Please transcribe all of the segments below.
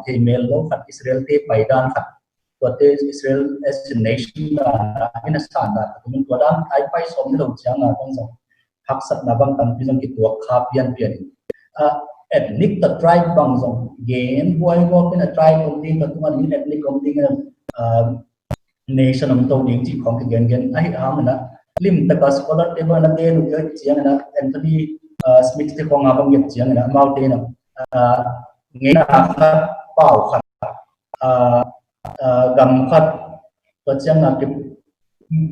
thì mel lo khát Israel te paidan khátตัวเตIsrael as a nation in a standard ตัวมันตัวด้านไทยไปสมที่เราเชื่อง่ะต้องส่งหักสัตว์นับตั้งที่ส่งกิตัวคาเปียนethnic ตัว tribe บางส่งเกณฑ์บวยก็เป็น tribe คนที่ตัวมันมี ethnic คนที่nation ของตัวนี้ที่ของเกณฑ์ไอ้หามันนะลิมตะกัส scholar เทวันนั้นเองเยอะเจียงนะ Anthony Smith ที่ของงานบางอย่างเจียงนะมาเตนะเงี้ยนะเป่าขัดกำขัดตัวเจ้าหน้าที่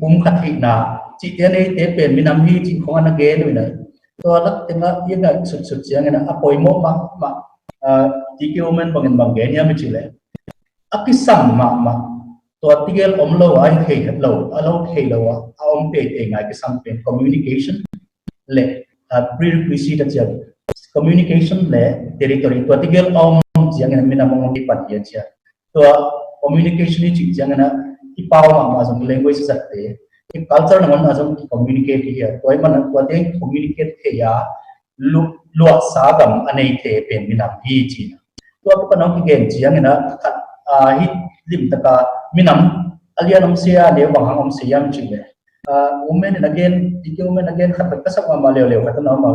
ปุ่มขัดอีกนะจีเอ็นเอเตเป็นมีน้ำฮีจีของอันนั้นเกณฑ์ด้วยนะตัวลักษณะยังไงสุดๆเสียงนะอภัยโมมาจีเกี่ยวมันบางเกณฑ์เนี่ยไม่ใช่เลยอักษรมาตัวที่เกลอมโลไอเฮลโลเราเฮลโลอมเปย์เองไอ้สัมเป็น communication เล่ prerequisite เจ้า communication เล่ territory ตัวที่เกลอมเสียงนั้นมีน้ำมันที่ปัจจัยเจ้าตัว communication นี่จริงจังนะที่เป้ามาส่ง language สักเตะที่ culture นั้นมาส่ง communicate ที่ตัวมันตัวเอง communicate ที่ลวดสากรรมอันนี้เตะเป็นมีน้ำที่จริงตัวพวกน้องที่เก่งจริงนะฮิตลิมตะกามีน้ำอะไรน้ำเสียเดี๋ยวบางครั้งน้ำเสียมันจริงเลยwomen again ที่ women again ขัดเป็นกษัตริย์มาเร็วๆขัดน้องมา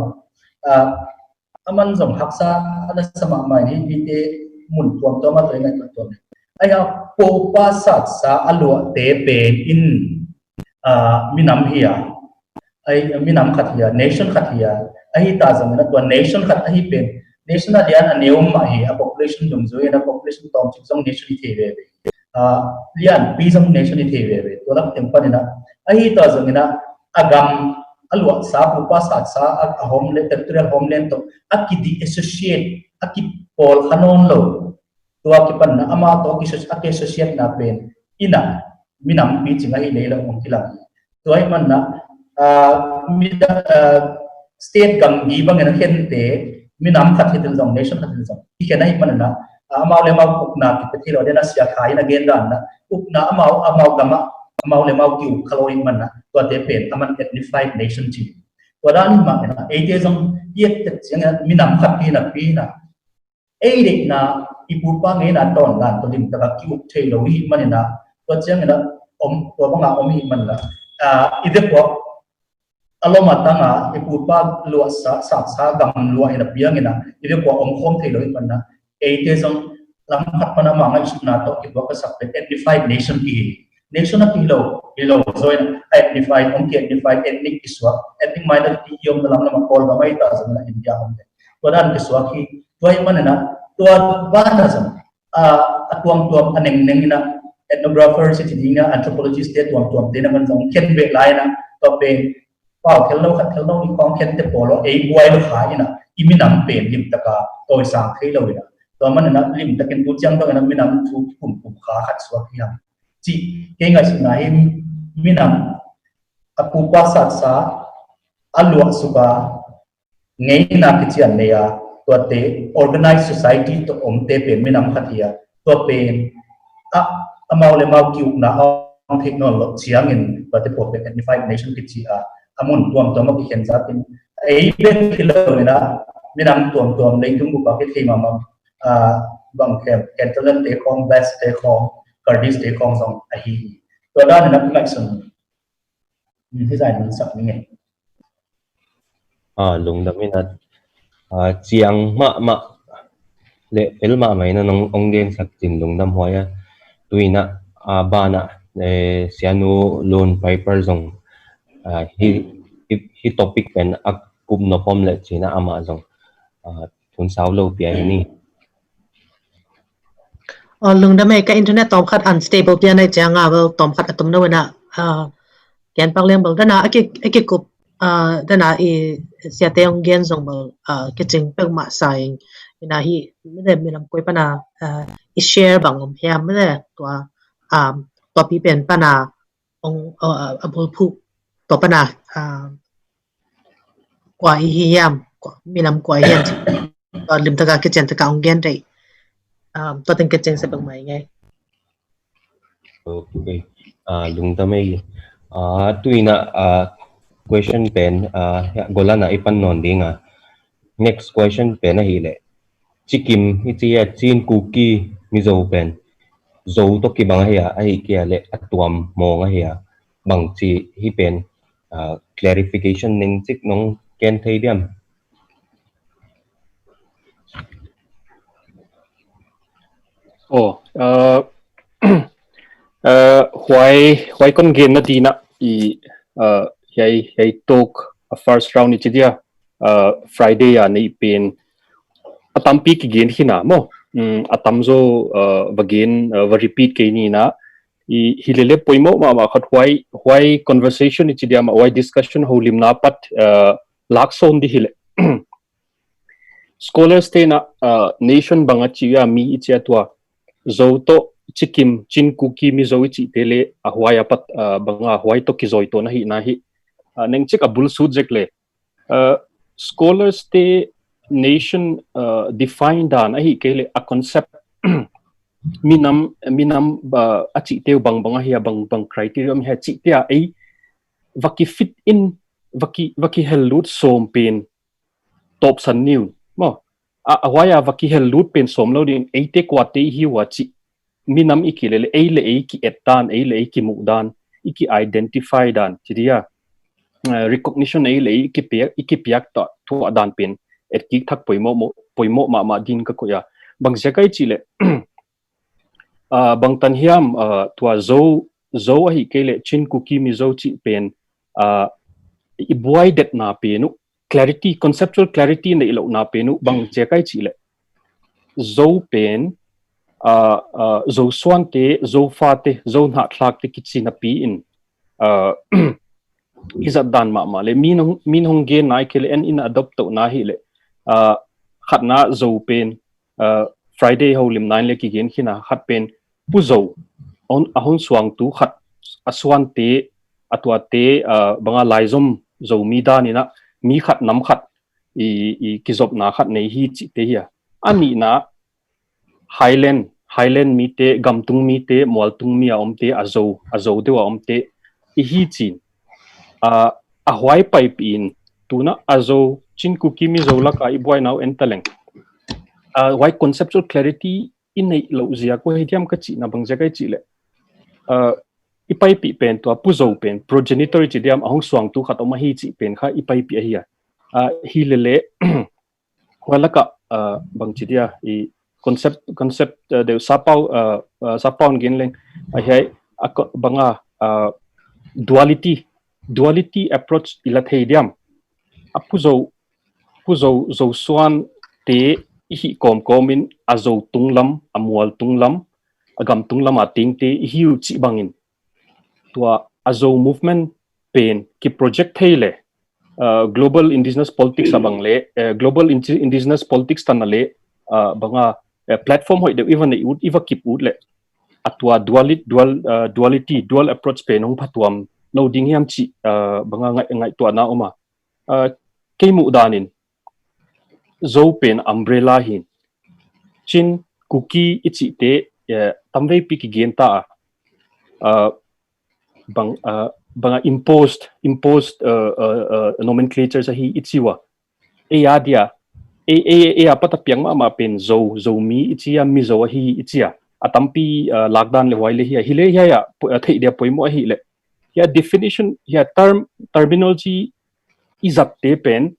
มันส่งหักษาอะไรสมัครใหม่ที่เตะหมุนตัวมาตัวเองตัวนี้ไอ้ปูปาสัตสาอลัวเตเป็นอินมีน้ำเฮียไอ้มีน้ำขัดเฮีย nation ขัดเฮียไอ้ตาจังนะตัว nation ขัดไอ้เป็น nation อะไรอันนี้มาเฮีย population ดงจุยนะ population ตอมจิตจัง nation ที่เทเวเรียนปีจัง nation ที่เทเวตัวนั้นเต็มปนนะไอ้ตาจังนะอากามอลัวสาปูปาสัตสาอา homeland territorial homeland ตัวอากิดี associate อากิปอลขนนโลตัวกิปันนะอามาตัวกิassociate นะเป็นอินะมีน้ำปีจิงไอ้เลยละองค์ที่หลังตัวไอ้มันนะมีstate กังดีบางอย่างเช่นเตมีน้ำขัดที่ตรง nation ขัดที่ตรงที่แค่นั้นมันนะอามาเลยมาอุกนาที่ที่เราได้นะเสียขายนะเกณฑ์ดันนะอุกนาอามากัมอามาเลยมากิวขลุ่ยมันนะตัวเตเป็นอามัน ethnified nation จริงตัวด้านนี้มันนะไอ้เจ้าจงเยี่ยมจังนะมีน้ำขัดที่นะปีนะไอ้เด็กนะอีปูปังเงินตอนนั้นตัวดิมตะกักิวเทโลหิมันนะตัวเจ้าเนี่ยตัวบางอย่างหิมันนะอีเด็กพวกอารมณ์มาตั้งอีปูปังลัวสากำลัวเห็นเปียงนะอีเด็กพวกคมเทโลหิมันนะไอ้เจ้าจงลำพัดมันมาไม่สุดนะตัวอีพวกก็สักเป็น ethnified nation ที่ nation นั่นที่เราส่วน ethnified ethnified ethnic ที่ส่วน ethnic minority ยอมลำมา call ก็ไม่ต่างจากในอินเดียมันตัวนั้นที่ส่วนที่ตัวมันนะตัวบ้านนะสั่งตัวอันหนึ่งนะ ethnographer สิ่งนี้นะ anthropologist ตัวเดนมันส่งเขียนเวลานะตัวเป็นเปล่าเขียนเราอีกของเขียนเตปโลไอ้บวยเราขายนะอีมีน้ำเป็นลิมตะกาตัวสังเกตเราเลยนะตัวมันนะลิมตะกินตัวจังตัวนั้นมีน้ำทุกปุ่มขาขัดสวะที่ยังจีเก่งไงสินะมีน้ำปูปาสัตสาอลัวสุกาเงี้ยนักที่อันเนียตัวเต organized society ตัวเตเป็นไม่นำขัดเฮียตัวเป็นมาเลยมาคิวนะเอาเทคโนโลยีเชียงเงินตัวเตพวกเป็น ethnified nation ที่จีมุนตัวมาคิดเห็นซะเป็นไอ้เป็นที่เราเนี่ยนะไม่นำตัวเลยถึงบุกไปที่มาบางแคนเทเลนเตคองเบสเตคองการ์ดิสเตคองสองไอ้ตัวด้านนั้นไม่สนมีที่ใจมันสักนี่ไงลุงดำมินัดเจียงมาเละเอลมาไม่นะน้องเรียนสักจริงลุงดำหัวyaตุยนะบ้านนะเสียนูลูนไพเปอร์ซงฮีท็อปิกเป็นอักกุมนพอมเละจีนะอามาซงทุนสาวโลเปียนี่ลุงดำไม่กับอินเทอร์เน็ตตอมขัด unstable เปียในเจียงเวลตอมขัดตุ่มโนวนะแกนปักเลี้ยงบอกด้านน่ะไอ้เกี่ยวกับด้านน่ะเสียเตียงเกียนส่งมากิจเป็นมาใส่นะฮีไม่ได้มีลำกุยปนาshare บางองค์พยายามไม่ได้ตัวพี่เป็นปนาองอำเภอผู้ตัวปนากว่าเฮียมมีลำกว่าเฮียมตัวลิมตะกากิจตะกาองเกียนได้ตัวเป็นกิจสักบางไหมไงโอเคลุงทำไมตุยนะ question pen Golan na ipan non di nga next question pen na hile chikim itia chin kuki mizo pen zo to ki bang hia ai kia le atuam mo nga hia bang chi hi pen clarification ning chik nong ken thei diam why kon gen na tina I yai talk first round ni dia Friday ya ni pen atampi ki gen hina mo atamzo bagen va repeat ke ni na I hilele poimo ma khat why conversation ni dia ma why discussion holim na pat lakson di hile scholars te na nation banga chiya mi ichia twa zo to chikim chin kuki mi zo ichi tele ahwai apat banga ahwai to ki zoi to na hi neng chik abul subject le scholars te nation define dan ahi kele a concept minam achi te bang banga hi bang criterion ha chi te ai vaki fit in vaki helut som pen top san new mo awaya vaki helut pen som lo din ate kwate hi wachi minam ikilele ei ki etan ei ki mudan iki identify dan chidia recognition ei ki piak ta thu adan pen et ki thak poimo ma din ka koya bang jakai chile bang tan hiam tua zo hi kele chin kuki mi zo chi pen ibuai det na penu clarity conceptual clarity na ilo na penu bang jakai chile zo pen zo suan te zo fa te zo na thlak te kichina pi in izat dan ma le min hong ge nai kele en in adopt to na hi le khatna zo pen Friday holim 9 le ki gen khina khat pen pu zo on ahon suang tu khat aswan te atwa te banga laizom zo mi da ni na mi khat nam khat I kizop na khat nei hi chi te hi ani na Highland mi te gamtung mi te moltung mi om te azo de wa om te hi chin ahwai pipe in tuna azo chin kuki mi zo la ka ibwai now entaleng why conceptual clarity in nei lo zia ko hediam ka chi na bang jagai chi le ipai pi pen to puzo pen progenitor chi diam ahong suang tu khatoma hi chi pen kha ipai pi hi hi lele wala ka bang chi dia I concept de sapau genleng ai banga duality approach ila theidiam puzo zo suan te hi komin azo tunglam amual tunglam agam tunglam ating te hiu chi bangin tua azo movement pen ki project theile global indigenous politics abang le global indigenous politics tanale banga platform hoi de even eva keep ud le atwa dual approach pe nong phatwam no ding hiam chi banga ngai to na oma keimu danin zo pen umbrella hin chin kuki ichi te tamwei pi ki genta banga imposed nomenclature sa hi ichiwa dia apata piang ma pen zo mi ichia mi zo hi ichia atampi lockdown le wai le hi le ya thei dia poimo hi le ya definition ya terminology is up te pen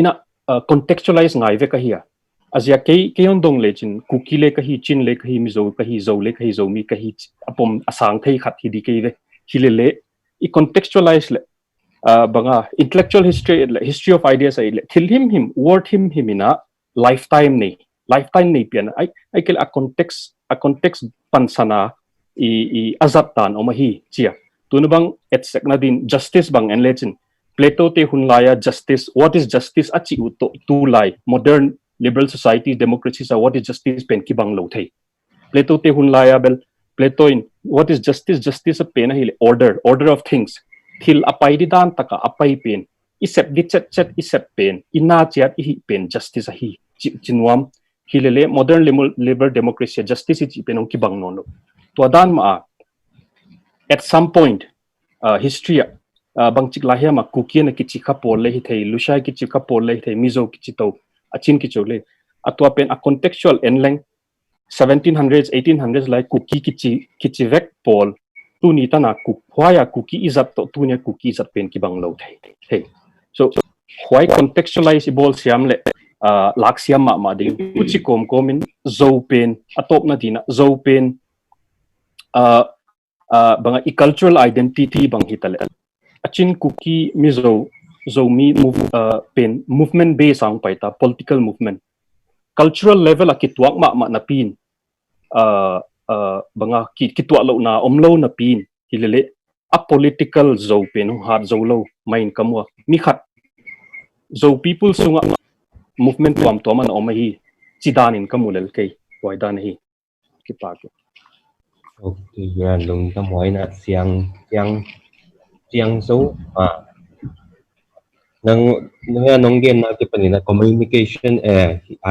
ina contextualize ngai ve ka hi azia ke on dong le chin kuki le ka hi chin le ka hi mi zo ka hi zo le ka hi zo mi ka hi apom asang thei khat hi di ke le hi le I contextualize le banga intellectual history of ideas ai le thil him word him ina lifetime nei pian ai kel a context pansana I azat tan oma hi chia tunubang etsek na din justice bang en legend Plato te hunlaya justice what is justice achi uto tu lai modern liberal society democracies are what is justice pen ki bang lo thei Plato te hunlaya bel Plato in what is justice a pen hi order of things thil apai di dan taka apai pen isep di chet isep pen ina chat hi pen justice hi chinwam hilele modern liberal democracy justice chi pen ki bang no to dan ma at some point history bang chik lahia ma kuki na kichi kha pol le hi thei lusha kichi kha pol le thei mizo kichi to achin ki chole atwa pen a contextual enleng 1700s 1800s like cookie kichi vek pol tu ni ta na ku hwaya cookie izat to tu nya cookie izat pen ki bang lo thei so why contextualize bol siam le lak siam ma ding uchi kom komin zo pen atop na dina zo pen banga i cultural identity bang hitale achin cookie mizo zomi move pen movement based ang paita political movement cultural level akitwak ma na pin banga kitwa lo na omlo na pin hilele a political zo pen hat zo lo main kamwa mi khat zo people sunga movement tuam to man omahi chidanin kamulel kai waidan hi kipa ke okay ya Lun Kham Muan na siang so nong gen na ke panina communication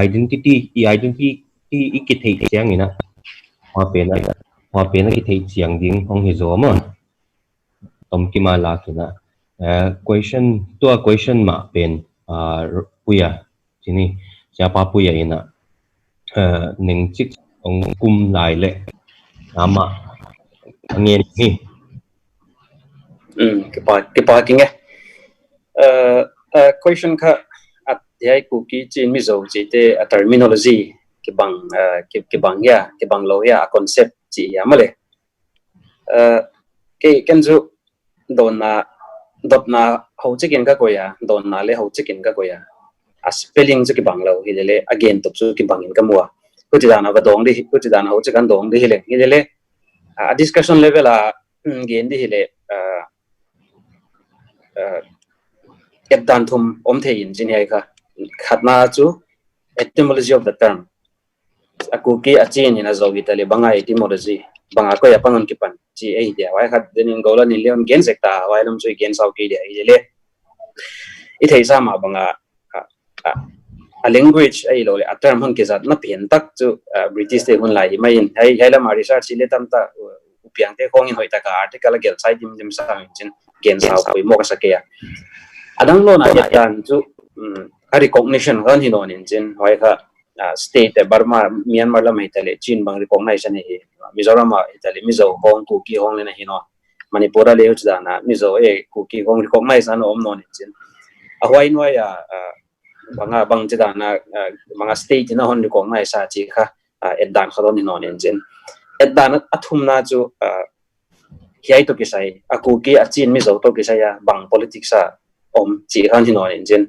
identity ikithei siang ina wa pena kithei siang ding hong hi zo ma tom ki ma la kina question ma pen puya sini siapa puya ina ning chik ong kum lai le nama ngien ni kipa kinge question ka at yai ku ki chin mi zo chi te terminology ki bang ya ki bang lo ya concept chi ya male ke kenzu dot na ho chicken ka ko ya don na le ho chicken ka ko ya a spelling chi ki bang lo hilele again top chu ki bangin ka muwa ko ti dana ba dong di ko ti dana ho chicken dong di hilele a discussion level a gen di hile dan thum the in jin hai ka khatna chu etymology of the term aku ki achin ina zo vitale banga etymology banga ko ya pangon ki pan chi ai dia wai khat den Golan ni leon gen sekta wai lam chui gen sau ki dia ile I thei sa ma banga a language ai lo le a term hon ke zat na pian tak chu British te hun lai mai in hai la ma research le tam ta Piang te khong in hoi ta ka article gel sai dim sa chin gen sau koi mo ka sakya adang lo na ya tan chu a recognition kan hi non in chin hoi kha state Burma Myanmar la mai tale chin bang recognition hi Mizoram ma tale Mizo hong ku ki hong le na hi no Manipur le chu da na Mizo ku ki hong recognize an om non in chin a hoi no ya bang chu da na bang state na hon recognize sa chi kha edan khodon hi non in chin edan athum na chu hiai to ki sai aku ki achin Mizo to ki sai ya bang politics sa om chi khan hin on engine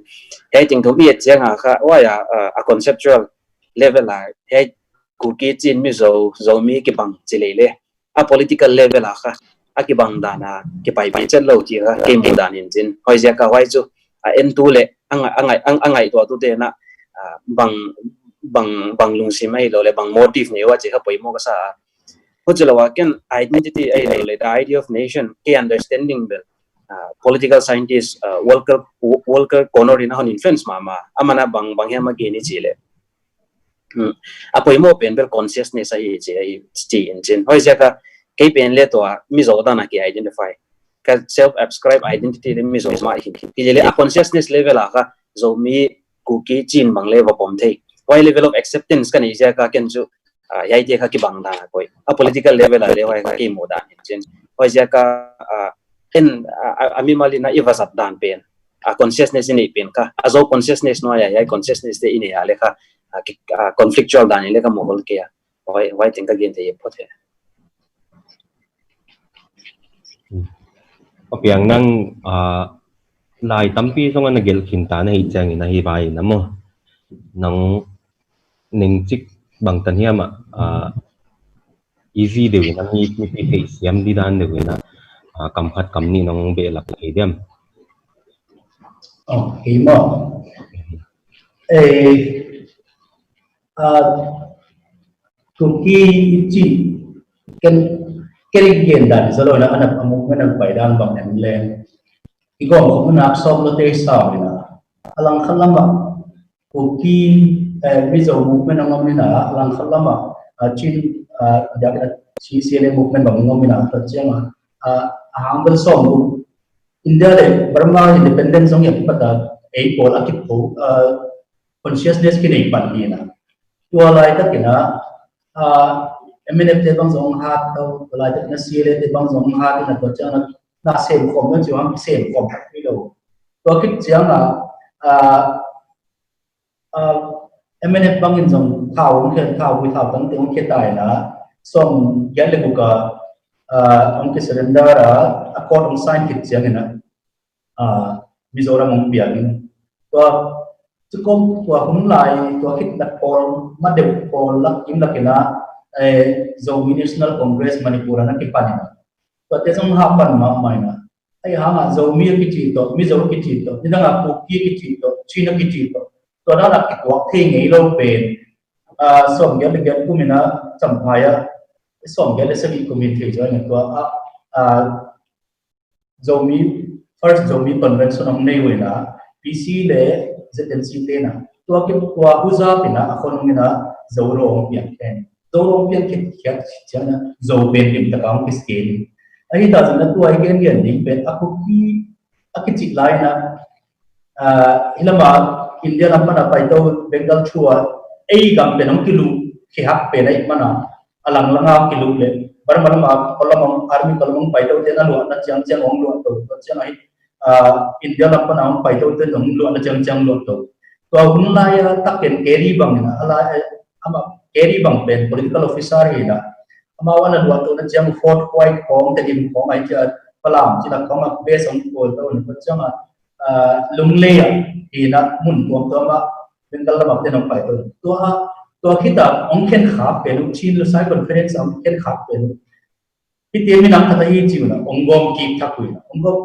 hai ting thum ye chang kha wa ya a conceptual level la hai ku ki chin Mizo zomi ki bang chilele a political level kha a ki bang dana ki pai chen lo chi kha ke mu dan engine hoi ja ka wai chu en tu le angai to tu te na bang lung si mai lo le bang motive ne wa chi kha poi mo ka sa ho chalo wa ken identity ai lo le the idea of nation ke understanding the political scientists Walker Connor in on influence mama amana bang hema geni chile apoi mo pen bel consciousness ai chi engine hoi jaka ke pen le to Mizo da na ki identify ka self ascribe identity le Mizo ma ki le a consciousness level a ka zo mi ku ki chin bang le wa pom thei hoi level of acceptance kan ija ka ken chu yai de ka ki bang da koi a political level a le hoi ka ki mo da engine hoi jaka en ami malina ivasat dan pen a consciousness ni pen ka azo consciousness no ya consciousness de ini ale ka conflictual dan ile ka mohol ke ya why think again the pothe Piang nang lai tampi song na gel khinta na hi chang ina hi bai namo nang ning chik bang tan hiama easy de na ni ti siam di dan de na kam khat kam ni nong be lak ke dem hi mo Turki chi ken gen dan zalo na anak amuk ngan bai dan bang nem len igom ko na som lo te sa na alang khalama Turki Mizo movement ngom ni na alang khalama chin da chi sele movement bang ngom ni na ta chema hambal som India le Burma independence song yang pada pol akip po consciousness ki nei pan ni na tua lai ta kina MNF te bang zong hat to lai ta na sile te bang zong hat na to chang na sem khom na chiang sem khom ni lo to kit chiang MNF bang in zong thao khen thao wi thao tang te ong ke tai na som yan le buka ong ke surrender accord ong sign kit chiang na Mizoram ong Piang to chukom to hum lai to kit na pol ma de pol lak im lakina Zomi National Congress Manipur na ki panina to te jong ha pan ma mai na ai ha ma Zomi ki chi to Mizoram ki chi to ni na pu ki chi to China ki chi to đó là cái cuộc thi nghĩ lâu bền xong cái việc của mình là chậm phải xong cái là sẽ bị của mình thì cho nên tôi Zomi first Zomi convention hôm nay vậy là PC để residency thế nào tôi cái qua uza thì là con mình là dấu rong Piang cái chẳng là dấu bền điểm tất cả cái scale ấy ta rằng là tôi cái nghiên định bền aku cái chỉ lại là hiện mà India nampak apa itu Bengal chua, gam benang kilu kihap penai mana alang langau kilu le, barang kalau army kalau mau paitau dia luar na jang ong luar tu, jang ai India nampak nama paitau dia ong luar na jang luar tu, tu hunai tak carry bang na, ala ama carry bang pen political officer ina, ama wana luar tu na jang Fort White kong tedim kong ai je pelam, cina kong base ong tu tu jang lung lea thì nó muốn tuồng tuồng mà bên cái làm cái nông phải tôi khi ta ông Khen khắp về lúc chín lúc sai conference ông Khen khắp về lúc khi tiền mình nắm thật là gì mà ông gom kịp thắc quỷ ông gom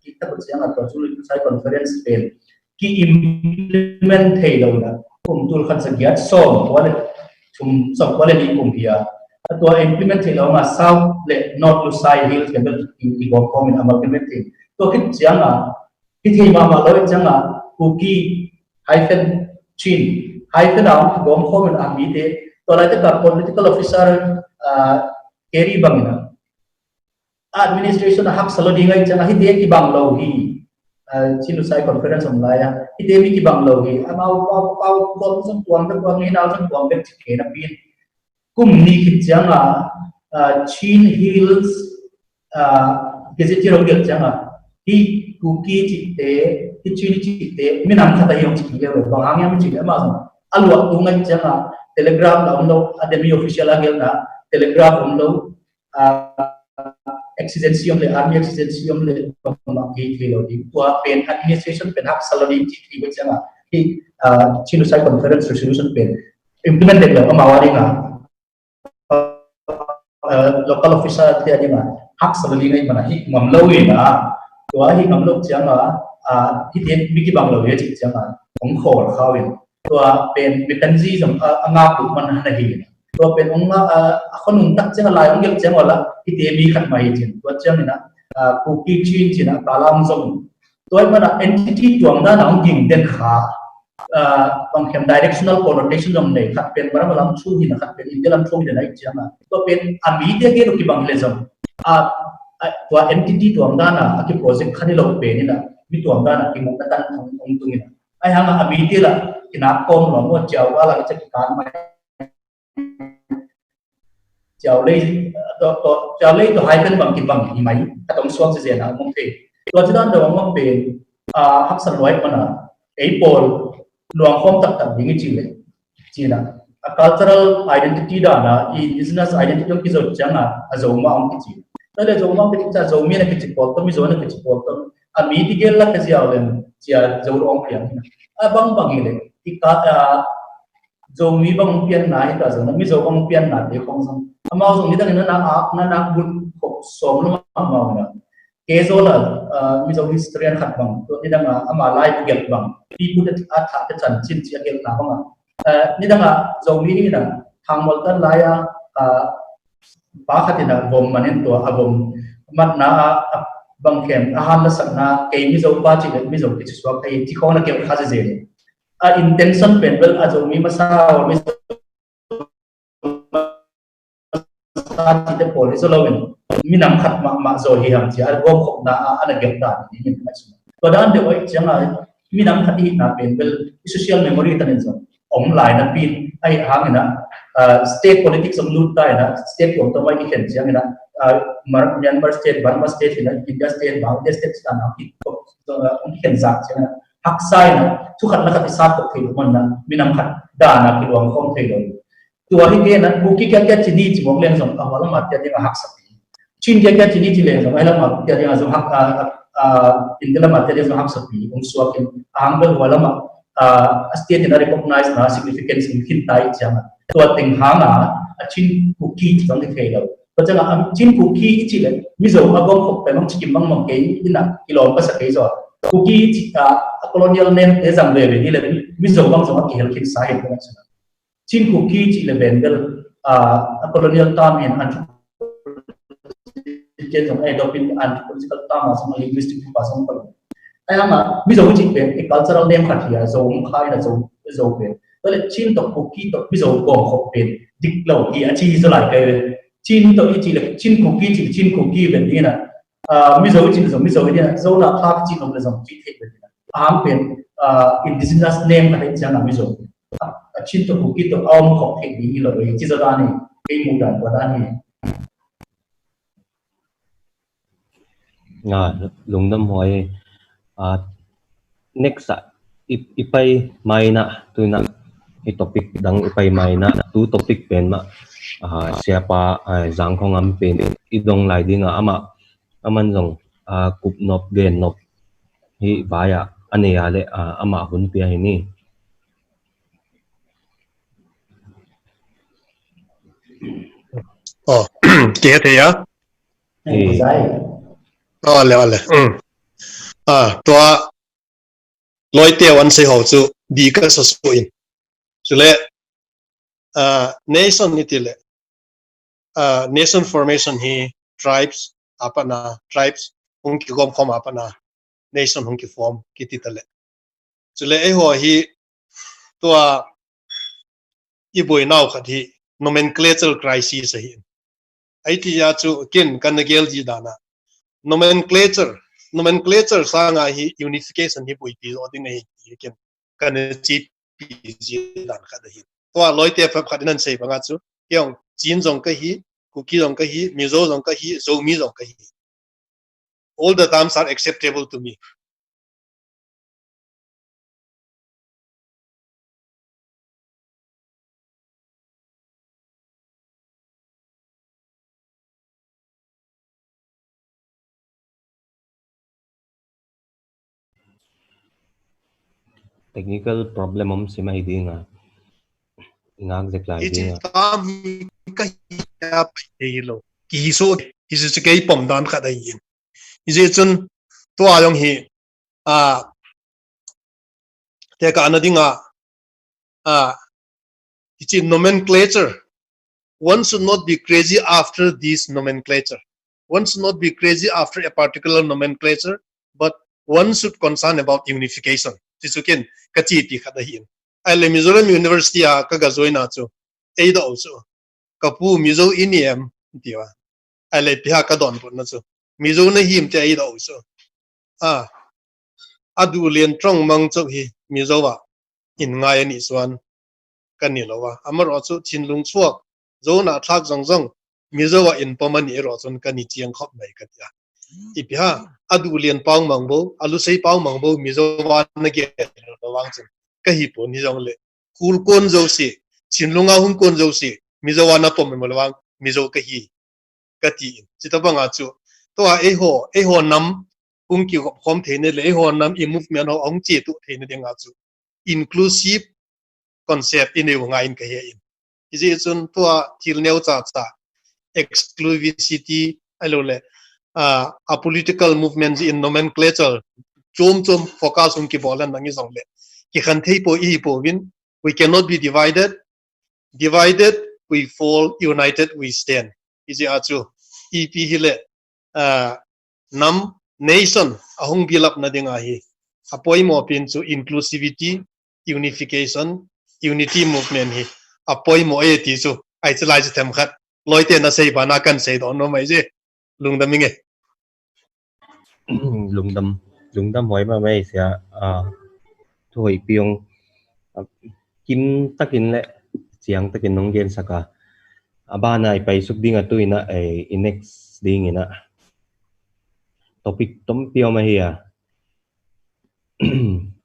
kịp thắc quỷ là tôi chú sai conference về khi implement thay đâu là cùng tôi khăn sẽ get xong qua lại chúng xong qua lại đi cùng thì tôi implement thay đâu mà sao lại not lúc sai hills cái đó thì gom comment amalgamate tôi khi chẳng là khi thì mà nói chẳng là cookie hyphen chin hyphen nào gom comment ami thế tôi lại tất cả political officer carry bằng na administration hak salo di ngai chẳng là hi ki bang lo hi chin sai conference om lai hi te mi ki bang lo hi amau gom sang tuang na tuang ni nào sang tuang bet ke na pin kum ni ki chẳng là chin hills cái gì chưa được chẳng là hi cookie chỉ tế cái chuyện chỉ tế mình làm thật là nhiều chỉ nhiều rồi còn anh em chỉ mà alwat tu ngai chẳng là telegram là ông đâu academy official là telegram ông đâu extension le army extension le mà cái rồi đi qua pen administration pen hak salary chỉ với chẳng là cái Chinusai conference resolution pen implemented là mà đi là local officer thì anh mà hak salary này mà hi ngầm lâu rồi làตัวที่กำลังเชื่อว่าที่ที่มีกี่บางเราเนี่ยจริงๆของขอเขาเองตัวเป็นเมคานิซึมงาปุมันอะไรอย่างตัวเป็นองค์คนนุ่งตักเชื่ออะไรองค์เกี่ยวเชื่อว่าที่ที่มีขัดมาจริงตัวเชื่อนี่นะคุกกี้จีนจีนตาลามซงตัวมันentity ตัวนั้นน้องยิงเด่นขาบางแห่ง directional connotation ตรงนี้ขัดเป็นว่าเราชูนี่นะขัดเป็นอินเดียเราชูนี่นะจริงๆตัวเป็นอามีเดียกี่ลูกกี่บางเลซมตัว entity ตัวนั้นนะที่ project ขันนี่เราเป็นนี่นะมีตัวนั้นนะที่มุกตันของตรงนี้นะไอ้ห่างอามีเดียละที่นักกองเราว่าเจ้าว่าเราจะการมาเจ้าเลยตัวให้เป็นบางกี่บางที่ไม่ถ้าต้องส่วนเสียนะมองเห็นตัวที่ด้านเดิมมันเป็นฮักสันไว้มันนะไอ้โพลหลวงคมตัดอย่างนี้จริงเลยจริงนะ cultural identity ด้านนะ business identity ที่จะจังนะจะมาองค์จริงแต่เดี๋ยวมาเป็นจะจะมีอะไรกิจกรรมต้องมีส่วนอะไรกิจกรรมต้องมีที่เกี่ยวกับที่จะเอาเลยจะร้องเพลงนะบางเลยที่จะมีบางเพียงไหนก็จะมีจะบางเพียงไหนเดี๋ยวคงจะมาส่งนี่ตั้งแต่นั้นบุญขบสมแล้วมาเนี่ยเคสละมีจะ history ขัดบางตัวนี่ตั้งแต่มาไล่เก็บบางที่พูดถึงถัดเป็นชั้นชิ้นเกี่ยวกับบ้างนี่ตั้งแต่จะมีนี่นะทางวัดตั้งไล่ปากที่น่ะบอมมันเองตัวบอมมันน่ะบางแห่งอาหารละสักน่ะเกี่ยมิโซปาจิเลยมิโซกิจสวะไอ้ที่เขาน่ะเกี่ยวกับข้าศึกเลยintention เป็นเวลาจะมีมาสาวมีที่จะ police เราเนี่ยมีน้ำขัดมาโซฮีฮัมจีอาร์บอมขบน่ะอันนั้นเกี่ยวกับนี่ไม่ใช่ตัวด้านเดียวไอ้จังไง mi nam khati na pen bel social memory tanin zo online na pin ai hang na state politics of lut ta na state ko to mai ki khen chiang na Myanmar state Burma state na India state Bangladesh state ta na ki ko khen za chiang na hak sai na thu khat na khati sa ko thei mon na mi nam khat da na ki luang khom thei lo tua hi ke na buki kya kya chini chi mong len zong awala ma tia ding hak sapi chin kya kya chini chi len zong ala ma tia ding zong hak indela ma tia ding hak sapi ung suakin angle wala ma state na recognize na significance in hin tai chama tua ting hanga chin buki zong thei lo ko changa chin buki chi le mi zo agom khop pe mong chi kim mong ke ina kilom pa sa ke zo buki chi colonial name e zam le ni le mi zo bang zo ki hel kin sai ko na chin cookie chỉ là bên cái colonial term in anthropological trong adopting anthropological term mà xong linguistic và xong rồi ai mà ví dụ chỉ bên cái cultural name khác thì Zam Khai là Zam bên đó là chin tập cookie tập ví dụ gồm học bên dịch lâu thì chỉ cho lại cái chin tập chỉ là chin cookie bên đi nè ví dụ chỉ là ví dụ như là Zam là khác chỉ là Zam chỉ thế bên bên indigenous name cái chẳng là ví dụ chin to cookie to học thầy đi rồi chỉ ra này cái mù đàn của đàn này lung nam hỏi next ipai mai na tu na i topic dang ipai mai na tu topic pen ma siapa Jangkhongam pen idong lai ding aman jong kup nop gen nop hi vaya ania le ama hun pia hi ni kế thế á? Lẹ. Tua lối tiêu anh sẽ học chú đi cái số số in. Chú lẽ nation như thế lẽ nation formation hi tribes apana tribes hung ki gom khom apana nation hung ki form ki ti tale. Chú lẽ ấy ho hi tua iboi nau khát hi nomenclature crisis hi. Ấy thì chú kin kan gel ji dana nomenclature sanga hi unification hi bui pi oding hi kin kan chi pi ji dan khat hi to loi te phap khat nan sei banga chu yong chin jong ka hi kuki jong ka hi mizo jong ka hi zomi jong ka hi all the terms are acceptable to me. technical problem om sima hi dinga ingak zeklai dinga tam ka ya pai lo ki so is ke pom dan kha dai yin is chun to ayong hi te ka anadinga it's nomenclature. One should not be crazy after this nomenclature. One should not be crazy after a particular nomenclature, but one should concern about unification. Tisukin kachi pi khadahin. Ai Mizoram University ka gazoi na chu. Ei do chu. Kapu Mizo iniem diwa. Ai le pi ka don pon na chu. Mizo na him te ei do chu. Adu lien trong mang chu hi Mizo wa in ngai ni Suan kanilawa. Amar ochu chinlung chuak zo na thak zong zong Mizowa in pomani erochon kani chiang khop mai katia ipia adu lian pang mangbo alu sei pang mangbo Mizowa na ge lawang chen ka hi po ni jong le kul kon zo si chinlunga hun kon zo si Mizowa na pom malawang Mizo ka hi kati chitabanga chu to e ho nam ung ki khom theine le e ho nam I movement ho ong chi tu theine denga chu inclusive concept in eu ngain ka he in is chun to til neu cha exclusivity alole a political movements in nomenclature chom focus on ki bolan nangi songle ki khan thei po I po win we cannot be divided we fall, united we stand is achu ep hile nam nation ahung bilap na dinga hi apoi mo pin chu inclusivity unification unity movement hi apoi mo e ti chu ai chlai chu them khat loi te na sei bana kan sei don no mai je lungdam nge lungdam hoi ma mai sia thôi Piang kim takin le chiang takin nong gen saka aba nai pai suk dinga tuina e next ding ina topic tom Piang ma hiya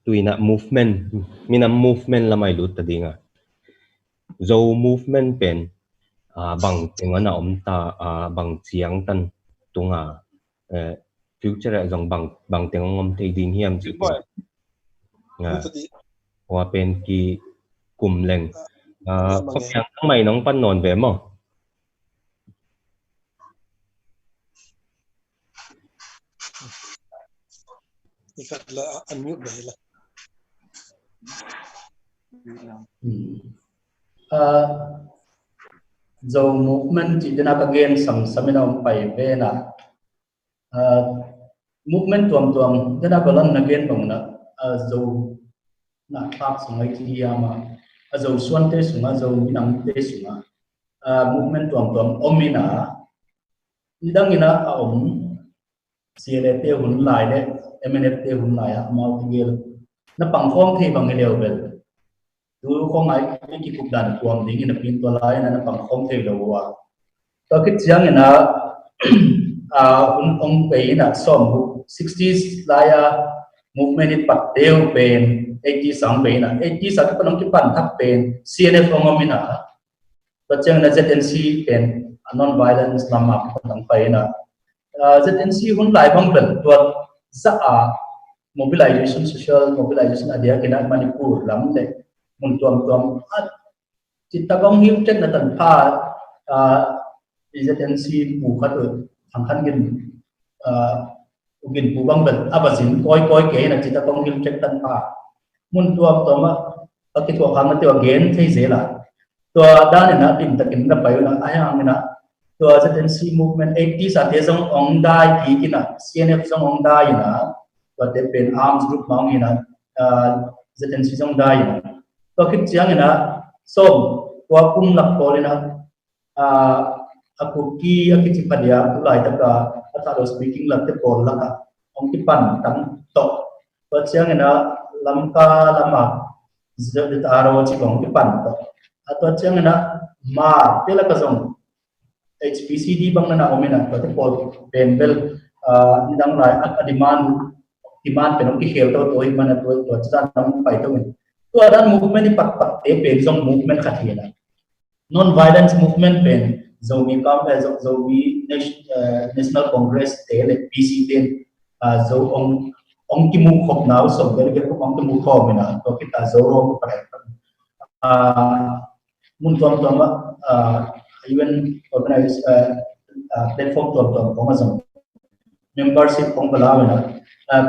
tuina movement mina movement lamai lut ta dinga zo movement pen bang tengana omta bang chiang tan tunga future jong bang tengom te ding hiam chi pe wa pen ki kum leng có yang mày nóng pan non về mà ikat la unmute deh la dầu movement chỉ đến cái gen sắm ông phải về là movement tuam đến cái lần là gen đồng là dầu là pháp sung ấy thì mà dầu Suan te sung dầu Minang te sung movement tuam omina đang ina CLA te hun lại đấy MNF te hun lại mau thì gel nó bằng phong thì bằng cái điều về dù không ai cái cục đàn tuam thì nó pin to lại nó bằng phong thì đâu qua tôi cái chiang ina ông bây là som 60s lại movement it pat deu pen 80 sang pen 80 sa ka nong ki pan thap pen CNF phomina bachang na ZNC pen non violence lama patang paina ZNC hun lai bang bel to za mobilization social mobilization adia kina Manipur lam le mun tuam chittagong hiu chen na tan pha ZNC pu khat thang khan gin ugin pu bang bel abazin koi ke na chittagong hiu chen tan pha mun tuam ma aki to khang te again thei zela to dan na tim takin na payo na ayang na to ZNC movement 80 sa te jong ong dai ki kina CNF jong ong dai na to te pen arms group mang ina ZNC jong dai na to kit chiang na so wa kum lak polina aku ki aki chipadia tulai taka atha speaking lak te pol laka ong ki pan tam to to chiang na lamka lama zet aro chi gong ki pan to atwa chiang na ma tela ka jong HPCD bang na omena to te pol penbel nidang lai demand penong ki khel to toy man to chan nam pai to to adan movement ni pat te pen jong movement khathina non violence movement pen Zomi Zomi National Congress te le PC ten zo ong ki mu khop naw so delegate ko ong ki mu khop na to kita zoro ko mun tom even organize platform tom ko mazam membership ong bala na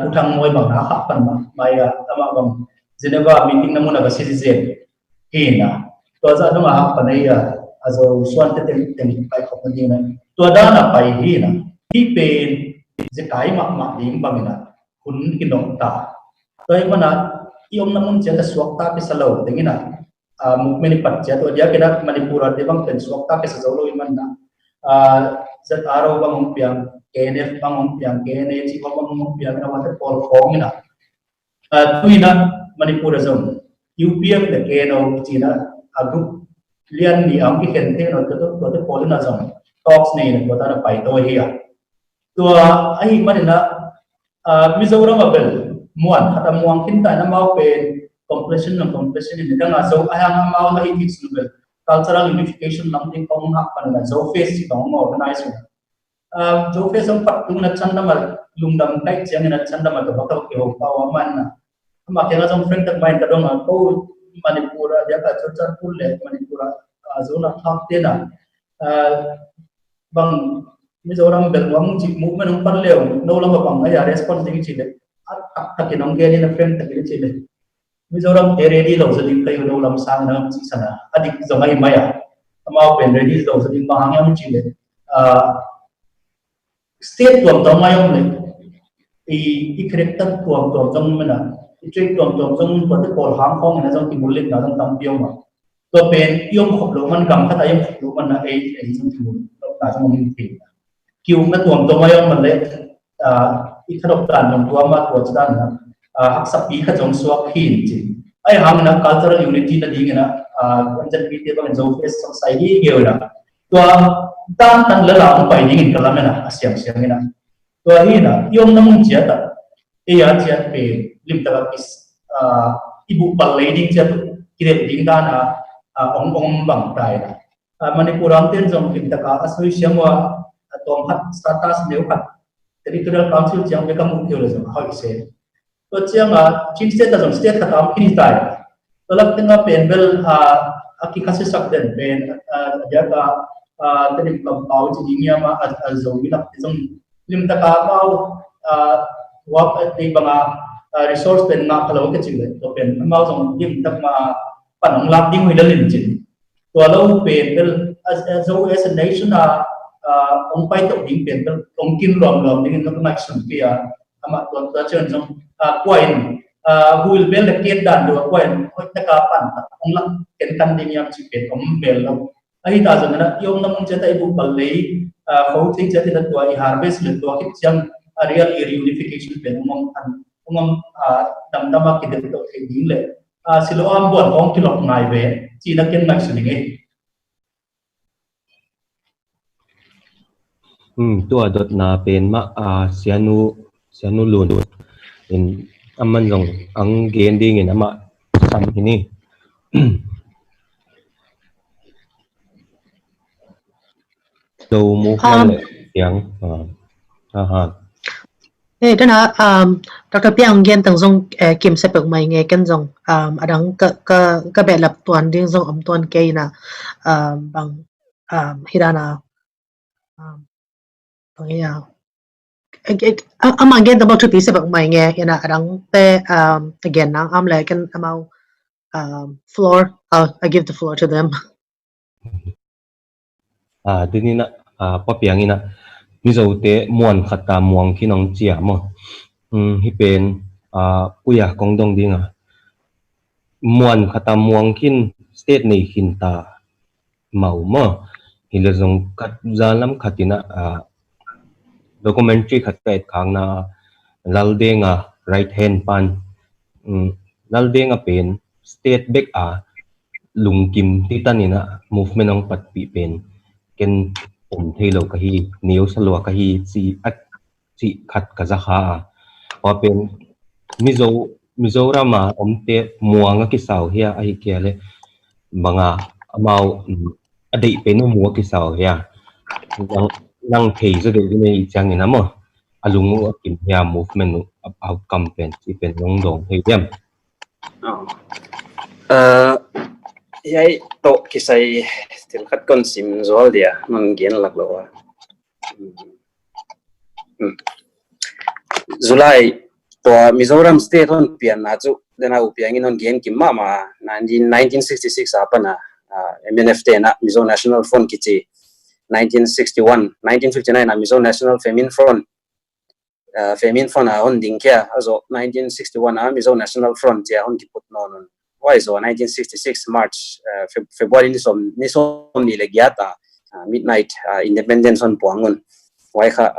kutang moi ma na ha pan ma maya ama bang Geneva meeting na muna ba citizen hina to za no ha panai azo Suan te tem pai khop ni na to da na pai hina hi pen je kai ma ding bangina kun kinong ta toy mana iom namun jata swakta pe salo dengina movement pat jata dia kena Manipura de bang pen swakta pe salo iman na zat aro bang piang KNF bang piang KNA chi bang piang na wat pol khong ina tuina Manipura zone UPM de KNO china group lian ni am ki Khen te no to pol na zone talks nei no ta pai to hiya to ai manina Mizoram abel muan kata muang kinta na mau pen completion ini dengan zo ayang mau na hitik subel cultural unification something kong hak pada zo face kong organize zo face ang patung na chanda mal lungdam kai chiang na chanda mal bakal ke ho pawaman na makena zo friend tak main kadong ko Manipura dia ka church pulle Manipura zo na thak te na bang Mizoram belwang chip movement ng parleo no lang bang ay response ding chile at takinong gani na friend takin chile Mizoram ready lo sa ding kayo no lam sang na chi sana adik zongay maya amao pen ready lo sa ding mahangam chile state tuam mayom le i correctan tuam jong mana i treat tuam jong ko te pol hang khong na jong timulit na jong tampiong ma to pen yom khop lo man kam khata yom khop lo man na ei jong timul ta jong min thi kiu na tuam mayom man le i thadok tan jong tuam ma to chan na hak sapi kha jong suak hin chi ai ham na cultural unity na ding na anjan pi te bang zo face society geola to tan la la pai ding in kalamena asyam syam ina to hi na yom namung chia ta e ya chia pe lim ta is ibu pal leading chia kire ding da na ong bang tai na Manipuram ten jong lim ta ka asoi syamwa tom hat status neu hat territorial council jang beka mukyo jong how se to chiang chin state ta jong state ka tam kini tai to lak tenga pen bel aki khase sak den pen ja ka tenim kam pau chi dingia ma zo bi lak jong lim ta ka pau wap te banga resource pen ma khalo ke ching to pen mau jong lim tak ma panong lak ding hui lalin chin to lo pen bel as a nation ông bay tàu đỉnh biển ông kim lòm đến nó mạch sủng kia mà tuần ta chơi trong quay vui bên là kiên đàn được quay hồi ta cả bản ông lắc cái căn đi nhầm chỉ biển ông bền lâu ấy ta rằng là yêu năm ông chơi tay bụng bẩn lấy khâu thấy chơi thì là tuổi harvest là tuổi cái chăng real reunification biển ông đầm đầm cái điều đó thì dính lệ xin lỗi ông buồn ông cái lọc ngày về chỉ là kiên mạch sủng này tua dot na pen ma sianu lun in aman jong ang gen ding in ama sam hini do mu han le yang đó là Dr. Piang gen tầng dòng kim sẽ bực mày nghe cái dòng đằng cái bệ lập toàn điên dòng toàn cây na bằng hirana yeah amang gen double two piece bực mày nghe ina đằng te again nang lại cái amau floor I give the floor to them dinina pa Piang ina mizo te muan khata muang kinong chia mo hi pen puya kongdong dinga muan khata muang kin state nei hin ta mau mo hilazong kat zalam khatina documentary khatet khang na laldenga right hand pan laldenga pen state back lungkim titanina movement ong pat pi pen ken thelo kahi new salwa kahi chi khat kaza kha open Mizorama omte muanga ki saw hia ai kele banga amau adei penu mu ki saw hia nang thei zo de nei changina mo alungu akin hia movement outcome pen chi pen long dong hei dem yai to kisai til khat kon sim zol dia man gen lak lo July to Mizoram state on pian na chu dena upiang in on gen ki mama 1966 apana MNFT na Mizo National Front kichi 1959 na Mizo National Famine Front on dingkya azo 1961 Mizo National Front ya on ki put non why so 1966 March February ni som ni legiata midnight independence on puangun why kha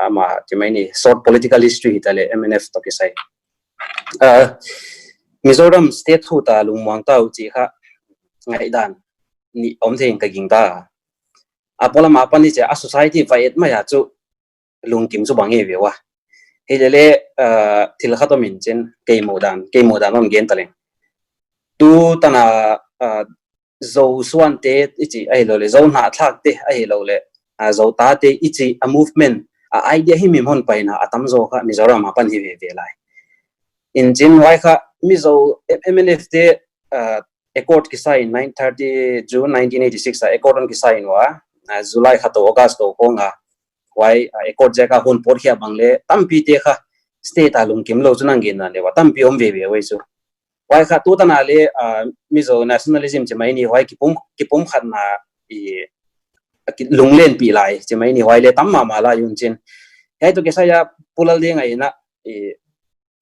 ama timaini short political history hitale MNF to kisai Mizoram state hu ta lungmang ta uchi kha ngai dan ni omtheng ka gingta apola ma pani che a society vai ma ya chu lungkim chu bangi vewa helele til khato min chen keimodan on gen taleng tu tana zo suan te ichi ai lo le zo na thak te ai lo le zo ta te ichi a movement a idea hi mim hon paina atam zo kha Mizoram apan hi ve lai in jin wai kha mizo MNF te accord ki sign 930 June 1986 accord on ki sign wa July khato August to konga wai accord jaka hon por khia bangle tampi te kha state alung kim lo chunang gen na le wa tampi om ve ve wai chu wai kha tu tana le mizo nationalism che mai ni wai ki pum khat na i lunglen pi lai che mai ni wai le tamma ma la yun chin hai to ke sa ya pulal de ngai na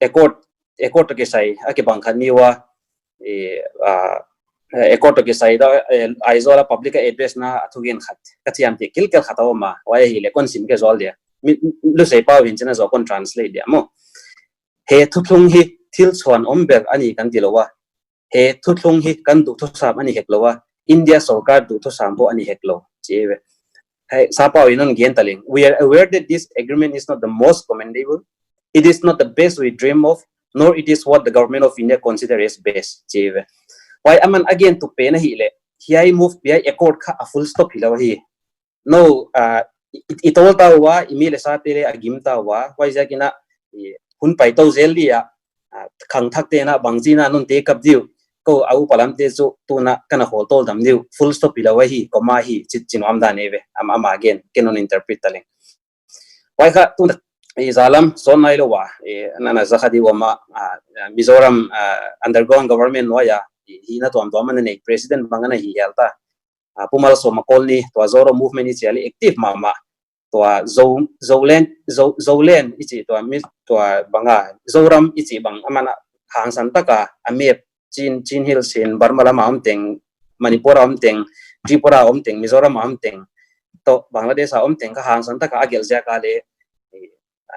accord to ke sai ake bang khan ni wa accord to ke sai da Aizawl public address na athugen khat kachiam te kilkel khataw ma wai hi le kon sim ke zol dia lu sei pa win chena zo kon translate dia mo he thutlung hi thil chuan ombek ani kan tilowa he thutlung hi kan du thosam ani heklowa India sarkar du thosam bo ani heklo chewe hai sapa inon gen taling we are aware that this agreement is not the most commendable, it is not the best we dream of, nor it is what the government of India considers as best chewe why aman again to pay na hi le hi move bi accord kha a full stop hilawa hi no itol ta wa email sa tere agim ta wa why jakina hun pai to zel dia khang thak te na bangjina nun te kap diu ko au palam te chu tu na kana hol tol dam diu full stop hilawa hi koma hi chinom da neve am again kenon interpret taling why kha tu zalam son nai lo wa nana zakhadi wa ma Mizoram underground government wa ya hi na tom man ne president bangana hi yalta pumal so makolni to zoro movement is really active mama to zolen ichi to mi to banga zoram ichi bang amana hang santaka amep chin hills in barmala mountain manipur teng tripura teng mizoram teng to bangladesh teng ka hang santaka agel ja ka le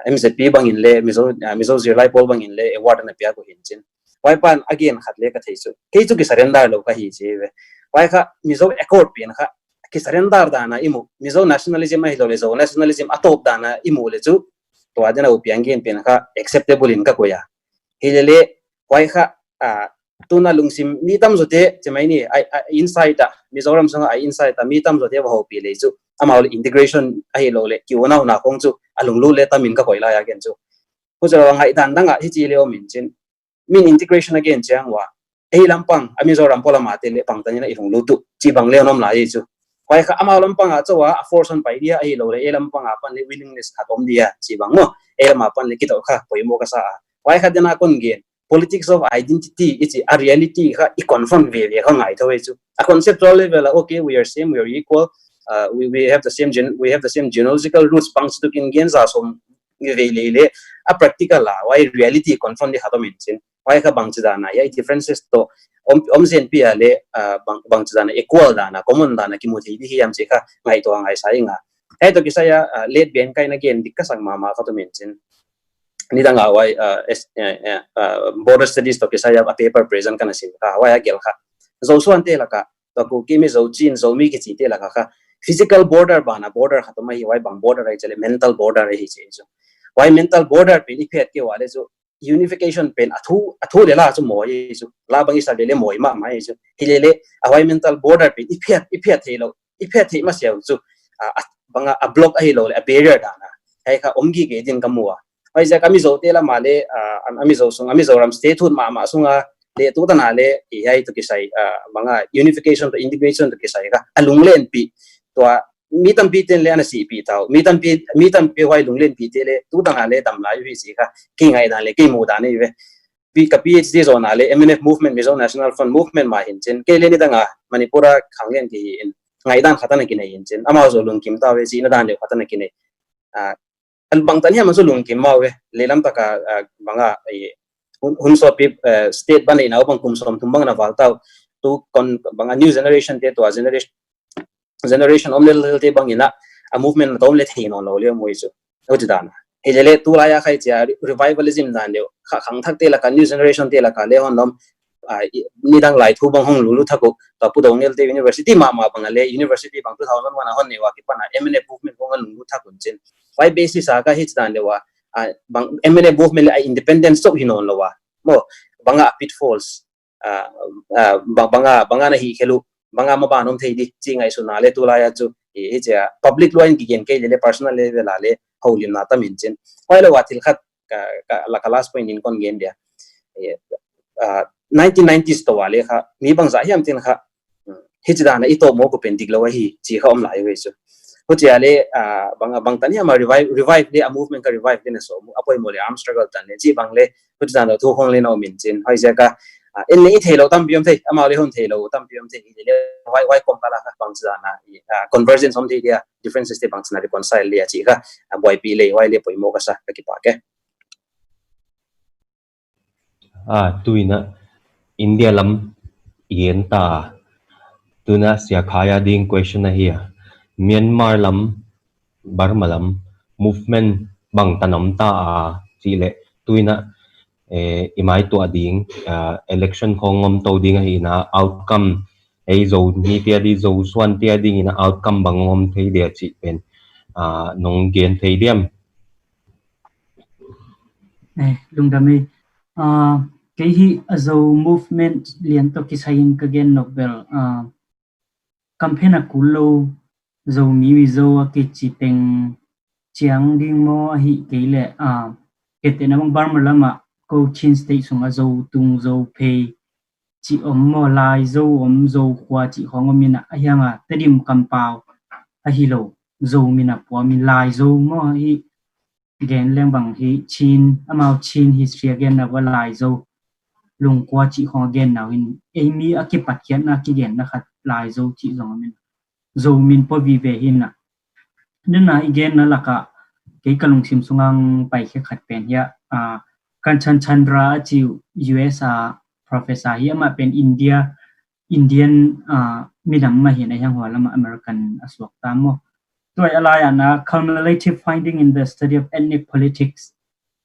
MZP bang in le mizo zirlai pol bang in le award na pia ko hinchin why pan again khatle ka theisu keichu ki surrender lo ka hi chewe why kha mizo accord pin kha ki surrender dana imu mizo nationalism hi lo le zo nationalism atop dana imu le chu to adana upiangin pin kha acceptable in ka koya hilele why kha tuna lungsim mi tam zote chemaini inside da mizoram sanga inside da mi tam zote wa ho pi le chu amaul integration ai lo le ki wona na kong chu alunglu le tamin ka koila ya gen chu hujara ngai dan danga hi chi leo min chin min integration again changwa ei lampang amizoram pola mate le pangtani irung lutu chi bang le nom lai chu wai kha ama lampang a chawa force on pai dia ei lo le e lampang a pan le willingness khatom dia chi bang mo e ma pan le kito kha poimo ka sa wai kha dena kon gen politics of identity it's a reality kha I confirm ve ve kha ngai thoi chu a conceptual level okay we are same, we are equal, we have the same genealogical roots pangs to kin gen za som ve le a practical la why reality confirm the khatom in why ka bang chidana ya differences to zen pia le bang chidana equal dana common dana ki muthi hi yam che kha ngai to ngai sai nga hai to kisaya let ben kai na gen dikka sang mama ka to mention ni danga wai border studies to kisaya a paper present kana sim ka wai gel kha zo suan te la ka to ku ki mi zo chin zo mi ki chi te la ka physical border bana border khatoma hi wai bang border ai chale mental border hi che jo why mental border pe ni phet ke wale jo unification pen athu le la chu moi chu la bang isa le moi ma mai chu hilele awai mental border pe iphet thelo iphet thi ma sel chu banga a block a hilo a barrier da na hai kha omgi ge din kamua ai ja kami zo te la male ami zo ram state thun ma sunga le tu ta na le ai to kisai banga unification to integration to kisai ka alung len pi to mitam pi ten le ana si pi tau mitam pi wai lung len pi te le tu ta na le dam lai wi si ka ki ngai da le ki mu da ne we pi ka PhD zo na le MNF movement Mizo National Fund movement ma hin chen ke le ni da nga manipura khanglen ki in ngai dan khatana ki nei hin chen ama zo lung kim ta we si na dan le khatana ki nei al bang tani ma zo lung kim ma we le lam ta ka banga hun so pi state ban ina bang kum som tum bang na wal tau tu kon banga new generation te to generation omle te bang ina a movement to omle thin on lo le moi chu ojidana hele tu la ya khai cha revivalism dan le khang thak te la ka new generation te la ka le hon nom ni dang lai thu bang hong lulu thako ta pu Doungel te university ma bang le university bang 2001 hon ne wa ki pana MNA movement bang lulu thakun chen why basis aga hits dan le wa bang MNA movement ai independence so hinon lo wa mo banga pitfalls banga na hi khelu banga ma banom thei di chingai su na le tu la ya chu e ja public loin ki gen ke le personal level ale holim na ta min chen why lo watil khat ka last point in kon gen dia 1990s to wale kha mi bang za hiam tin kha hijda na ito mo ko pendik lo hi chi khom lai we chu ho chi ale bang tani ma revive le a movement ka revive le na so apoi mo le arm struggle tan le chi bang le hijda na thu hong le no min chen hoi ja ka in le thelo tam biom thei ama le hon thelo tam biom thei le why kom kala ka bang za na convergence om thei dia differences te bang na reconcile le chi ka boy pi le why le poi mo ka sa ka ki pa ke tuina India lam yen ta tuna sia khaya ding question na here Myanmar lam Burma lam movement bang tanam ta chile tuina imai tu ading election khongom to ding hi na outcome zo ni tia di zo suan tia ding ina outcome bangom thei dia chi pen nong gen thei diam lungdami cái hi azo movement lian to ki sayin ka gen novel campaign a kulo zo mi zo ki chi teng chiang ding mo hi ke le ke te na bang bar malama ko chin state sunga zo tung zo pe chi om mo lai zo om zo kwa chi hong mina ayanga tedim kampao a hi lo zo mina po min lai zo mo hi gen leng bang hi chin amao chin history again na lai zo lung kwa chi hong again now in emi akipat kian na ki gen na khat lai zo chi zo min zo min po vi ve hin na nên là again na laka cái kalung sim sungang pai khe khat pen ya Kanchan Chandra chi U.S.A professor hi ma pen Indian midam ma hin yang wala ma American aswak tamo toy alaya na cumulative finding in the study of ethnic politics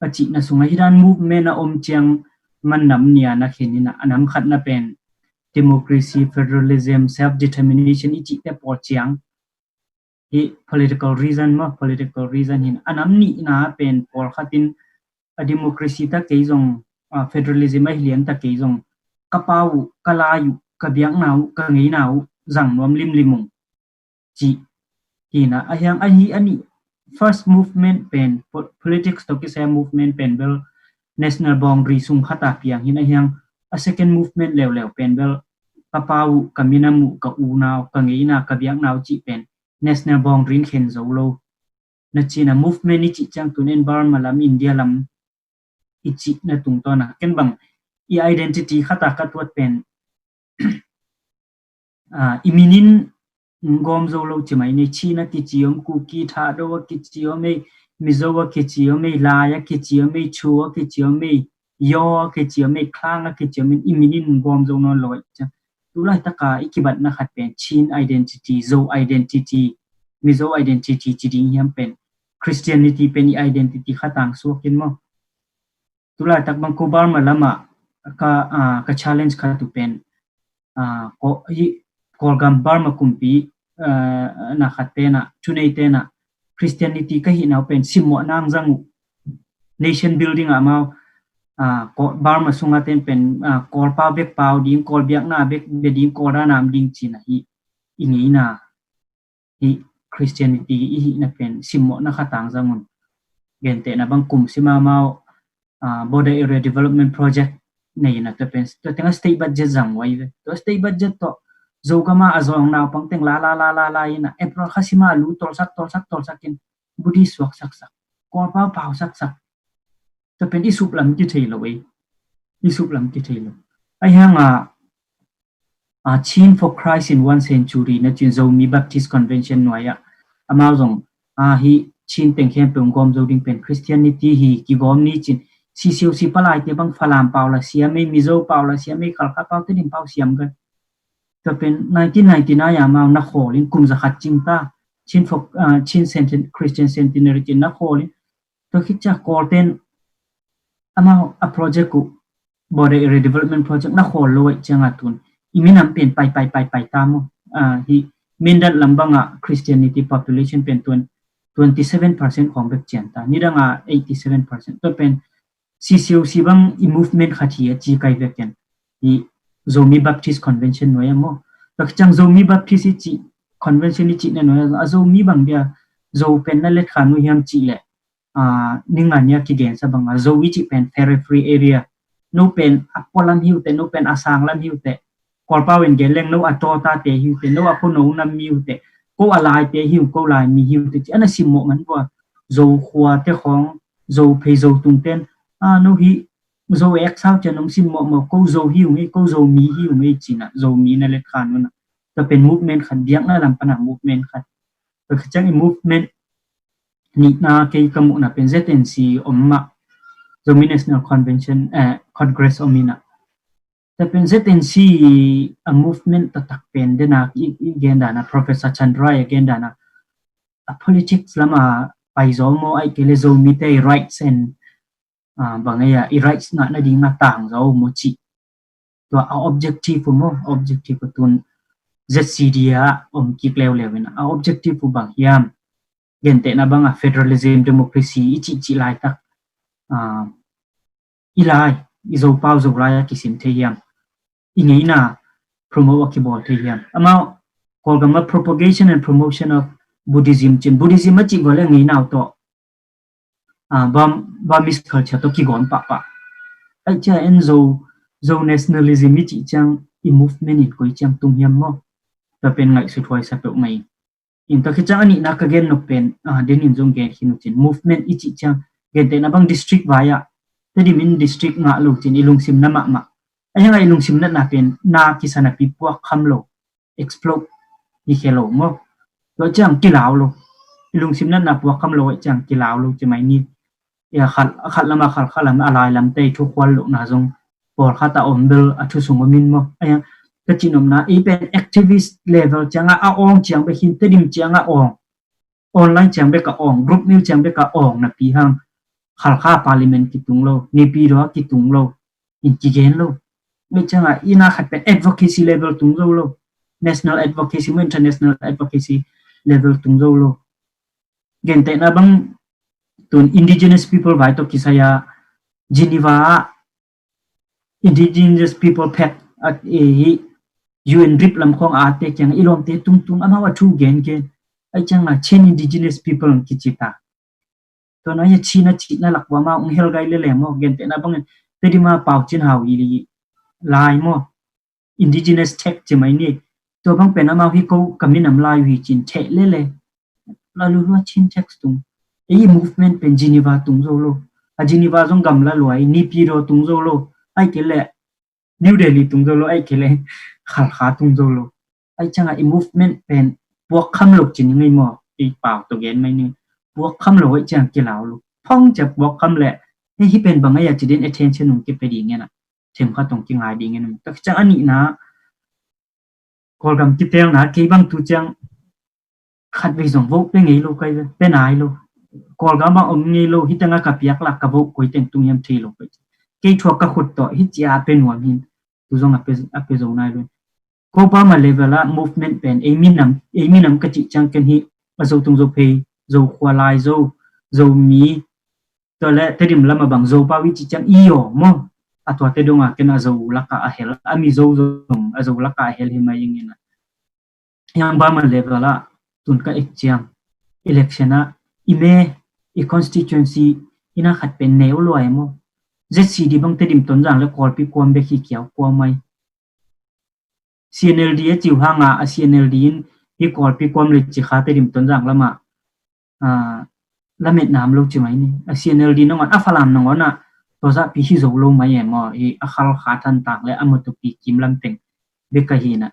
achi na sunga hiran movement na chiang man nam nia na khenina anam khat na pen democracy federalism self determination ichi te por chiang hi political reason hin anam ni na pen por khatin a democracy ta ke jong federalism ai lian ta ke jong kapau kalayu kabiang nau ka ngei nau jang nom lim limung chi kina ahyang ani first movement pen politics to ki sa movement pen bel national boundary sung khata piang hin ahyang a second movement lew pen bel kapau kaminamu ka unau ka ngei na kabiang nau chi pen national boundary Khen zo lo na china movement ni chi chang tunen bar malam India lam ichi na tung to na ken bang i identity khata katwat pen iminin ngom zo lo chimai ni china ki chiom ku ki tha do ki chiom me mizowa ki chiom me la ya ki chiom me chuo ki chiom me yo ki chiom me khang ki chiom me iminin ngom zo no loi cha tulai taka ikibat na khat pen chin identity zo identity mizo identity chi ding yam pen Christianity pen identity khatang so kin mo tulai tak bang ko bar malama ka challenge kha tu pen ko hi kolgam bar ma kumpi na khatena chunei tena Christianity ka hi naw pen simo nang zangu nation building amao ko bar ma sunga ten pen kol pa bek pau ding kol biak na bek be ding ko ra nam ding china hi ingi na hi Christianity hi na pen simo na khatang zangun gente na bang kum sima mau border area development project nei na to pen to tenga state budget jang wai to state budget to zogama azong na pang teng la ina epro khasima lu tol sak kin budi swak sak kor pa pau sak to pen isup lam ki thei lo ai hanga Chin for Christ in 1 century na chin Zomi Baptist Convention noya amazong hi chin teng khem pung gom zo ding pen Christianity hi ki gom ni chin si palai te bang falam paula siam me mizo paula siam me khalka pau te dim pau siam gan to pen 1999 ya ma na kholin kum za khat chingta chin for chin Christian centenary chin na kholin to khicha korten ama a project ku border area development project na khol loi changa tun iminam pen pai tamo hi mindan lambanga Christianity population pen 27%ของเบกเจียนตานี่ดัง87%ตัวเป็นCCOCบางอี movement ขัดเหียจีไกเวกันอี Zomi Baptist Convention หน่วยมั้งแต่จัง Zomi Baptist จี Convention นี่จีเนี่ยหน่วยZomi บางเดีย Zo เป็นนั่นเล็ดขานุยามจีแหละนิ่งงานเนี่ยกี่เดือนซะบางZomi จีเป็น periphery area นู่เป็นอัปปอลัมฮิวแต่นู่เป็นอาสังลัมฮิวแต่กอลป้าเวนเกลเลงนู่อัตโตตาเตฮิวแต่นู่อัปปนูนัมมิวแต่ก็อะไรเตหิวก็ลายมีหิวแต่อันนั้นสิมมันว่าโจขวาเตของโจเพย์โจตุงเต้นนู่ฮิโจเอ็กซ์เอาจะน้องสิมมันก็โจหิวไม่ก็โจมีหิวไม่จีน่ะโจมีนั่นแหละขันนั่นจะเป็น movement ขันเดียกนั่นลำปนัก movement ขันแต่จัง movement นี่น่าเกี่ยกับมุน่ะเป็น ZNC อมมา Zomi National Convention Congress อมิน่ะแต่เป็น ZNC a movement ตักเป็นเดนะอีเกนดานะ Professor Chandra อีเกนดานะ politics ละมาไปโซโมไอเกเลโซมีเต rights and bằng ngay i rights na ding na tang zo mo chi to objective mo objective tun ZCDA kik lew na objective bang hiam gente na bang federalism democracy chi lai tak ilai izo pau zo raya kisim the hiam ingei na promote ki bol the hiam amao kolgama propagation and promotion of Buddhism chin Buddhism chi gole ngi naw to Burmese culture to ki gon pa ai cha en zo nationalism chi chang i movement in koi chang tung hiam mo ta pen ngai su thoi sa pe mai in ta khicha ani na ka gen no pen den in jong gen hinu chin movement i chi chang gen te na bang district vaya te di min district nga lu chin ilung sim na ma ai ngai ilung sim na pen na ki sana pi puak kham lo explode ni khelo mo lo chang ki law lo ilung sim na puak kham lo chang ki law lo chi mai ni ya khat lama khalam alai lam te thu khwal lo na jong por khata ombel athu sungomin mo aya ka chinom na even activist level changa a ong chiang be hin tedim changa ong online chiang be ka ong group new chiang be ka ong na pi hang khalkha parliament ki tunglo ni pi ro ki tunglo in ki gen lo me changa ina khat pe advocacy level tunglo lo national advocacy international advocacy level tunglo lo gen te na bang tun indigenous people vai to kisaya Geneva indigenous people pet at UN rip lam khong ate kyang ilom te tung amawa thu gen ai chang na chen indigenous people ki chita to na ya china lakwa ma ung hel gai le mo gen te na bang te di ma pau chin hau i lai mo indigenous tech che mai ni to bang pe na ma hi ko kaminam lai wi chin the le la lu chin text tung ei movement pen Geneva tung zo lo a Geneva jong gam la loi ni pi ro tung zo lo ai ke le New Delhi tung zo lo ai ke le kha tung zo lo ai changa i movement pen puak kham lok chin ngai mo i pau to gen mai ni puak kham lo ai chang ki law lo phong che puak kham le hi pen bang ai chidin attention nung ke pe di nge na them kha tong ki ngai di nge na ta chang ani na kol gam ki tel na ke bang tu chang khat vi zong vok pe ngai lo kai pe nai lo kol gam ba om ngai lo hi tanga ka piak la ka vok koi teng tung yam thi lo ke thua ka khut to hi chia pe nuam hin tu zong ape zo nai lo ko pa ma level a movement pen eminam ka chi chang ken hi azo tung zo pe zo khwa lai zo mi to le te dim lama bang zo pa wi chi chang io mo atwa te donga ken azo la ka a hel ami zo azo la ka hel hi mai ngina yang ba ma level a tun ka ek chiang election a ime e constituency ina khat pen neu lo ai mo ZCD bang te dim ton jang le kol pi kwam be khi kiaw kwa mai CNLD a chiu hanga a CNLD in hi kol pi kwam le chi kha te dim ton jang lama lamet nam lo chi mai ni a CNLD no ngon afalam no ngona to za pi hi zo lo mai mo i a khal kha than tak le amatu pi kim lam teng be ka hi na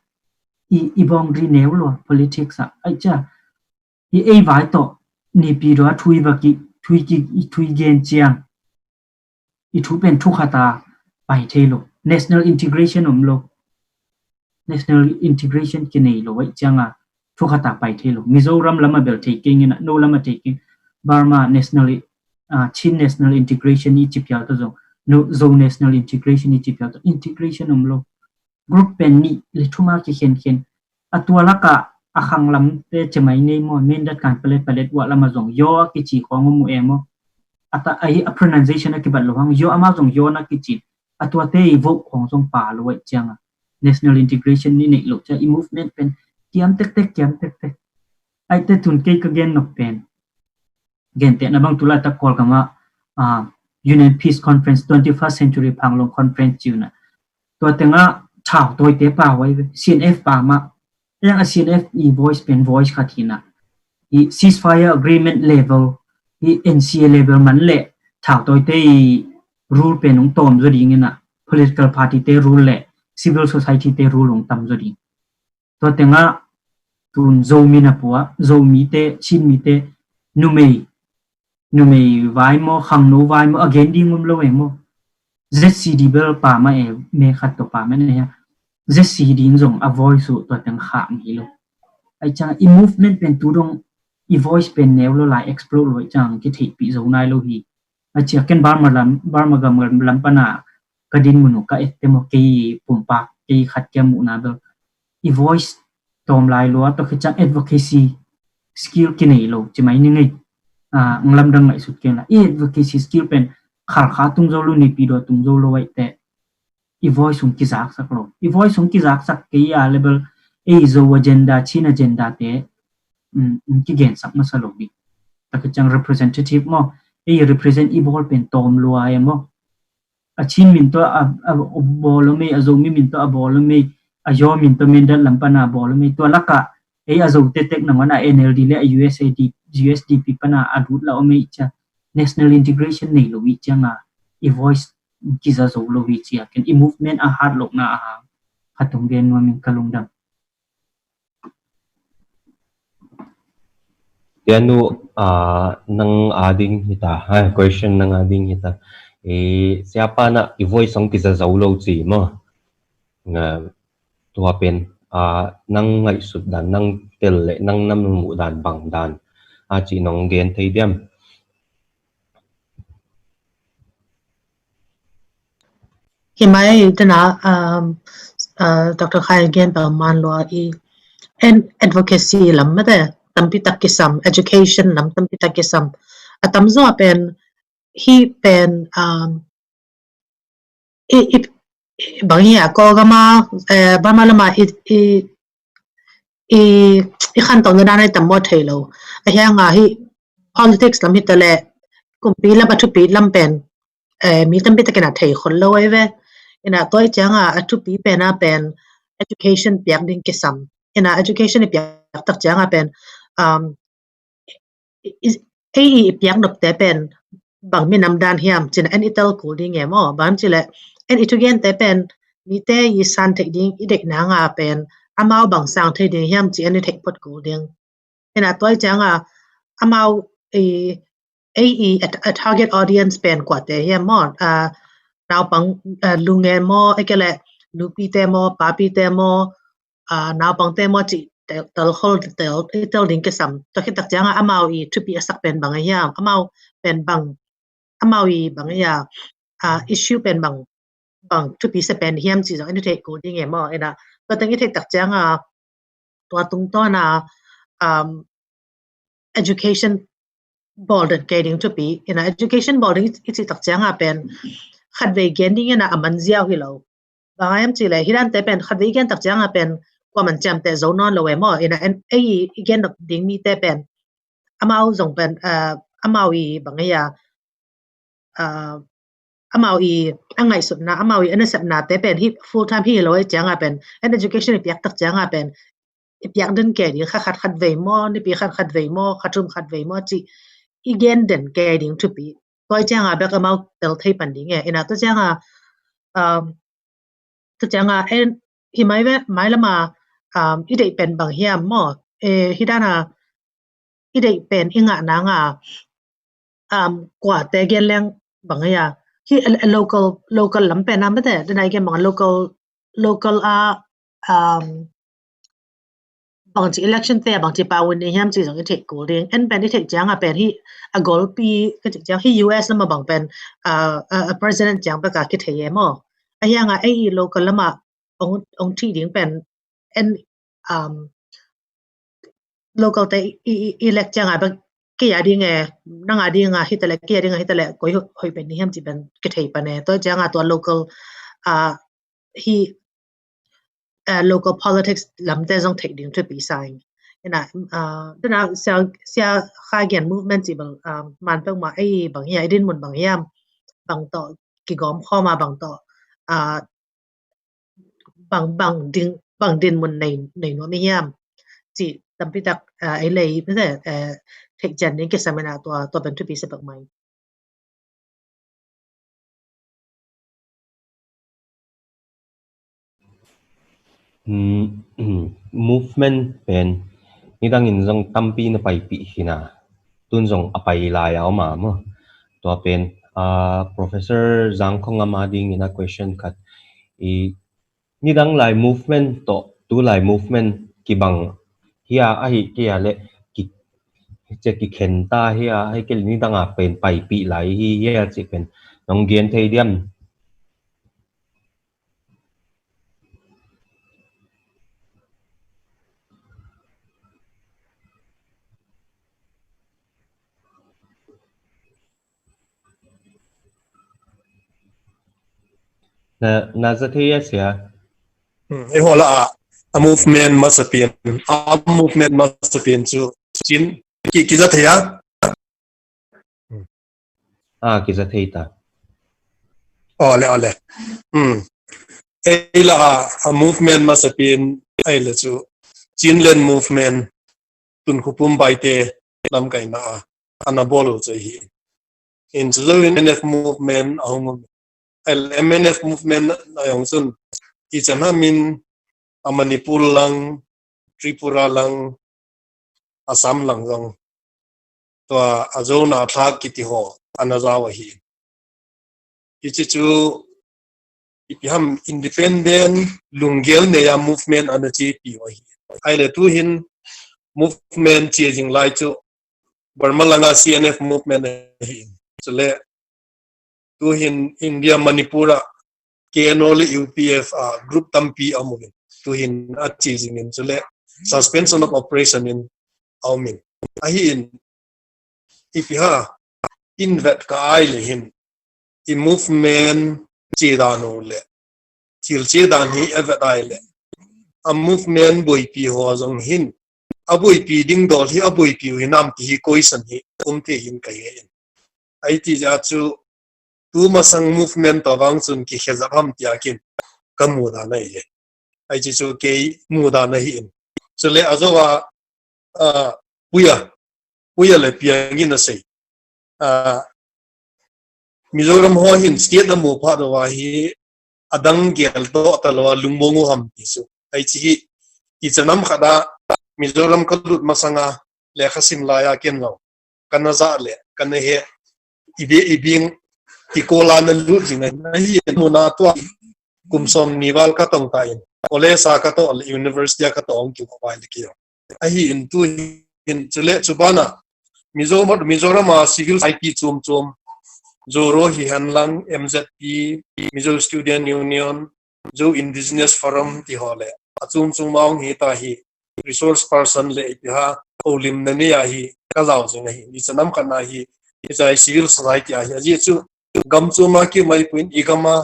i bong ri neu lo politics a ai cha i ei vai to ni pi ro thui ba ki thui gen chiang i thu pen thu khata pai the lo national integration lo national integration ki nei lo wai changa thu khata pai the lo Mizoram lama bel taking in no lama taking Burma national chin national integration ni chipya to zo national integration ni chipya to integration lo group pen ni le thuma ki khen atwala ka akhang lam te chemai nei mo men dat kan palet wa lama zong yo ki chi khong mu emo ata ai a pronunciation ki bat lo hang yo ama zong yo na ki chi atwa te vo khong zong pa lo wai changa national integration ni nei lo cha i movement pen kiam tek ai te tun ke ka gen nok pen gen te na bang tula ta kol kama Union Peace Conference 21st Century Panglong Conference chuna to tenga thao toi te pa wai CNF pa ma yang a CNF i voice pen voice khathina i ceasefire agreement level i NCA level man le thao toi te rule pen ung tom zo ding na political party te rule le civil society te rule ung tam zo ding to tenga tun zomi na puwa zomi te chin mi te numei vai mo khang no vai mo again ding lo mo ZCD bel pa ma e me khat to pa ma ne ya ZCD zong a voice to tang kham hi lo ai chang i movement pen tu dong i voice pen ne lo la explore lo chang ki thei pi zo nai lo hi achi ken bar magam lampana kadin munu ka etemo ki pumpa ki khat ke mu na do I voice tom lai lo to khichang advocacy skill kinai lo chimai ni ngai nglam dang ngai sut ken la advocacy skill pen khar kha tung zo lu ni pi do tung zo lo wai te I voice sung ki zak sak lo I voice sung ki zak sak ke ya level e zo agenda chin agenda te ki gen sak ma sa lo bi ta khichang representative mo e represent I bol pen tom lo ai mo a chin min to a bol me a zo mi min to a bol me a yo min to min dal lampana bol me to laka e a zo te tek na ngana NLD le USDP pana adut la ome cha national integration nei lo wi changa I voice kiza zo lo wi chia ken I movement a hard lok na a hatung gen wa min kalungdam Tianu nang ading hita question nang ading hita siapa na I-voice ang kisa zaulo si mo nga tuwapen nang ngay sudan nang tele nang namudan bangdan chi nong gen tay diam Himaya dana Dr. Khai again ba man lo and advocacy lam made tampi takisam education lam tampi takisam atamzo pen hi pen bangya ko gama ba malama I khan tong na nai tammo thailo a hianga hi politics lam hitale kumpi lam atupi lam pen mi tampi takena thai khol lo we ina toy changa atupi pena pen education piak ding kisam ina education piak tak changa pen piak dok te pen bang mi nam dan hiam chin an ital ko ding emo ban chile en itugen te pen mi te yi san te ding idek na nga pen amao bang sang the ding hiam chi ani thek pot ko ding ina toy changa amao a target audience pen kwa te hiam mo now pang lunge mo ekele lupi te mo papi te mo now pang te mo chi tel hol tel ding kesam to khitak changa amao to be asak pen bang hiam amao pen bang amao bang ya issue pen bang to be se pen hiam chi zo ani thek ko ding emo ina to tangi thek tak changa to tung to na education board getting to be in education board it's tak changa pen khat ve gen ding na aman ziaw hi lo bangayam chi le hiran te pen khat ve gen tak changa pen kwa man cham te zo non lo we mo in again ding mi te pen amao zong pen amao bangaya amao angai sut na amao anasap na te pen hi full time hi lo changa pen and education piak tak changa pen piak den ke di khat ve mo ni pi khat ve mo khatum khat ve mo chi igen den ke ding to be toy changa ba ka mau tel thai pan ding e ina to changa en hi mai lama I dei pen bang hiam mo hidana I dei pen inga na nga kwa te gen leng bang ya hi local lam pen am te den ai gen bang local bang chi election te bang chi pa win ni hiam chi jong thek ko ding en pen thek chang a pen hi a gol pi ka chi chang hi US lama bang pen a president chang ba ka ki theye mo a yang a local lama ong thi ding pen en local te elect chang a ba ke ya ding e nang a ding a hitale ke ya ding a hitale ko hoi pen ni hiam chi pen ki thei pa ne to chang a to local hi local politics lam te jong thek ding to be sign ina dana sia khagen movement ibal man pang ma bang ya idin mun bang yam bang to ki gom khoma bang to bang din mun nei no mi yam chi tampi tak ai lei pe thek jan ni ke samena to ben to be se bang mai movement pen nidang in zong tampi na pai pi hina tun zong apai la yaw ma mo to pen Professor Jangkhongam ading in a question kat nidang lai movement to tu lai movement ki bang hiya ahi kiya le จะกิเข็นตาเฮียให้เกลนี่ตั้งเป็นไปปีไหลเฮียจะเป็นน้องเกียนเทียมน่าจะเทียเสียไอ้หัวละa movement must have been a movement must have been to จินกี่จะเทียกิจะเทียตาอ๋อเลยไอ้ละa movement must have beenไอ้ละจูจินเลน movement ตุนคุปุ่มใบเตลำไก่น่ะอันนั้นบอลจะเห็นอินจะเรื่อง MNF movement เอาไอ้ MNF movement อย่างซึ่งที่จะนั่นมินมณิปุรลังทริปุราลังอาสามลังจังตัวอาโจนาทักกิติโฮอันนั้นจะว่าฮีที่จู่อีพิฮัม independent ลุงเกลเนี่ย movement อันนั้นจีปีว่าฮีไอ้เรื่องตัวหิน movement จีจิงไล่จู่บาร์มาลังอา CNF movement ฮีจะเล่ตัวหินอินเดียมณิปุระ KNOL UPF group ตั้มปีอามุนตัวหินอาจีจิงอินจะเล่ suspension of operation in อามินไอ้หินอีพิฮาอินเวทกับไอ้เลยหินอี movement จีดานูเล่ทิลจีดานฮีเอเวทไอ้เล่a movement บุยปีหัวจงหินบุยปีดิ้งดอลฮีบุยปีหินน้ำที่โกยสันฮีเทหินกันเองไอ้ที่จะจู่ตัวมาสัง movement ตัววังสุนกิเขจับห้ามที่อากินก็มูดานเลยไอ้ที่จู่เกย์มูดานหินจะเลยอาจจะว่าปุยเลยเพียงกินนะสิมิโซรัมหัวหินสเตทน้ำมูพาตัวว่าฮีอดังเกลโตตลอดลุงมงูหำที่สุไอ้ที่อีจะนำขดามิโซรัมกลุดมาสังเลขสิมลายาเกินเรากันน่าจะเลยกันเนี่ยอีบิงที่โกลานลุดจริงๆนะฮีมูนาตัวกุมสมนิวัลก็ต้องตายโอเลสาก็ต้อง University ก็ต้องคิวไปเลยกี่ไอ้อินตัวอินจะเละจุบานะมิโซรามา civil society จุ่มโจโรฮิฮันลัง MZP มิโซ Student Union โจ Indigenous Forum ที่ฮอลเลยจุ่มมองฮีตาฮี resource person เลยที่ฮะโอลิมนั่นนี่ฮีก็เล่าจริงๆฮีนี่จะนำกันนะฮีที่จะ civil society ฮีอาจีจุกัมจุมาคิวไม่พูดอีกมา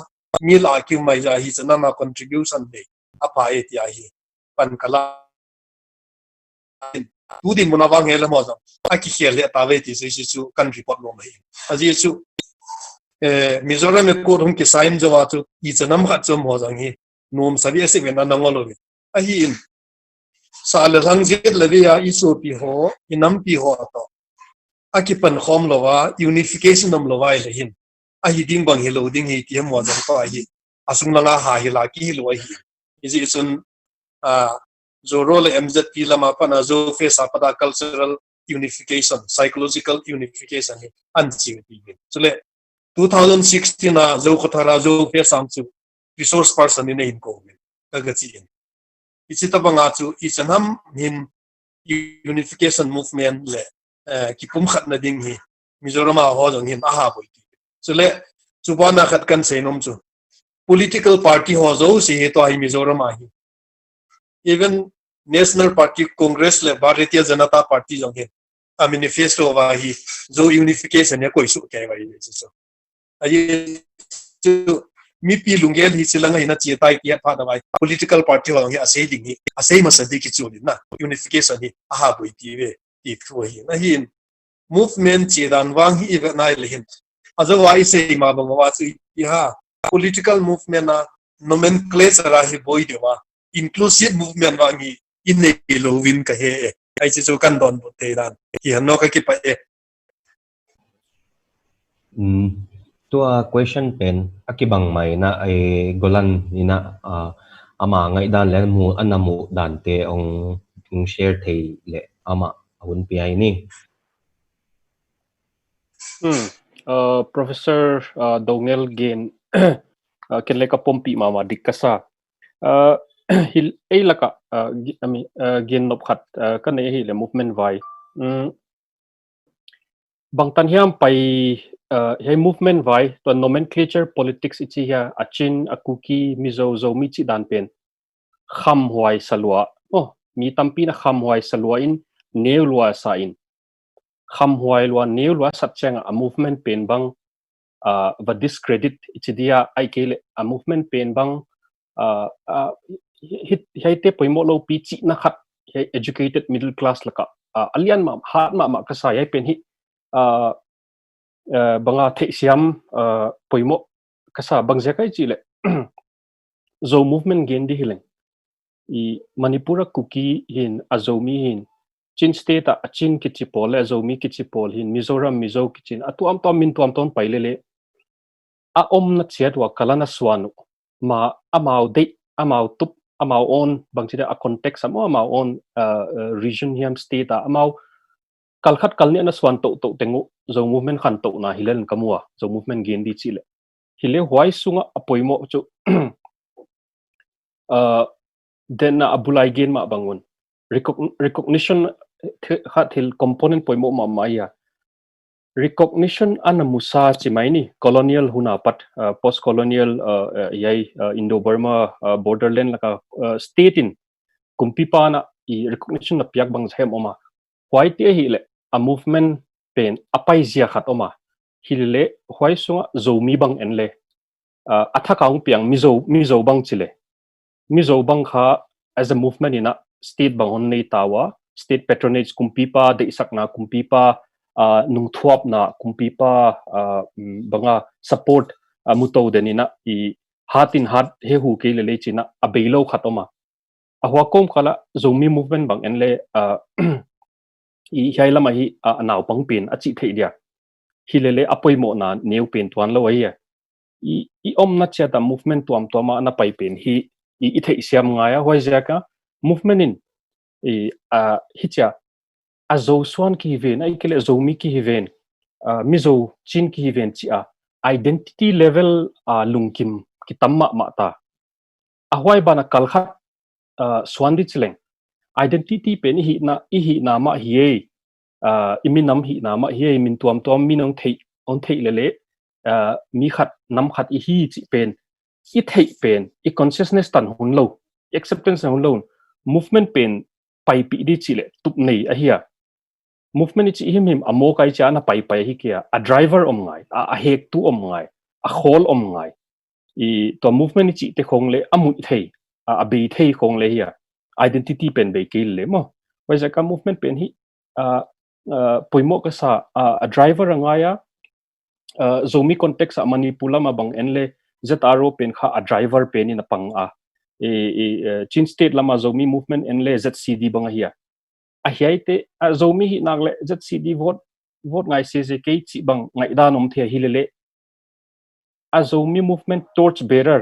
มีลาคิวไม่จะฮีจะนำมา contribution เลยอภัยที่ฮีปันกลาดูดิมุนาวางเฮลมาจังอาคิเขียนเลยตาเวทีสิจูกันรีพอร์ตลงมาฮีอาจีจูมิโซรัมเมื่อก่อนที่สายมจะว่าจูอีจะนำขัดจมหัวจังฮีนุ่มสบีเอสิเป็นนั่งงอลเลยอาฮีนสาลทังเจ็ดเลยอ่ะอิสุปีหัวอิน้ำปีหัวต่ออาคิปันคอมลว่า unification นำลว่าเลยหินอาฮีดิ้งบังฮิโลดิ้งฮีที่หัวจังต่ออาฮีอาสุงลังอาหาฮิลากีฮิโลอาฮีอิจิสุนZorol MZP lama pana zo face apada cultural unification psychological unification ni anchi ti chule 2016 na zo kothara zo face amchu resource person ni in ko kagachi ichita banga chu ichanam hin unification movement le ki pum khat na ding hi Mizoram ho jong hin aha boi chule chubana khat kan seinom chu political party ho zo si to ai Mizoram hi even National Party Congress le Bharatiya Janata Party jong he a manifesto wa hi zo unification ya koi su ke wa hi so ai chu mi pi lungel hi silanga ina chi tai ki pha da bai political party wa hi ase ding hi ase ma sa di ki chu ni na unification hi a ha boi ti ve ti thu hi na hi movement chi dan wang hi ve nai le hin azo wa ise ma ba wa chu ha political movement na nomenclature hi boi de wa inclusive movement wa ngi in nei lo win ka he ai chi chu kan don bot te dan ki hanno ka ki pa e ตัว question เป็นอากิบังไม่นะไอ้ Golan นี่นะอามาไงด้านแล้วมูอันนั้นมูด้านเตองshare เทเลยอามาหุ่นปีไอ้นี่Professor Doungel gain kenle ka pompi mama dikasa hil ei laka gain nop khat kan ei le movement vai bang tan hiam pai he movement vai to nomenclature politics ichi ya achin akuki mizo zomi chi dan pen kham huai salwa mi tampi na kham huai salwa in neulwa sa in kham huai lwa neulwa satchang a movement pen bang va discredit ichi dia ai kele a movement pen bang hit haite poimo lo pi chi na khat educated middle class laka alian ma hat ma ka sa yai pen hi banga the siam poimo kasa bangje kai chile zo movement gen di hileng I manipura kuki hin azomi hin chin state a chin kichipol azomi kichipol hin mizoram mizo kichin atuam tom min tuam ton pailele a om na chiat wa kalana swanu ma amau de amau tup amau on bangchida a context amau on region hiam state a amau kalkhat kalni na swan to tengu zo movement khan to na hilen kamua zo movement gen di chile hile huai sunga apoimo chu then abulai gen ma bangun recognition hatil component poimo ma maya recognition ana musa chimaini colonial huna pat post colonial yai indo burma borderland laka state in kumpipa na I recognition na piak bang hem oma white hi le a movement pen apai zia khat oma hilele hwai sunga zomi bang enle atha kaung piang mizo bang chile mizo bang kha as a movement in a state bang on nei tawa state patronage kumpipa de sakna kumpipa nung thuap na kumpipa banga support muto denina I hatin hat he hu ke le china abeilo khatoma ahwa kom kala zomi movement bang enle I hailama hi anaw pangpin achi theidia hilele apoimo na new pen twan lo ai I om na chata movement tuam toma na pai pen hi I thei siam ngaya hoi jaka movement in hicha azo swan ki ven ai kele zomi ki ven mizo chin ki ven chi identity level lungkim ki tamma ma ta ahwai bana kalkha swandi chileng identity pen hi na ma hi iminam hi na ma hi min tuam minong thei on thei lele mi khat nam khat hi chi pen I thei pen I consciousness tan hun lo acceptance hun lo movement pen pai pi di chile tup nei a hia movement chi him amo kai cha na pai hi kia a driver om ngai a hek tu om ngai a khol om ngai I to movement chi te khong le amu thei a be thei khong le hia identity pen be ke le mo wai ja ka movement pen hi poimo ka sa a driver angaya zomi context a manipula ma bang enle zaro pen kha a driver pen in a pang chin state lama zomi movement enle zcd bang hia a hiaite a zomi hi nagle zcd vote ngai se ke chi bang ngai da nom the hilele a zomi movement torch bearer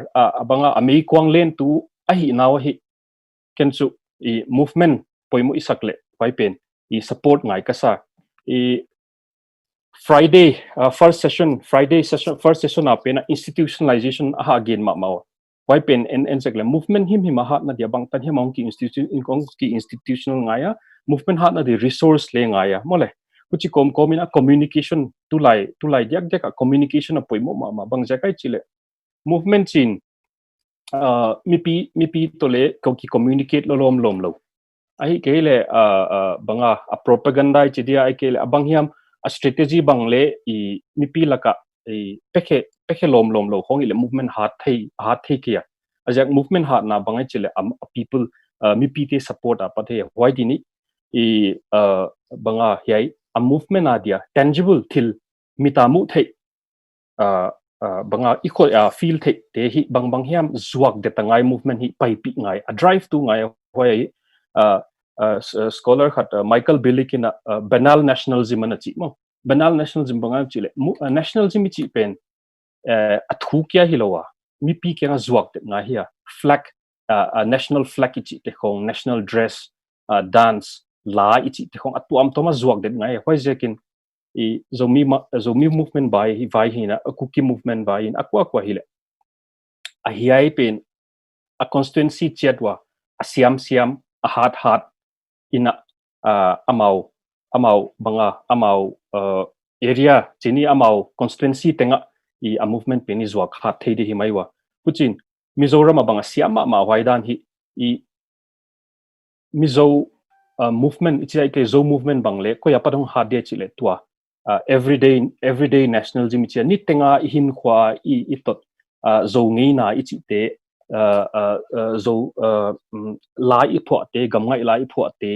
banga amei kwang len tu a hi naw hi kenchu I movement poimo isakle pai pen I support ngai kasa Friday first session first session apena institutionalization again ma why pen en sekle movement him hat na dia bang tan him ki institutional ngaya movement hat na the resource le ngaya mole kuchi kom ina communication tu lai yak communication a poimo ma bang jakai chile movement chin mi pi tole ko ki communicate lom lo ai kele banga a propaganda chi dia ai kele abang hiam a strategy bang le I mipi laka pekhe lom lo khong ile movement hat thei kia ajak movement hat na bangai chile people mipi te support apathe why dini banga hiai a movement adia tangible thil mitamu thei banga iko feel thei te hi bang hiam zuak de tangai movement hi pai pi ngai a drive tu ngai why scholar khat Michael Billikin banal nationalism na chi mo banal nationalism banga chile nationalism chi pen athu kya hilowa mi pi kya zuak te na hia flag national flag chi te khong national dress dance la chi te khong atuam toma zuak de ngai hoi jekin zomi movement vai hina a cookie movement vai in akwa hile a hiai pen a constituency chatwa a siam a hat ina amau banga amau area chini amau constituency tenga I a movement peni zwa khat thei di hi maiwa puchin Mizoram abanga siama ma waidan hi I Mizo movement ichai ke zo movement bangle ko yapadong hadya chile tua everyday nationalism ichi ni tenga hin khwa I tot zo ngei na ichi te zo la I phwa te gamngai la I phwa te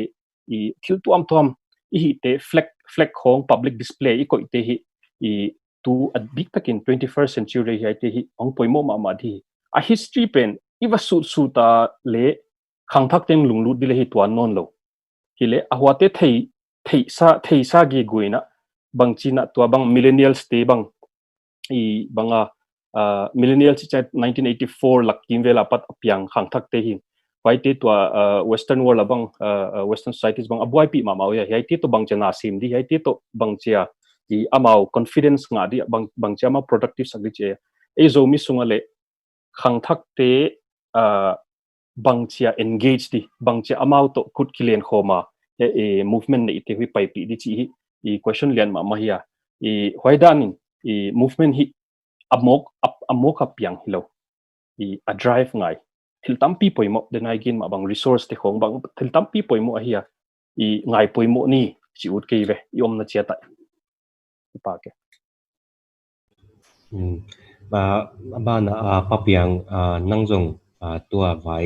I thil tuam I te flag khong public display I ko te hi to a big takin 21st century hi te hi ong poimo ma di a history pen iwa su ta le khang thak teng lunglu dile hi tuan non lo hile ahwate thei sa gi guina bang china tua bang millennials te bang I banga millennials cha 1984 lakim vela pat Piang khang thak te hin vai te tua western world abang western societies bang abuai pi ma mau ya hai te to bang chana sim di hai te to bang chia I amau confidence nga di bang chia ma productive sagli che e zo mi sungale khang thak te bang chia engage di bang chia amau to kut kilen khoma e movement ne te hui pai pi di chi I question lian ma hiya hoidan I movement hi amok a Piang hilo a drive ngai thil tampi poimo denai gin ma bang resource te khong bang thil tampi poimo a hiya ngai poimo ni chi ut ke ve yom na chia ta pa ke ba na pa Piang nang jong tua vai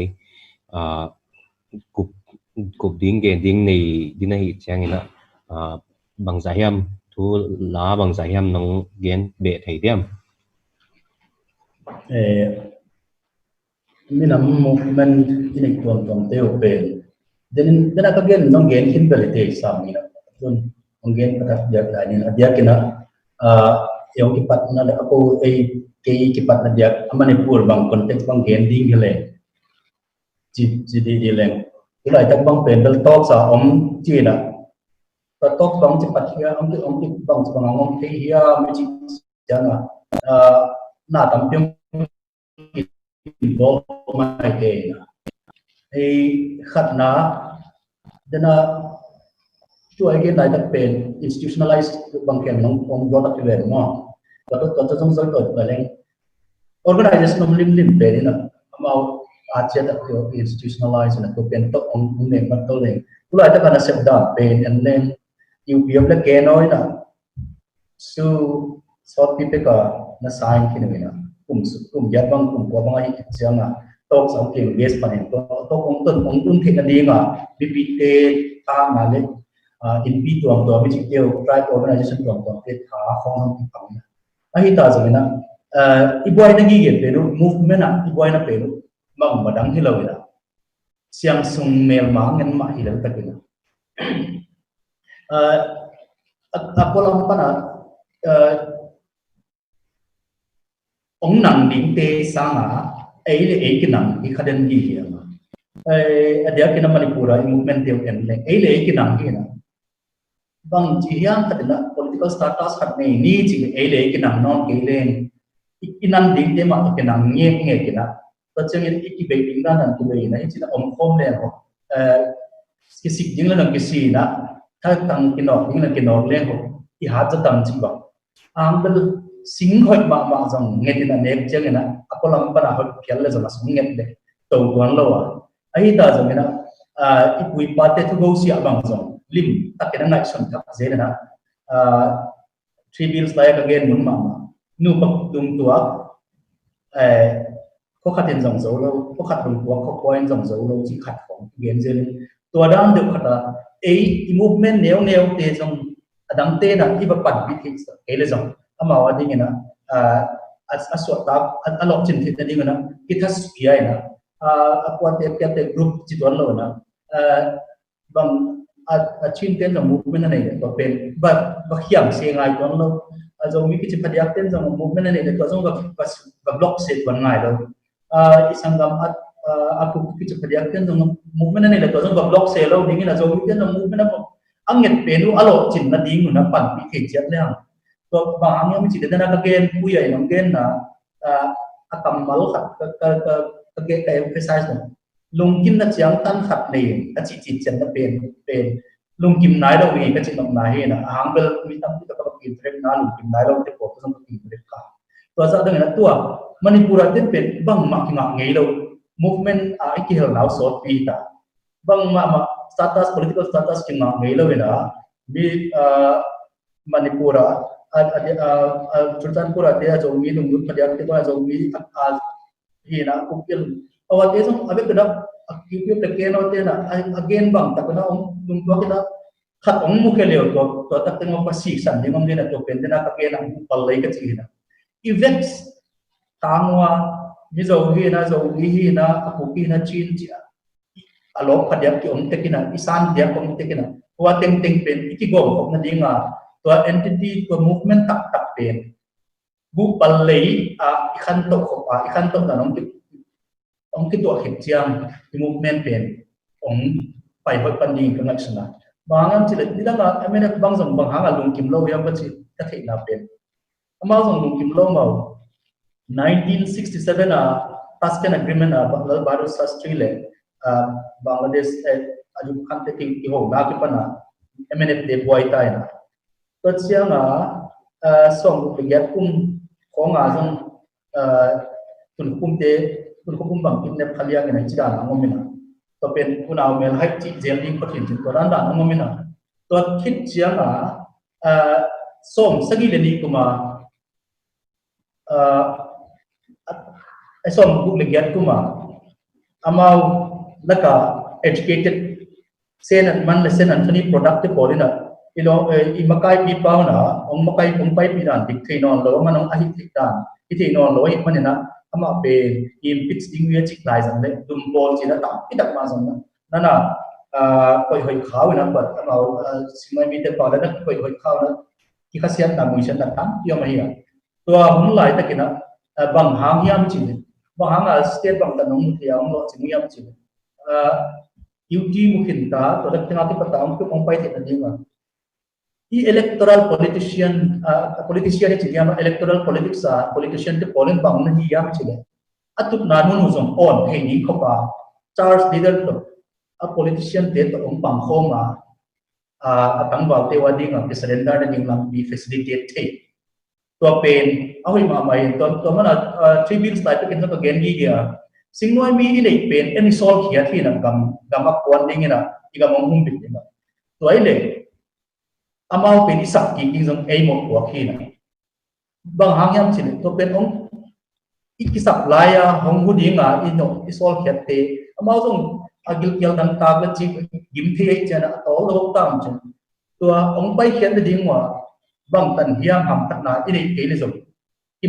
cục ding ge ding nei dinai changina bang zahiam thu la bang zahiam nong gen be thei diam minam movement in tuam te open then again nong gen kin belite samina don nong gen patak dia lain dia kena yang kipat na ako kipat na dia Manipur bang konteks bang gen ding hele di leng ilai tak bang pendel talk sa china talk bang cepat ya om bang bang te ya meji jana na tamping involved mai ke khatna dana tu again lai tak pen institutionalized bang ken nong do tak le mo to jong zol to leng organization of lim pe ni na amau acha tak institutionalized na to pen to ne mat to leng tu lai tak na sep da pen and then you le ke noi na so short people ka na sign kinina kum ya bang kum ko bang ai changa tok sang king base panen to ong tun thik ani nga bpt ta na le in pi tuam to mi chikeu tribe organization tuam to te tha khong ki pang ai ta jamina iboi na gi ge pe no movement a iboi na pe no mang madang hi lo ina siang sung mel ma ngen ma hi lo ta ke apolam pana ông nang ding te sanga le kinam I khaden gi hiama adia kinam Manipura movement te en le le kinam gi na bang ji hiam khadna political status khat ni chi le kinam non ke le inan ding te ma kinam nge kina to changin ki be ding na nan tu be na chi na om khom le ho ki sik ding la ki si na tha tang kinok ding la kinok le ho I ha cha tam chi ba ang bel sing hoi ma jong nge tin ane chang na apolam para hoi phial le jong sung nge le to gon lo wa ai ta jong na I pui pa te thu go sia bang jong lim ta ke na ngai son ta je na three bills like again mun ma nu pak tum tua ko khatin jong zo lo ko khat tum tua ko point jong zo lo chi khat khong gen je tua dang de khata movement neo te jong adang te na I ba pat bi thi ke le jong amawa ding na aswata alok chin thit ding na kithas pi na akwa te group chi don lo na bang chin ten na movement na ne to pen ba khiam se ngai don lo zo mi ki chi phadiak ten zo movement na ne to zo ba block se ban ngai lo isangam aku ki chi phadiak ten zo movement na ne to zo ba block se lo ding na zo mi ten na movement na anget penu alok chin na ding na pan pi ke chet le to bang yang chỉ đến là cái game bây giờ nó game là cầm máu khát cái exercise này lùng kim là chẳng tan khát này chỉ chân là bền lung kim nai đâu vì cái chuyện động nai na hàng bel mi tam kita kalau kim trek na lung kim nai đâu thì có cái kim trek ka tua sa dengan tua Manipur ate pen bang mak ngei đâu movement ai ki hel now so pita bang ma status political status ki ngei lo na mi Manipura Sultanpura dia jauh mi nunggu pada kita kan jauh mi hina kupil awal dia song abe kena kupil teken awal na again bang tak kena nunggu kita khat ong mu keleo to tak tengok pasti san dia ngom dia to pen dia nak kena palai ke cina events tangwa mi jauh hina aku hina chin cia alok pada ki om tekina isan dia om tekina wa teng pen iki gom kok na dinga to entity to movement tak pen bu palai ikan to khopa ikan to na ong ki to khit chiang movement pen ong pai hoi panding ka ngaksna bangan chile didanga amena bang jong bang hanga lung kim lo yam bachi ta thei na pen ama jong lung kim lo mau 1967 Tashkent agreement baru sastri le Bangladesh aju kan te ki ho na ki pana MNF de boy tai na to chiang song ke get ko nga jong tun kum bang kin ne phalia ke na chi da ngomina to pen kunau mel hai chi zel ding pathin chin to ran da ngomina to khit chiang som sagi le ni kuma som buk le get kuma amau laka educated sen man le sen anthony productive polina ilo imakai pi pauna ong makai pai piran dik theinon lo manong ahi thitan itheinon lo manina ama be in pitch ding we chik lai jang le dum bol china tam idak ma jang na koi hoi khau na but amau simai mi te pa la koi hoi khau na ki khasiat na mu chan tam yo ma hi to hum lai ta kina bang hang yam chin bang hang state bang ta nong thiam lo ching yam chin UT mungkin ta to dak tengah ti patang ko ong pai te dinga I electoral politician itu dia electoral politics politician itu polin bangun ni yang cile atut namun uzon on hey ni kopa Charles leader tu politician te to bang khoma atang bal te wadi ngam surrender dan ngam bi facilitate te to pen ahui ma mai to mana tributes type kin to gen gi dia singoi mi ni pen any solve here thi na gam akwan ding na iga mong bit na to ai le amau pen isak ki jong ai mo ko khi na bang hang yam chin to pen ong ikisak laya hong hu dinga ino isol khete amau jong agil kyal dan ta ga chi gim the chana to lo tam chen to ong pai khen de dingwa bang tan hiam ham tat na ini ke le jong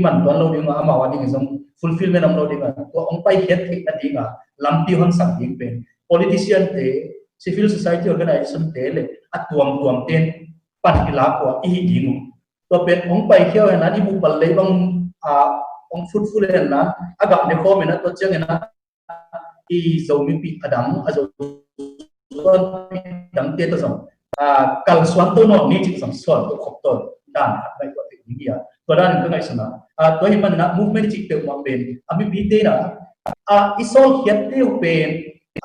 iman ton lo dinga amau ding jong fulfillment am lo dinga to ong pai khen the na dinga lamti hon sak ding pen politician te civil society organization te le atuam ten pan kilako I dingu to pen ong pai kheo na ni bu bal le bang ong fruitful na aga ne ko mena to chang na I zomi pi adam azo dam te to song kal swan to no ni chi song swan to khop to dan bai ko ti dia to dan ko ngai sana to hi man na movement chi te mo pen ami bi te na isol khiat te pen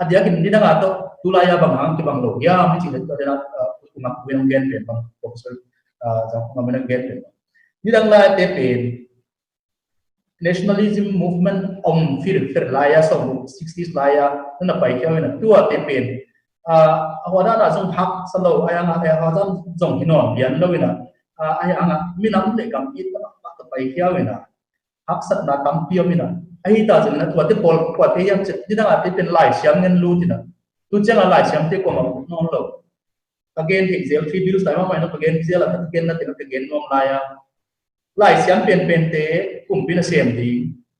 adia kin ni na to tulaya bang hang ti bang lo ya mi chi to na mak wen gen pen bang professor Zam Khan gen pen ni dang la te pen nationalism movement fir laya so 60s laya na pai kya na tua te pen awada na jong hak salo ayanga ha jam jong hinon bian lo na ayanga minam le kam I ta pai kya na hak sat na kam pio mina ai ta jeng na tua te pol kwa te yam che ni dang te pen lai siam ngen lu ti na tu chang lai siam te ko ma non lo again example three bills time ma no again example again na te again nom laya lai siam pen te kum pin sem di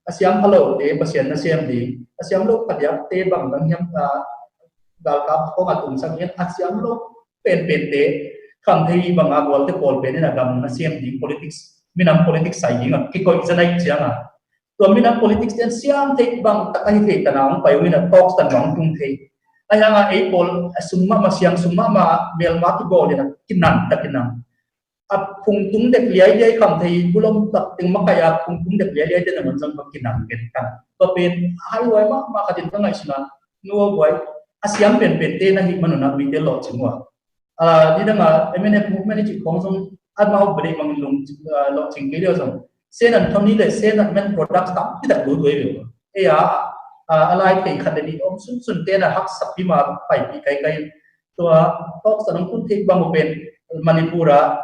asiam halo te pasien na sem di asiam lo padyak te bang bang yam gal kap ko ma tum sang yen asiam lo pen te kham thei bang a gol te pol pen na gam na sem di politics minam politics sai ding ki ko janai chianga to minam politics ten siam te bang takai te tanang pai wina talks tan bang tum thei ayanga e pol summa ma siang summa ma mel ma tu go dina kinan takinang phung tung dek liai liai kam thei bulom tak ting makaya phung tung dek liai liai den man jang kinan ken kan to pen hai wai ma khatin ka ngai suna nuo wai asiam pen te na hi manuna mi te lo chingwa đi đâu mà MNF movement chỉ có xong ăn mau bể bằng lồng chỉnh cái điều xong xe là thằng này là xe là men product stop thì đặt đối với điều ấy alai thì khăn đi ông xuân xuân tên là hắc sắp mà phải bị cái tua talk sản cũng thích bằng một bên Manipura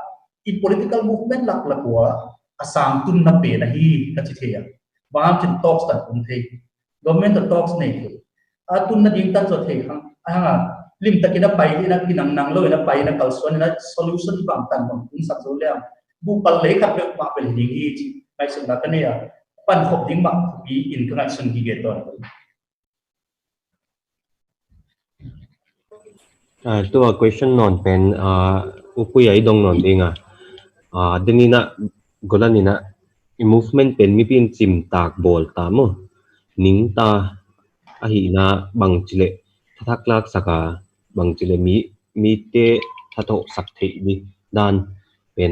in political movement là của Assam tun na pe na hi ka chi thea bang chin talks ta cũng thích government talks này tun na ding tan zo the hang lim takina pai na kinang nang lo na pai na kalsuan na solution bang tan bang kun sak zo le bu pal le khat be ma pe ding hi chi kai sun na ka ne ya pan khop ding ma bi interaction gi ge tonตัว question นอนเป็นอุปยัยดงนอนเองเดนี่นะกลันนี่นะ movement เป็นมีเป็นจิมตากบอลตามนิ่งตาหินะบางจิเลทักลักสักบางจิเลมีเตทัทสักเทนี่ด้านเป็น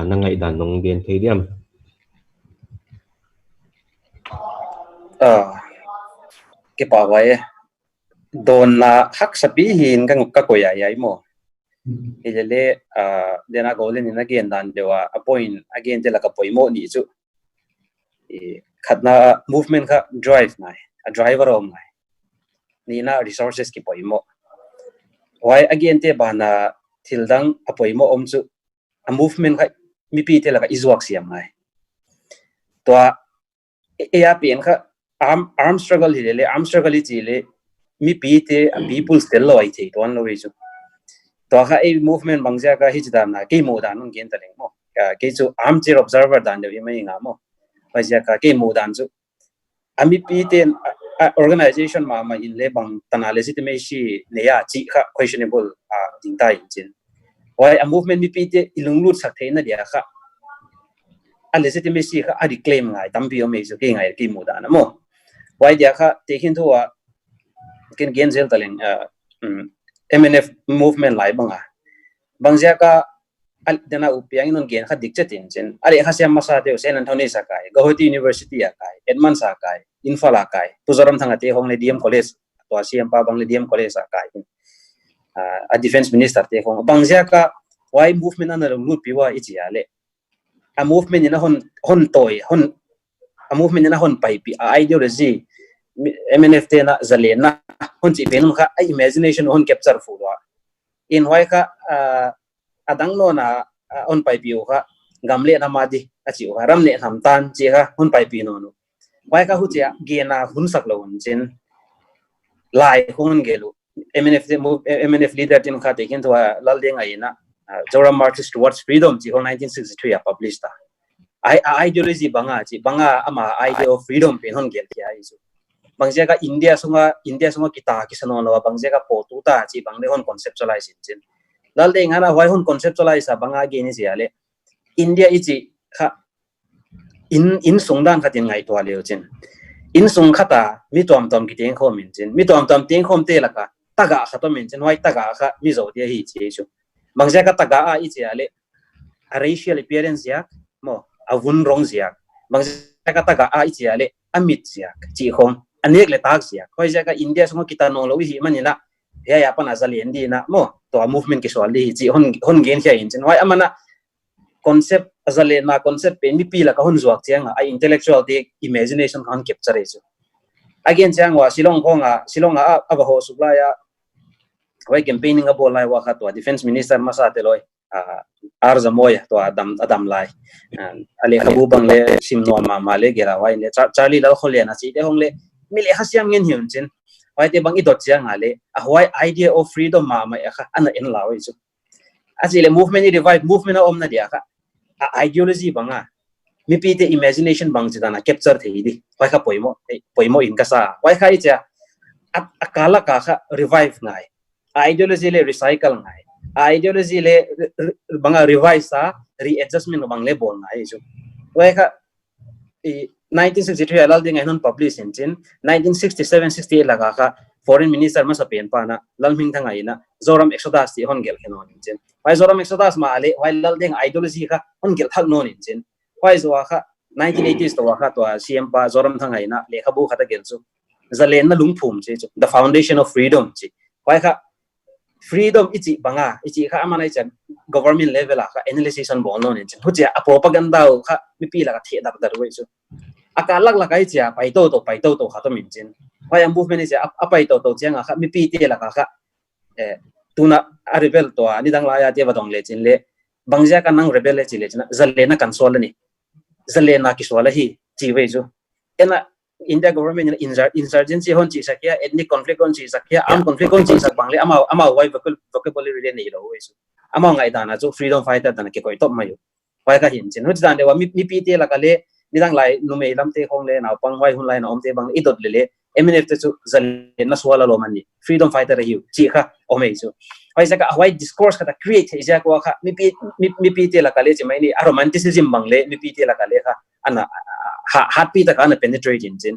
นังไงด้านนองเดียนเทียมเก็บเอาไว้โดนละฮักสปีหินก็กวยใหญ่ๆมั้งเดี๋ยวเดี๋ยวนักโอเลนนักเรียนดันเดี๋ยวappoint again เดี๋ยวละก็ปล่อยโมนี่จุขัดนะ movement ค่ะ drive ไง driver อมไงนี่นะ resources กี่ปล่อยโมไว้ again เดี๋ยวบ้านนะทิลดังปล่อยโมอมจุ movement ค่ะมีปีเดี๋ยวละก็อิสวกเสียมไงตัวเปลี่ยนค่ะ arm struggle ที่เลย arm struggle ที่เลยมีปีเตะ people still ลอยที่ตัวนั้นเลยจุตัวข้าmovement บางอย่างก็ฮิจดามนะกี่โมดานนั่งเกินตะเลงมั้งกี่จุ armchair observer ดานเดี๋ยวยังไม่งามมั้งบางอย่างก็กี่โมดานจุมีปีเตะ organization มาอินเลยบางตันอะไรสิที่ไม่ใช่เนี่ยจีค่ะ questionable จริงตายจริงว่าmovement มีปีเตะอิลุงลุดสักเท่านั้นเดียวค่ะอะไรสิที่ไม่ใช่ค่ะreclaim ไงตั้มปีไม่ใช่กี่โมดานนะมั้งว่าเดี๋ยวค่ะเทคินทัวกินเกณฑ์เซลตะเลงMNF movement หลายบางอย่างก็เดี๋ยวนะอุปยังนั่นเกณฑ์ขัดดิกจัดจริงๆอะไรข้าเสียมาซาเดียวเซนันทอนิสักไก่ Gauhati University สักไก่ Edmund สักไก่ Infa สักไก่ Mizoram ทางที่ห้องใน DM College ตัวเสียมป้าบางใน DM College สักไก่Defense Minister ที่ห้องบางอย่างก็ว่า movement นั่นเราลุ้นปีว่าอีจีอะไรmovement นี่นะฮอนโตยmovement นี่นะฮอนไปปี ideology MNF เตนะจะเล่นนะคนจีเป็นมั้งค่ะ imagination คน capture ฟูดว่าอินไว้ค่ะดังโน่นคนไปปีวค่ะกำเล่นมาดีจิวค่ะรำเล่นทำตันจีค่ะคนไปปีโน่นไว้ค่ะหุ่นเจ้าเกียร์น่ะหุ่นสักละวันจินไล่คนเกลู MNF leader ที่มันค่ะที่เห็นตัวลัลเดียงไงนะ Mizoram Marches Towards Freedom จีของ1963 published ideology บางอามา idea of freedom เป็นคนเกลียดที่ไอ้สุบางอย่างก็อินเดียส่งกีตาร์กิสนอนว่าบางอย่างก็โปรตุตาจีบางเรื่อง conceptualize จริงๆแล้วเรื่องนั้นว่าคน conceptualize บางอย่างนี่เสียเลยอินเดียอีจีค่ะอินส่งด้านขัดยังไงตัวเลี้ยวจริงอินส่งขัดมีตัวมกิเตียงข้อมินจริงมีตัวมเตียงข้อมเตะละก็ตากะขัดตัวมินจริงไว้ตากะค่ะมีโจทย์ที่ฮีจีชูบางอย่างก็ตากะอีจีอะไร racial appearance ยักมั้งวุ่นร้องยักบางอย่างก็ตากะอีจีอะไรมิดยักจีคงอันนี้เลยตากเสียคอยจะก็อินเดียสมมติkitaนองเราวิธีมันนี่นะเฮียปัญหาจะเลียนดีนะมั้งตัว movement กี่ส่วนดีจีคนเกณฑ์แค่อินเช่นว่ามันนะ concept จะเลียนมา concept เป็นมีปีละก็คนสวกเจียงintellectual ที่ imagination เขา capture เลย again เจียงว่าสิลองอาบะโฮสุบลายไว้ campaigning กับโบลายว่าตัว defense minister มาซาเตลอยAizawl ตัวอดัมไลอะไรขบูบังเลยซิมโนมาเลยเกล้าไว้เลยชาลีแล้วเขาเรียนอะไรเดี๋ยวห้องเลยมีเลยข้าเสียงเงินหิวจริงไว้เดี๋ยวบางอีดอดเสียงอะไรไว้ idea of freedom มาค่ะอันนั้นเอ็นลาวอีจุอาจจะเลย movement นี่ revive movement อมนั่นเดียวค่ะ ideology บางมีปีเต imagination บางจิตนะ capture ที่ดีไว้ค่ะปล่อยโมอินกัสไว้ค่ะอีจ้ะกาลกะค่ะ revive ไง ideology เลย recycle ไงideology เลยบาง revise readjustment บางเลยบอลไงจุไว้ค่ะ1963 lal ding ai non publish in chin 1967 68 laga ka foreign minister ma sapen pa na lalming thangai na Mizoram exodus ti hon gel khenon in chin why Mizoram exodus ma ale why lal ding ideology ka hon gel thak non in chin why zo ka 1980s to ka to CM pa Mizoram thangai na le khabu khata gel chu zalen na lungphum chi the foundation of freedom chi why ka freedom ichi banga ichi kha amana icha government level la kha analysis on bono ne huja a propaganda kha mi pi la the dak dar wei chu akalak la kai cha pai to kha to min chin why movement is a pai to chang kha mi pi te la kha tuna a rebel to ani dang la ya te ba dong le chin le bangja ka nang rebel le chile china zalena console ni zalena ki swala hi chi wei chu ena India government insurgency hon chi sakya ethnic conflict hon chi sakya armed conflict hon chi sak bangle ama wai vocabulary le nei lo wei chu ama ngai dana chu freedom fighter dana ke koi top mayu wai ka hin chin hu dan de wa mi pi te la ka le ni dang lai nu mei lam te khong le na pang wai hun lai na om te bang idot le MNF te chu zalena swala lo mani freedom fighter hi chi kha o mei chu wai saka wai discourse ka create is ya ko kha mi pi te la ka le chi mai ni romanticism bangle mi pi te la ka le kha ana happy ta kana penetrate in jin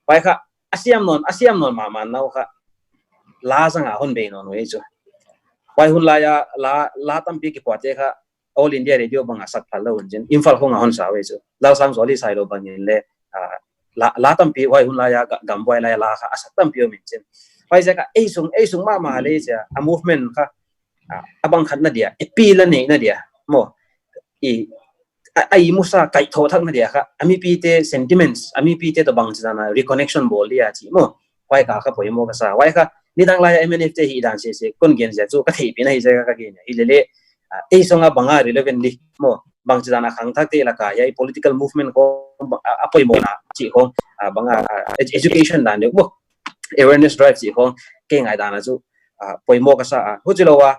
wai kha asiam non ma nau kha la sanga hon be non wei chu wai hun la ya la tam pi ki kwate kha all India radio banga sak phal lo jin infal hong hon sa wei chu la sang zoli sai lo bangin le la tam pi wai hun la ya gam wai la la kha asak tam pi min jin wai saka ei sung ma le cha a movement kha abang khat na dia pi la nei na dia mo I ai musa kai tho thak na dia kha ami pi te sentiments ami pi te to bang chana reconnection bol dia chi mo wai ka kha poi mo ka sa wai kha ni dang la MNF te hi dan se kon gen ja chu ka thei pi na hi ja ka ge hi le ei songa banga relevantly mo bang chana khang thak te la ka ya political movement ko apoi mo na chi ko banga education dan de mo awareness drive chi ko ke ngai dan na chu poi mo ka sa hu chi lo wa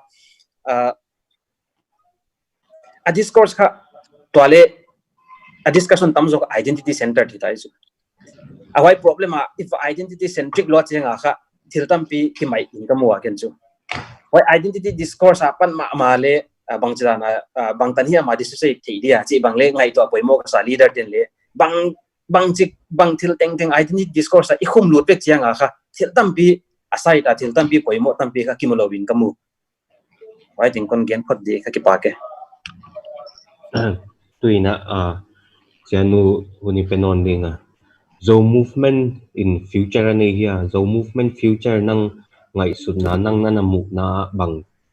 a discourse kha toale a discussion terms of identity centered hitai chu awai problem if identity centric lo chenga kha thiltam pi ki mai income wa ken chu wai identity discourse apan ma le bangchana bangtan hi ma dissociate thei dia chi bangle ngai to poimo ka sa leader ten le bang thil teng identity discourse I khum lut pek chenga kha thiltam pi asai ta thiltam pi poimo tam pi kha kimolowin kamu wai ting kon gen phot de kha ki pa ke tuina chanu huni penon dinga zo movement in future ani hia zo movement future nang ngai sunna nang na muk na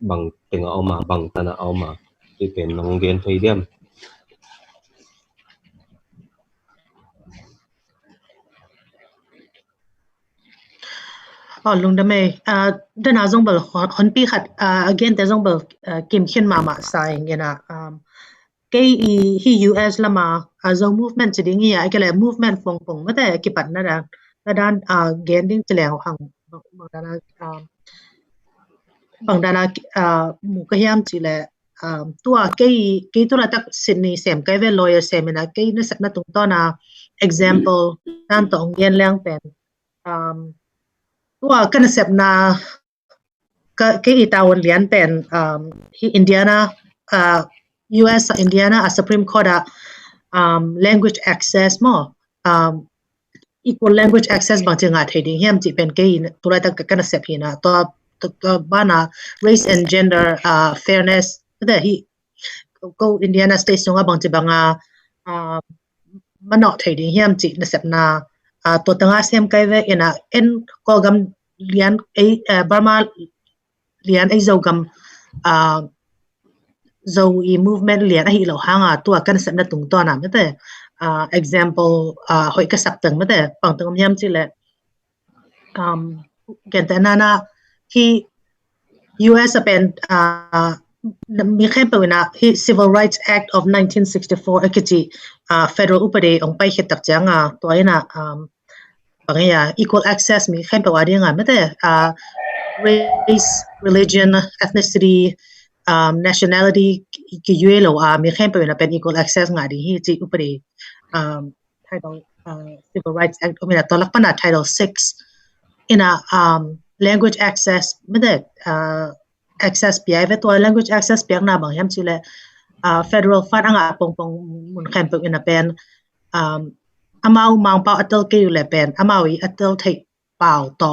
bang tenga oma bang tana oma ti pen nong gen thei dem lung da me dana zong bal hon pi khat again te zong bal kim khin ma sai ngena ke hi US lama zo movement chiding ya ke le movement pong ma te ki pat na dan gen ding chleng hang bang dana mu ka hiam chi le tua ke to la tak Sydney sem kai ve lawyer seminar ke na sak na tung to na example dan tong gen lang pen tua concept na ke itawan lian pen hi Indiana US Indiana a Supreme Court language access mo equal language access bang chenga thading hiam chi pen ke tura tak concept hina to bana race and gender fairness da hi ko Indiana state songa bang chi banga manok thading hiam chi na sep na to tanga sem kai ve ina en ko gam lian Burma lian Aizawl gam zo I movement lian hi lo hanga to kan sep na tung to na mete example hoi ka sak tang mete pang tang yam chi le gen ta na hi US pen mi khem pawina hi Civil Rights Act of 1964 akiti federal upade ong pai hetak changa toina pangya equal access mi khem pawadi nga mete race religion ethnicity nationality ki yuelo mi khem pawina pen equal access nga di hi chi upade title Civil Rights Act omina tolak pana title 6 in a language access mete access pi ve to language access piang na bang yam chile federal fund anga pong mun khem pe in a pen amau mang pa atal ke yu le pen amawi atal thai pau to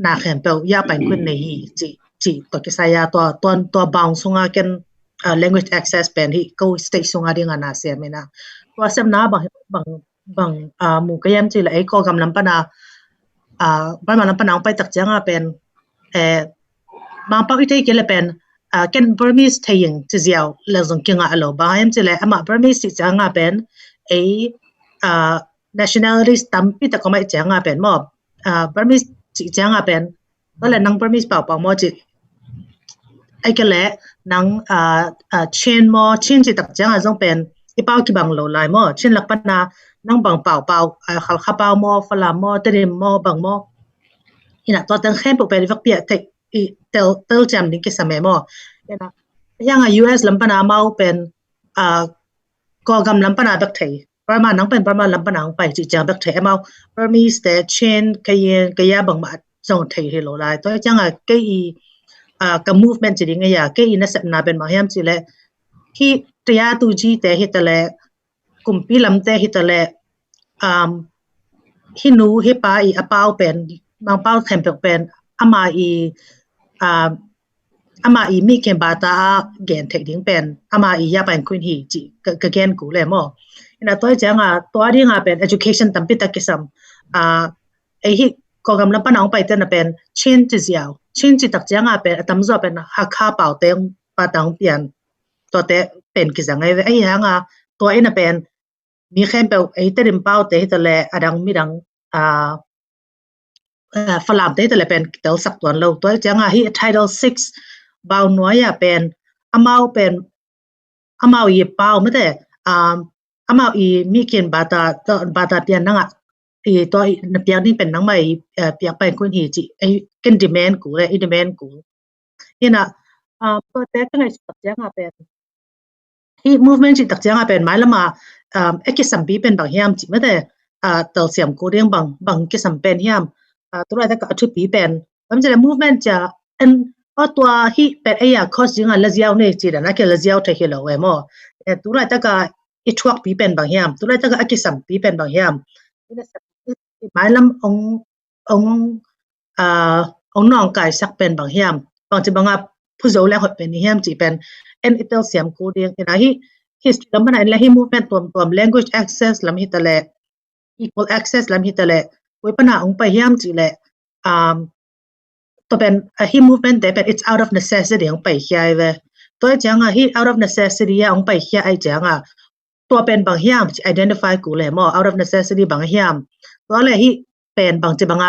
na khem pe ya pan kun nei chi to ke saya to bang sunga ken language access pen hi ko state sunga dinga na se mena to sem na bang mu ka yam chile ai ko gam lam pana ban lam pana pai tak changa pen บางปากที่เกี่ยวเป็นกัน Burmese ไทยยังจะเจียวเรื่องกิงอ่ะเราบางอย่างจะเลยอามา Burmese ที่จะงาเป็นnationalist ตั้มปีแต่ก็ไม่จะงาเป็นมั่วBurmese ที่จะงาเป็นก็เลยนั่ง Burmese เปล่ามั่วจิไอ้ก็เลยนั่งchain มั่ว chain ที่ตักจะงาต้องเป็นอีเป้ากี่บางโลลายมั่ว chain หลักปัญหานั่งบางเปล่าขับเปล่ามั่วฝรั่งมั่วเตรียมมั่วบางมั่วนี่นะตัวตั้งเข้มปุ๊บเป็นฟักเปียเทคเตลจำนี่ก็สมัยมั่วนี่นะยังU.S. ลำปัญหามั่วเป็นก็กำลำปัญหาแบบไทยประมาณนั่งเป็นประมาณลำปัญหาไปจีจังแบบไทยมั่ว Burmese แต่ chain ก็ยังบางมาส่งไทยให้โลลายตัวยังก็กับ movement จริงไงก็นักศึกษาเป็นมาเฮียมสิเลยที่ที่ยาตุจีแต่เหตุเลยกุมพีลำแต่เหตุเลยฮินูฮิปาอีอาเปาเป็นบางเปาแข่งเป็นอามาอีมีเกมบาตาเกนเทคดิ้งเป็นอามาอียาเป็นคุนฮีจีก็เกนกูเลยมั้งนะตัวจังตัวนี้เป็น education ตั้มพิตากิสัมไอ้ที่ก็กำลังปนเอาไปเต้นเป็นชิ้นจีเสียวชิ้นจีตักจังเป็นตั้มจะเป็นหักข้าเป่าเต็งปาตังเปลี่ยนตัวเตเป็นกิสังไอ้ยังตัวไอ้น่ะเป็นมีแค่เป็นไอ้เตริมเป่าเตะแต่ละอดังมีดังฝรั่งเตะแต่ละเป็นเตลสักตัวเราตัวจังที่ Title 6บ่าวน้อยเป็นอามาอีเป่าไม่แต่อามาอีมีเขียนบาตาเปลี่ยนนั่งอีตัวเปียกนี่เป็นนั่งไม่เปียกไปคนหีจีไอ้กันดีแมนกูเลยไอ้ดีแมนกูนี่นะตัวเตะก็ไงตักจังเป็นที่ movement จีตักจังเป็นหมายละมาไอ้กิสัมปีเป็นบางเฮียมจีไม่แต่เตลเสียมกูเรียงบางกิสัมเป็นเฮียมตัวอะไรก็ทุบปีเป็นแล้วมันจะ movement จะตัวที่เป็นไอ้คอสยังละเจียวเนี่ยจีนะก็ละเจียวเทเหลวเอมอตัวอะไรก็อีทวกปีเป็นบางเฮียมตัวอะไรก็ไอ้กิสัมปีเป็นบางเฮียมหมายลำองน้องกายสักเป็นบางเฮียมบางจีบางผู้โจแล้วเป็นเฮียมจีเป็นเอ็นอิตาเซียมกูเรียงนะที่ history ลำพันอะไรที่ movement ตัว language access ลำฮิตะเล equal access ลำฮิตะเลวิปัญหาองไปเฮียมจีเลตัวเป็นที่ movement แต่เป็น it's out of necessity องไปเฮียเวตัวจังที่ out of necessity องไปเฮียไอจังตัวเป็นบางเฮียม identify กูเลยมั้ง out of necessity บางเฮียมตัวอะไรที่เป็นบางจีบาง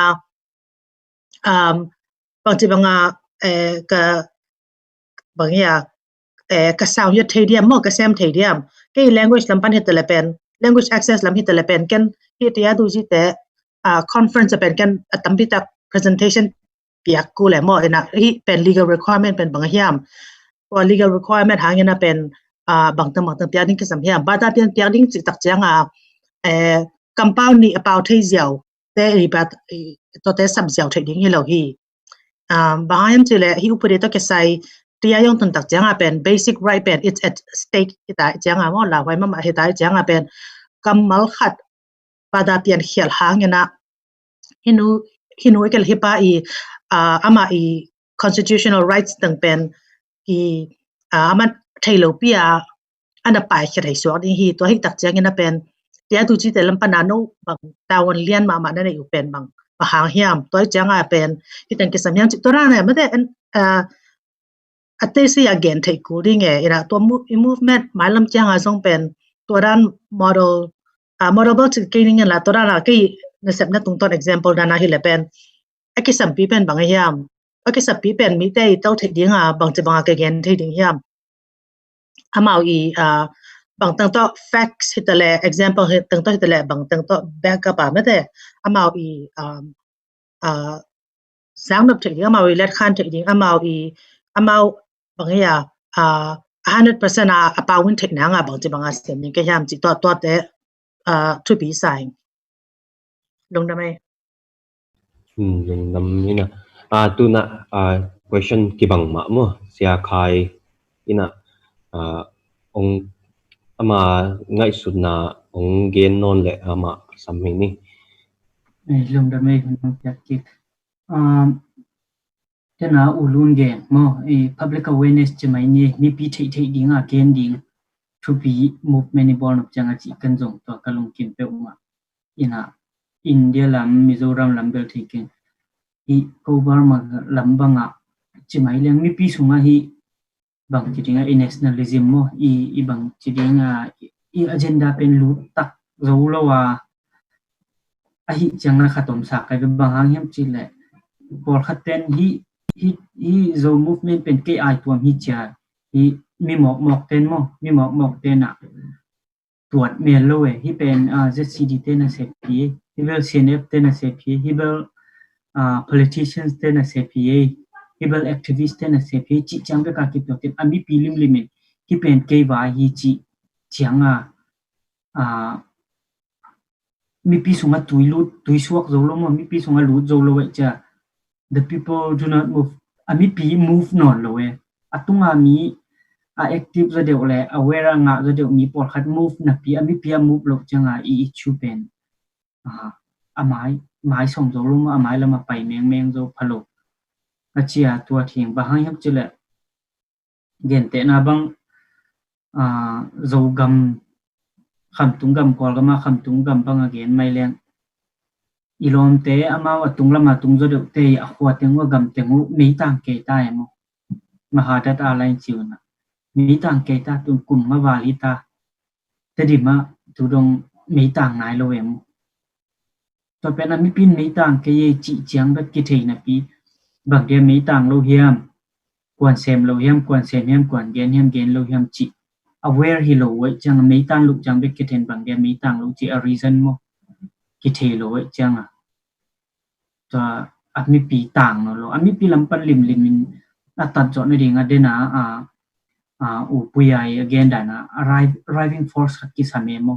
บางเฮียกระสาวยุทธเทียมมั้งกระเซมเทียมก็ language ลำพันเหตุแต่ละเป็น language access ลำเหตุแต่ละเป็นกันที่ที่ดูจีแต่conference จะเป็นกันตั้มพิจาร presentation เปียกกูเลยมั้งนะที่เป็น legal requirement เป็นบางเฮียมตัว legal requirement หางเงินเป็นบางตั้งเปียกดิ้งก็สำเฮียมบาดาเปียกดิ้งจิตตักจังcompound นี่ about ที่เจียวแต่อีแบบตัวแต่สับเจียวที่ดิ้งให้เราที่บางอย่างจีเลยที่อุปนิสัยก็ใส่ที่ยังต้นตักจังเป็น basic right เป็น it's at stake ที่ได้จังมั้งเราไว้มาที่ได้จังเป็นกำมัลขัดบาดาเปียกเขียนหางเงินฮินูเอกลฮิปาอามาconstitutional rights ต่างเป็นมันไทยโลเปียอันดับไปเขียนให้สวดนี่ตัวที่ตักจังเงินเป็นที่ดูจีแต่ลำปนาโนบางตาวันเลียนมานั่นอยู่เป็นบางหางเฮียมตัวจังเป็นที่ตั้งกิจสำคัญตัวนั้นเนี่ยไม่ได้อัตเสียเกณฑ์ที่กูดิ้งตัว movement หมายลำจังส่งเป็นตัวนั้น model ที่กินเงินละตัวนั้นก็ในเซปนั้นตรงตัว example นั้นที่เลยเป็นไอ้กิจสัมปีเป็นบางเฮียมไอ้กิจสัมปีเป็นมีแต่ตัวที่ดิ้งบางจะบางก็เกณฑ์ที่ดิ้งเฮียมอามาบางตั้งตัว facts ที่แต่ละ example ตั้งตัวที่แต่ละบางตั้งตัว backup ไม่ได้อามาสังนับถึงอามาเล็ดขันถึงอามาบางอย่าง100% อาป่าวินถึงบางจะบางเสียงก็ยังจิตตัวแต่ทุบีใส่ลงได้ไหมลงน้ำนี่นะตัวน่ะquestion กี่บังมามั้งเสียใครนี่นะองอามาง่ายสุดนะองเกณฑ์นอนแหละอามาสามีนี่ลงได้ไหมคุณอยากคิดจะน่าอุลุนเกณฑ์มั้งpublic awareness จะไม่เนี่ยมีปีที่ดิ้งเกณฑ์ดิ้งทุบี movement บอลจังจีกันจงตัวกลงกินไปอุมาอินเดียลำมิโซรัมลำเบลที่กินอีโกบาร์มาลำบัง mai leng mi pi sunga hi bang chidinga i nationalism mo i bang chidinga i agenda pen lu tak zo lo wa a hi changna khatom sa kai bang hang hem chi le por khaten hi zo movement pen ke ai tuam hi cha hi mi mok ten mo mi mok ten na ตรวจเมียนเลยที่เป็นZCD เต้นเสพีที่เป็น CNF เต้นเสพีที่เป็นpoliticians เต้นเสพีที่เป็น activists เต้นเสพีจิจังเป็นการคิดตัวเต็มอันมีปีลิมลิมิตที่เป็นเกย์วายฮีจิจังมีปีสงฆ์ตุยสวกโจลมมีปีสงฆ์ลุดโจลเลยจะ the people do not move อันมีปี move นอนเลยอัตุงามีactive จะเดี๋ยวเลย aware งะจะเดี๋ยวมีปอดคัด move นะปีมีปี move ลงจังชูเป็นไม้ส่งโจลมาไม้แล้วมาไปเมงโจพะโลอาเจียตัวเทียงบางอย่างจะเลยเย็นเตนะบังโจกำคำตุงกำกอลก็มาคำตุงกำบังเย็นไม่เลี้ยงอีลมเตะอามาตุงละมาตุงจะเดี๋ยวเตะขวดเต็งว่ากำเต็งว่ามีต่างเกตายมั้งมหาดัตอะไรจิวนะมีต่างเกตาตุนกลุ่มมาวาลิตาแต่ดิมาตุดงมีต่างไหนโลเอมต่อไปนั้นมีปินมีต่างเกยจิเจียงแบบกิเทนะปีบางเดียมีต่างโลเฮียมกวนเซมโลเฮียมกวนเซมเฮียมกวนเกนเฮียมเกนโลเฮียมจิ aware ฮิโลไว้จังมีต่างลูกจังแบบกิเทนบางเดียมีต่างลูกจิ a reason โมกิเทโลไว้จังตัวมีปีต่างเนาะมีปีลำปันลิมตัดจอดในดิ่งเดนะปุยาย again ได้นะ arriving force กิสามีโม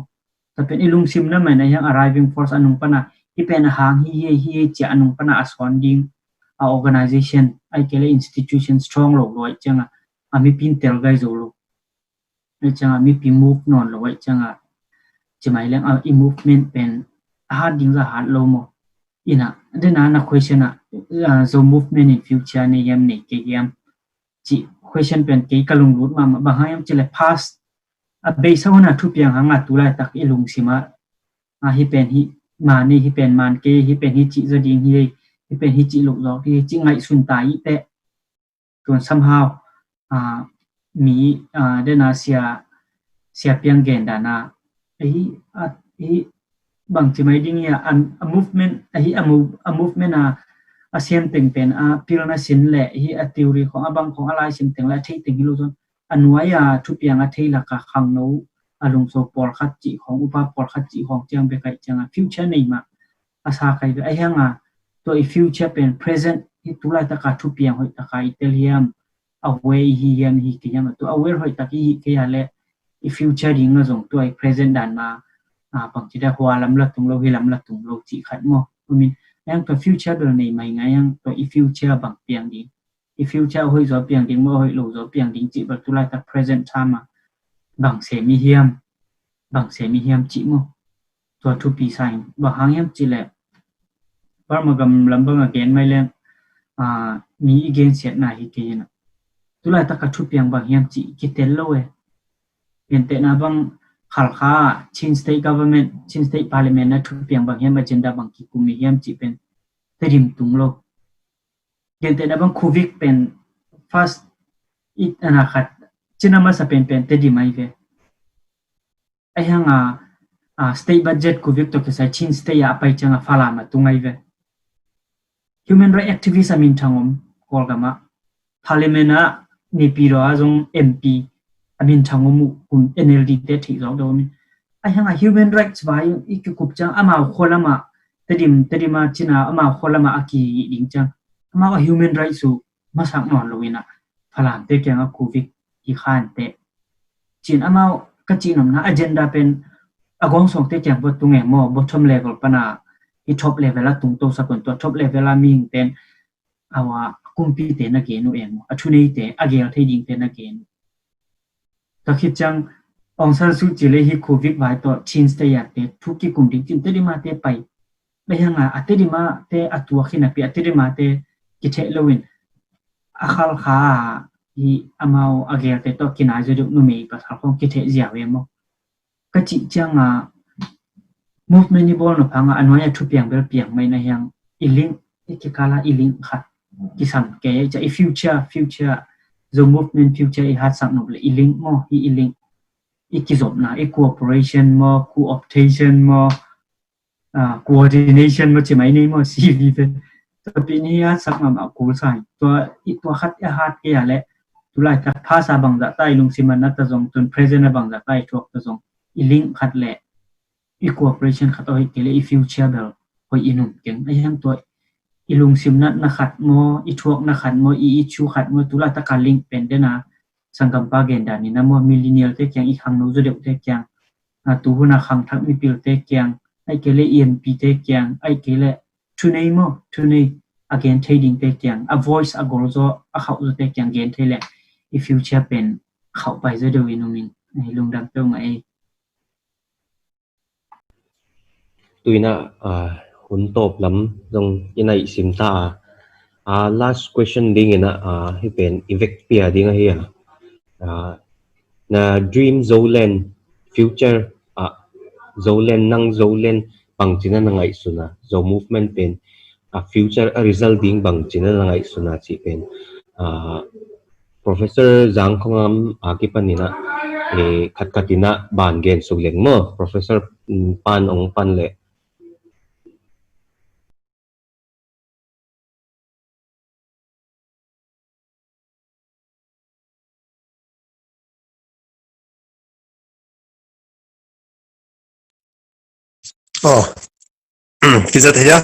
แต่เป็นอิลุงซิมนั่นหมายนะยัง arriving force อันนุ่งปนะที่เป็นหางฮีเจอันนุ่งปนะอัศวันดิ่งorganization ไอเกล institution strong โลไว้จังมีพินเตลไกโจโลจังมีพิ move นอนโลไว้จังจะหมายเรื่องmovement เป็นหาดิ่งจะหาโลโมอินะเดนะนัก question so movement in future ในยามนี้เกี่ยมจิ question เป็นกี่กะลุงรูดมาบางอย่างจะเลย pass เบสเอาหน้าทุบอย่างหางตุลาตักอิลุงสิมาฮิเป็นฮิมานี่ฮิเป็นมันเกฮิเป็นฮิจิจะดิ่งฮิเป็นฮิจิลูกหลอกฮิจิไงสุนตายแต่ตัว somehow มีเดนาเสียเพียงเกณฑ์ดานาบางทีไม่ดิ่งเนี่ยmovement movementเสียงตึงเป็นพิลนาสินแหละที่ทีโอรีของบางของอะไรสินตึงและที่ตึงฮิโลจนอันไว้ทุบอย่างที่หลักขังโน้ลงโซปอลขัดจีของอุปปอลขัดจีของเจียงไปไกลจังฟิวเจอร์นี่มาอาสาใครไอ้ยังตัวฟิวเจอร์เป็น present ที่ตุลาตะการทุบอย่างหอยตะการอิตาเลียมเอาไว้ฮียมฮีกี่ยังตัวเอาไว้หอยตะกี้กี่อะไร future ดิ่งก็ส่งตัว present ดันมาบางทีได้หัวลำละตุงโลหิลำละตุงโลจีขัดมั้งมินยังตัว future เดินในไม่ไงยังตัว future บางเปียงดิ่งfuture หอยจอเปียงดิ่งเมื่อหอยโลจอเปียงดิ่งจีบัตุลาตะ present time มาบางเสมีเฮียมจีมั้งตัวทุบปีไซน์บางหางเฮียมจีแหละบางมากำลำบางเกณฑ์ไม่เลี้ยงมีอีเกณฑ์เสียหน้าอีเกณฑ์ตุลาตะกัดทุบเปียงบางเฮียมจีกิเตลโลเห็นแต่นะบางขัลค่าชิน state government ชิน state parliament นะทุบเปียงบางเฮียม agenda บางกิกุมีเฮียมจีเป็นเตริมตุงโลเห็นแต่นะบางโควิดเป็น first อีอนาคตจินามาสเป็นเตดิไม่เวไอ้ยังstate budget โควิดตัวก็ใช้ชิน state ไปจังฟาลามาตุงไงเว human rights activist มินทางกอลกามา parliament นี่ปีร้อยจง MP มินทางมุคุณ NLD เด็ดที่เราโดนไอ้ยัง human rights ไว้อีกกุบจังมาคนละมาเตดิมาจินามาคนละมาอากีดิ่งจังมา human rights สูมาสักนอนลวินะฟาลามเตแกงโควิดอีขานเตจีนมาก็จีนนะ agenda เป็นกองส่งเตแกงบตุงแงมอ bottom level ปนะอี top level ละตุงโตสักคนตัว top level ละมิงเต็นว่ากุมปีเตนเกนูเองชุนีเตอเกลที่ยิงเตนเกนก็คิดจังองซานซูจีเลยที่โควิดไว้ต่อชินสเตียเตทุกที่กลุ่มดิจินเตดิมาเตไปไม่ยังไงอัตดิมาเตอัตัวขึ้นนะปีอัตดิมาเตกิเทลวินอาคาลขาที่อามาอเกลเตต่อกินอาจจะดูนุ่มอีกปัจจุบันกิเทเจียเวมก็จิจังmovement นี่บอลหนูพังอันว่าทุบเปียงเบลเปียงไม่นะยังอิลิงอิกิกาลาอิลิงขัด kisan ke cha future zo movement future I hat sak no le link mo I link ikizop na cooperation mo cooptation mo coordination mo chi mai ni mo CV pe to pi ni hat sak ma ko sai to hat ke ya le tu lai ta phasa bang da tai lung siman na ta jong tun present bang da tai thok ta jong link khat le cooperation khat oi ke le future bel hoi inum ken ai hang to ilung sim na khat mo thuak na khat mo chu khat mo tu lai ta ka link pen de na sangam pa gen da ni na mo millennial te kyang I khang no zo de te kyang tu huna khang thak mi pil te kyang ai ke le EMP te kyang ai ke le thunei again trading te kyang a voice a gol zo a khau zo te kyang gen the le I future pen khau pai zo de winumin ai lung dam pe ngai tuina hun top lam dong inai simta last question ding ina hi pen event pia ding hi na dream zolen future zolen nang zolen bang china na ngai suna zo movement pen future a result ding bang china na ngai suna chi pen Professor Jangkhongam akipanina khat khatina ban gen sugleng mo Professor pan ong pan le Kisa thaya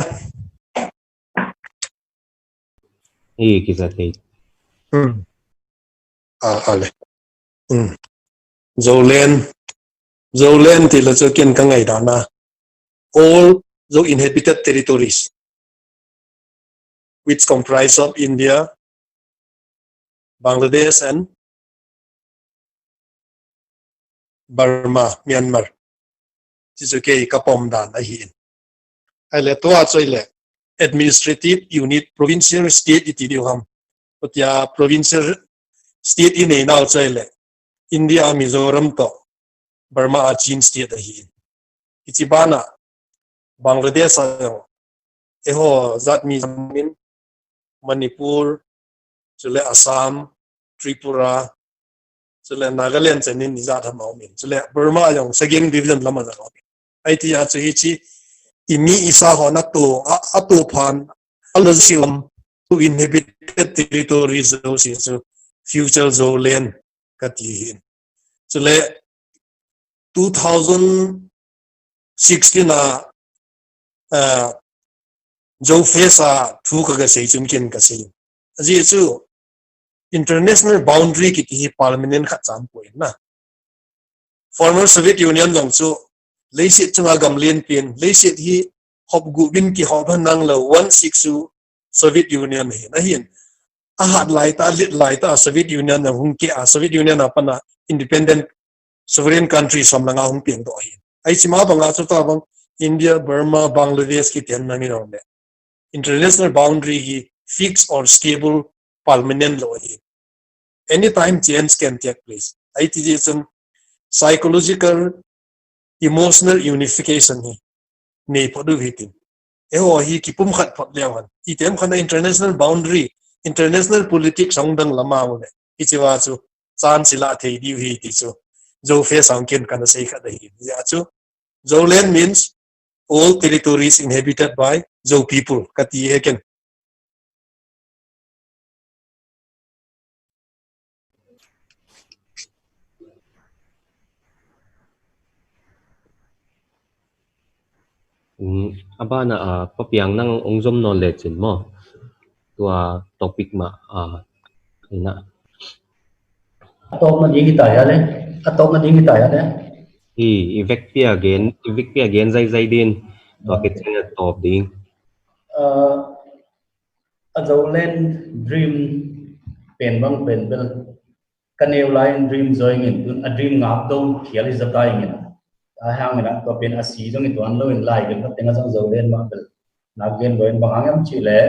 kisa thei ale Zolen thì là cho kiên cả ngày đó na all the inhabited territories which comprise of India, Bangladesh and Burma, Myanmar. Chỉ cho cái kapom dan ai hin. Ai lệ toa chơi lệ administrative unit provincial state iti điều ham. Otia provincial state in này nào chơi lệ India Mizoram to Burma Chin state ai hin. Ichibana Bangladesh ayong eho zat Mizoram Manipur chule Assam Tripura chule Nagaland chenin nizat hamau min chule Burma ayong second division lama da IT a chu chi imi isa hona to atu phan alasilam to inhabited territories so future zolen kati chule 2016 na jo face thu ka sei chumkin ka sei ji chu international boundary ki permanent kha cham ko na former Soviet Union jong chu leisit chunga gamlen pin leisit hi hop gu bin ki hop nang lo 162 Soviet Union hi na hin a hat lai ta lit lai ta Soviet Union na hung ki Soviet Union apana independent sovereign country som langa hung pin do hi ai chima banga chu ta bang India Burma Bangladesh ki ten na mi ro international boundary hi fixed or stable permanent law hi anytime change can take place it is psychological emotional unification hi nei podu hitin eho hi kipum khat phot lewan item khana international boundary international politics songdang lama mo ne ichiwa chu chan sila thei diu hi ti chu zo fe sangken kana sei kha dai ya chu zoland means all territories inhabited by Zo people kati heken abana papiang nang ongzom knowledge mo tua topic ma ina atop na dingi tayo le event pia again zai din to kitchen top ding Zolen dream pen bang pen bel kaneu line dream join in a dream ngap do khial is the time in a hang na to pen a si jong in tuan lo in lai gen tenga jong Zolen ma bel na gen goin bang angam chi le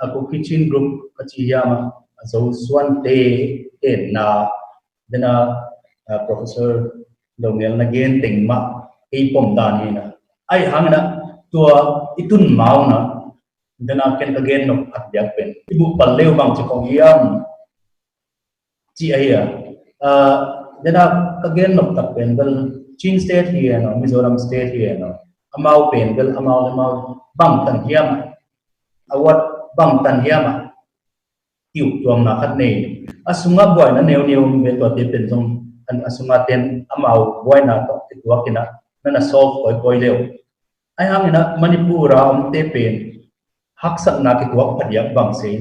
a ku kitchen group ka chi ya ma zo Suan te en na dena Professor Doungel na gen ting ma ei pom dan ni na ai hang na tua itun mau na dana ken again no adyak pen ibu paleu bang chikong yam chi aya dana again no tak pen bel Chin state here no Mizoram state here no amau pen bel amau bang tan hiam awat bang tan hiam tiu tuam na khat nei asunga boy na neu me to te pen jong an asunga ten amau boy na to ti wa kina na solve boy leo ai hang ina Manipura te pen haksak na ki tuak padyak bang sein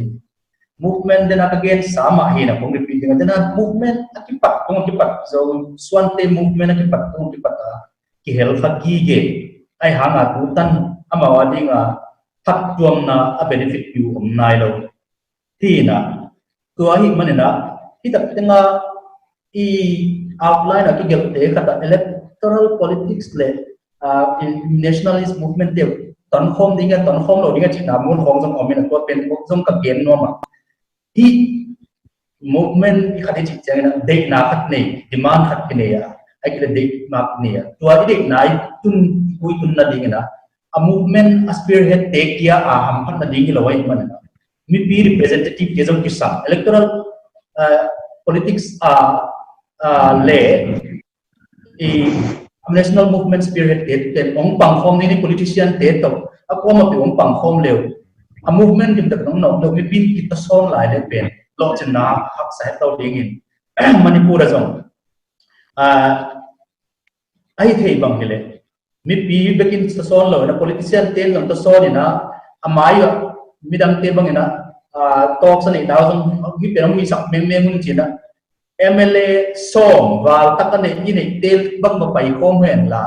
movement den again sama hina kong repeating den movement akipat kong akipat so Suan te movement akipat kong akipat ki hel khaki ge ai hanga tutan amawadi nga thak tuam na a benefit you nai lo tina tua hi manena hitak tenga I outline aki gel te kata electoral politics le nationalist movement te ton khom lo dinga china mun khom jong omen ko pen ko jong ka gen no ma hi movement khati chi chang de na khat nei demand khat ne ya ai kile de mak ne ya tua ide nai tun pui tun na ding na a movement spearhead te kia a ham khat na ding lo wai man na mi pi representative ke jong kisa electoral politics le national movement spirit ten ong pang khom ni politician te to ako ma pi ong pang khom leo a movement dim tak nong no mi pin ki to son lai le pen lo chen na hak sa to ding in Manipur azong ai thei bang hele mi pi bekin to son lo na politician ten long to son ina amayo midang te bang ina talk sa ni daw jong gi perong mi sak meng mun china MLA som vào tất cả những cái tên bắc mà bảy không hẹn là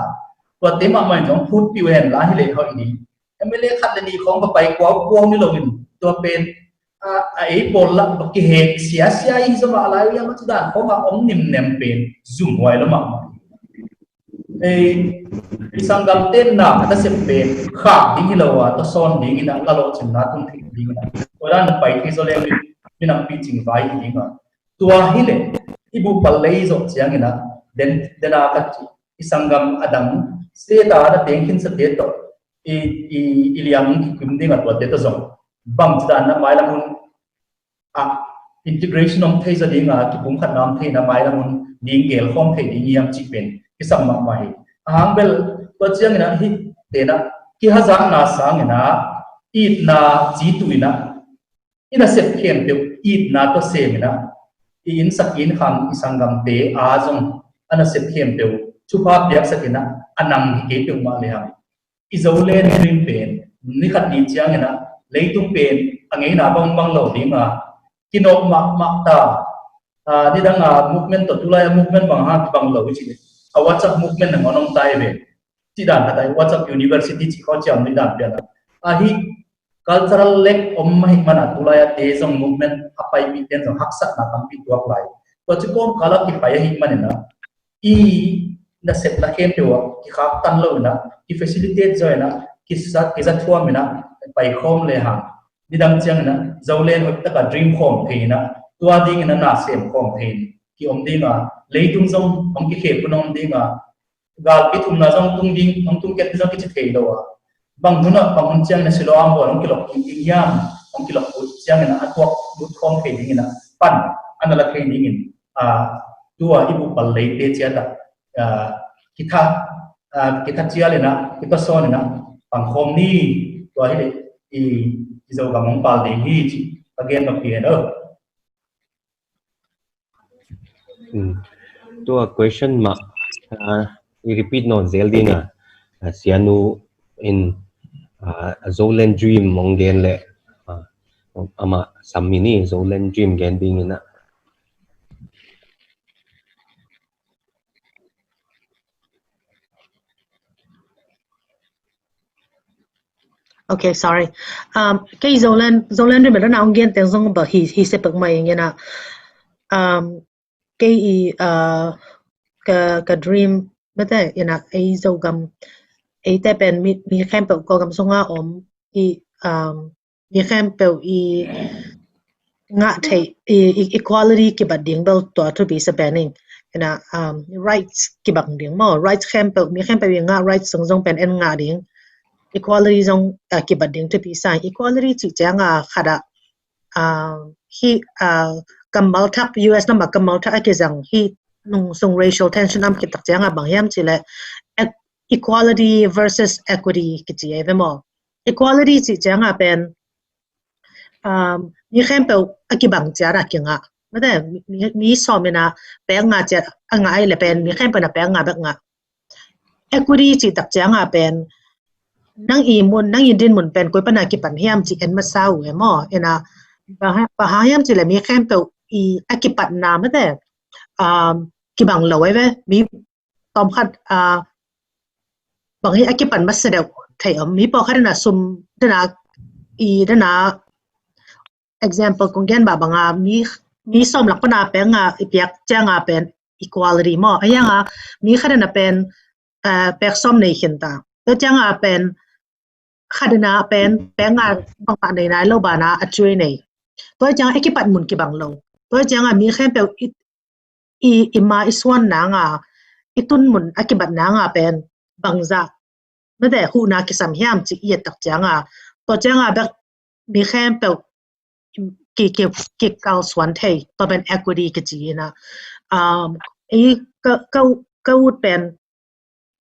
và thế mà mình giống phút piu hẹn là như lệ hội ní MLA khát lên đi không có bảy quá quang như là mình tua bên ấy bol là một cái hệ xia ý sao mà lại yang chúng ta có mà ông niệm niệm bên zoom ngoài lắm mà sang gặp tên nào ta sẽ bên khác đi như là ta son đi như là lộ trình là tung thị đi như là rồi đang bảy cái số lên mình làm pitching vai đi mà tua hi le ibu palei zo chiang ina den dena ka isangam adam se ta da tengkin sa te to iliang ki kumding at wat te to zong bang ta na mai lamun integration of thei za dinga ki pum khat nam thei na mai lamun ding gel khom thei ding yam chi pen ki sam ma mai ahang bel to chiang ina hi te na ki hazak na sang ina it na chi tu ina sep khem te it na to se ina in sakin kham isangam te azong ana sep khem te chupa biak sakina anang ke te ma le ha izole dream pen ni khat ni chiang ina leitung pen angai na bang lo dinga kinok mak ta ni danga movement to tulai movement bang ha bang lo chi a WhatsApp movement na ngonong tai ve ti dan ta WhatsApp university chi ko cham ni dan pya a hi cultural leg mai mana tulaya te jong movement apai mi ten jong haksak na tampi tuak lai to chikom kala ki pai hi manena na set la kem te wa ki khak tan lo na ki facilitate jo na ki za thua mina pai khom le ha nidam chang na zawlen ot ta ka dream khom theina tua ding na sem khom thein ki om dinga leitung jong om ki khe punom dinga gal pi thum na jong tung ding om tung ket jong ki che thei lo wa bang duna bang chiang na silo am bon kilok yam ong kilok chiang na atwak lut khom thei ding na pan anala thei ding in tua ibu pal lei te chia ta kita chia le na kita son na pang khom ni tua hi i zo ga mong pal ding hi chi again no pi no tua question ma repeat no zel dinga sianu in Zolan dream mong gen le ama samini Zolan dream gen ding ina Okay, sorry. Cái Zolan dream là nào gen tiếng Zong ba hi se pak mai ngena. Cái ka dream bata ina ai zogam ai te pen mi khem pe ko gam songa om mi khem pe nga thei equality ki ba ding bel to be sa banning ina rights ki bang ding mo rights khem pe mi khem pe nga rights song pen en nga ding equality zong ki bading to pi sai equality chi changa khada hi kamal thak US na ma kamal thak ke jang hi nung song racial tension am ki tak changa bangyam chile equality versus equity ki chi evemo equality chi changa pen mi khem pe akibang chara kinga made mi somina pe nga cha anga ai le pen mi khem pe na pe nga bak nga equity chi tak changa pen nang i mun nang indin mun pen koi pana ki pan hiam chi en ma sau e mo ena pa hiam chi le mi khem pe i akipat na made ki bang lo ve mi tom khat bang hi akipan ma se de thai mi po khat na sum dana i dana example kung gen ba banga mi som lak pana pe nga ipiak changa pen equality mo ayanga mi khada na pen pek som nei hinta to changa pen khadana pen pe nga bang pa nei na lo bana atui nei to changa ekipat mun ki bang lo to changa mi khem pe i ma iswan na nga itun mun akibat na nga pen bangza made hu na ki sam hiam chi ye tak changa to changa bak mi khem pe ki kal swan thei to ben equity ki chi na ka ut pen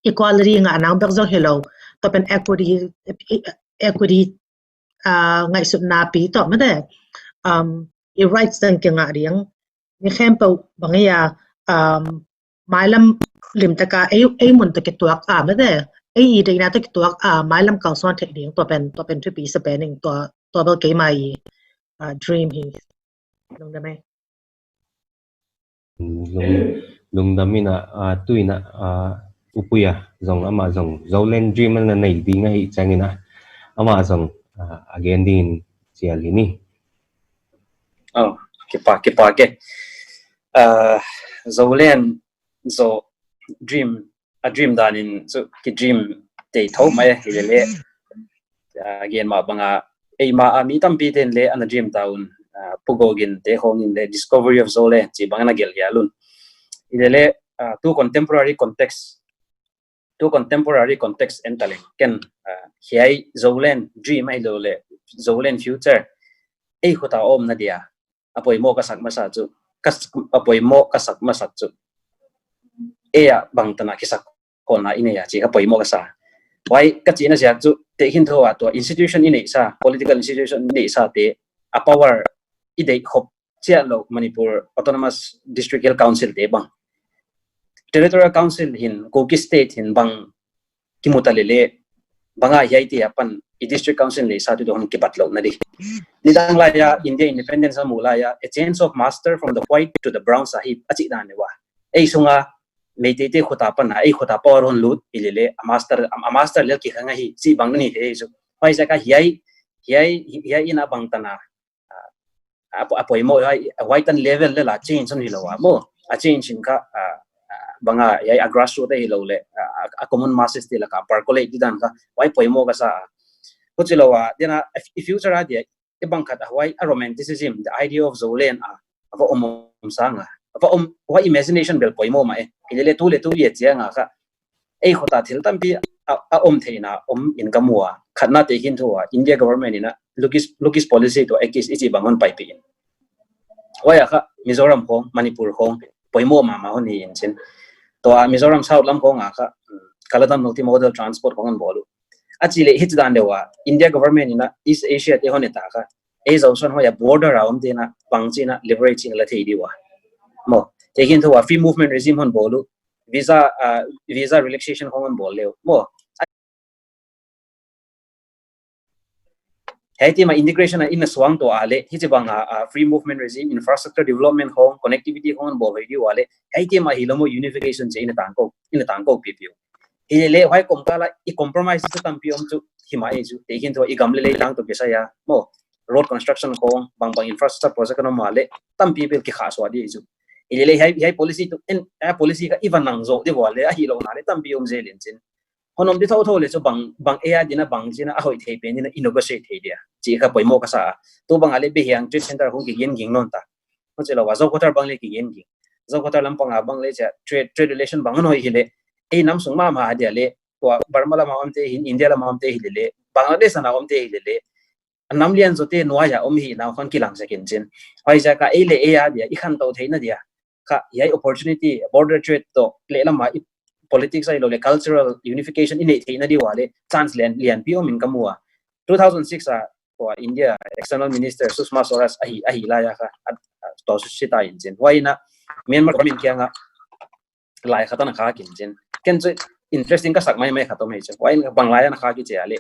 equality nga nang bak zo hello to ben equity ngai sut na pi to made i rights dan ki nga riang mi khem pe bangya mailam lim taka ai mun ta ki tuak made ai i de na ta ki tuak mailam kal swan thei ding to ben thu pi sa pening to bal ke mai dream hi nong da mai lung damina tuina upuya zong ama zong zolen dream na nei di ngai changina ama zong again din chialini kipa ke zolen zo dream a dream danin so ki dream te thau mai hilele again ma banga ma mi tampi ten le an dream town pugogin te hongin the discovery of zole chi bangna gel yalun hilele to contemporary context entering ken hiai zolen dream ai lole zolen future ei khota om na dia apoi mo ka sak masa chu apoi mo ka sak masa chu eya bangtana kisak kona ineya chi apoi mo ka sa why ka china sia chu te hin thowa to institution ine sa political institution ine sa te a power idei khop chia lo Manipur autonomous districtal council te bang territorial council hin koki state hin bang kimutalele banga yaiti apan i district council le sa tu don ki patlo na di nidang la ya India independence mula ya a change of master from the white to the brown sahib achi dan ne wa ei sunga meitete khota pan ai khota power hon lut ilele a master le ki khanga hi si bang ni he so pai sa ka hiai ina bang tana apoi mo white and level le la change on hilawa mo a change in ka banga yai agrasso te hilole a common masses te la ka percolate didan ka wai poi mo ka sa ko chilowa dena future idea e bang khat wai a romanticism the idea of zolen ava sanga ava wai imagination bel poi mo ma ilele tu le chianga ka ei khota thil tampi a theina in kamwa khatna te hin thowa India government ina lukis policy to ekis ichi bangon pai pi wai ka Mizoram hong Manipur hong poi mo ma honi in chin to Mizoram South lam ko nga ka kaladam multimodal transport ko ngon bolu achile hit dan dewa India government ina East Asia te honeta ka Aizawl son hoya border around dena pangchina liberating la thei diwa mo taking to a free movement regime hon bolu visa relaxation hon boleo mo Haiti ma integration in a swang to ale hitibanga free movement regime infrastructure development home connectivity home bo video wale Haiti ma hilomo unification chain in tangko pipiu ile why komkala I compromise to tampiom to himai ju taking to igamle lang to bisaya mo road construction home bang infrastructure project no male tampi pel ki khaswa di ju ile hai policy to in policy ka even nangzo de wale a hilo na le tampiom zelin chin honom di tho le so bang AI dina bang jina a hoi thei pen dina innovate thei dia chi ka poimo ka sa to bang ale be hiang trade center hong ki yen ging non ta mo chelo wa zo kotar bang le ki yen ging zo kotar lam pang bang le cha trade relation bang no hile ei nam sung ma dia le tua Burma la ma te hin India la ma te hi le Bangladesh na te hi le nam lian zo te noa ya hi na khon kilang sekin chin ai ja ka ele e ya dia I khan to theina dia ka yai opportunity border trade to le la ma politics ai lo le cultural unification in theina di wale chance lian pio min kamua 2006 for India external minister Sushma Swaraj ahi la ya ka to sita in chin why na Myanmar government kya nga lai khatan kha kin chin ken che interesting ka sak mai khatom he che why Bangladesh na kha ki che ale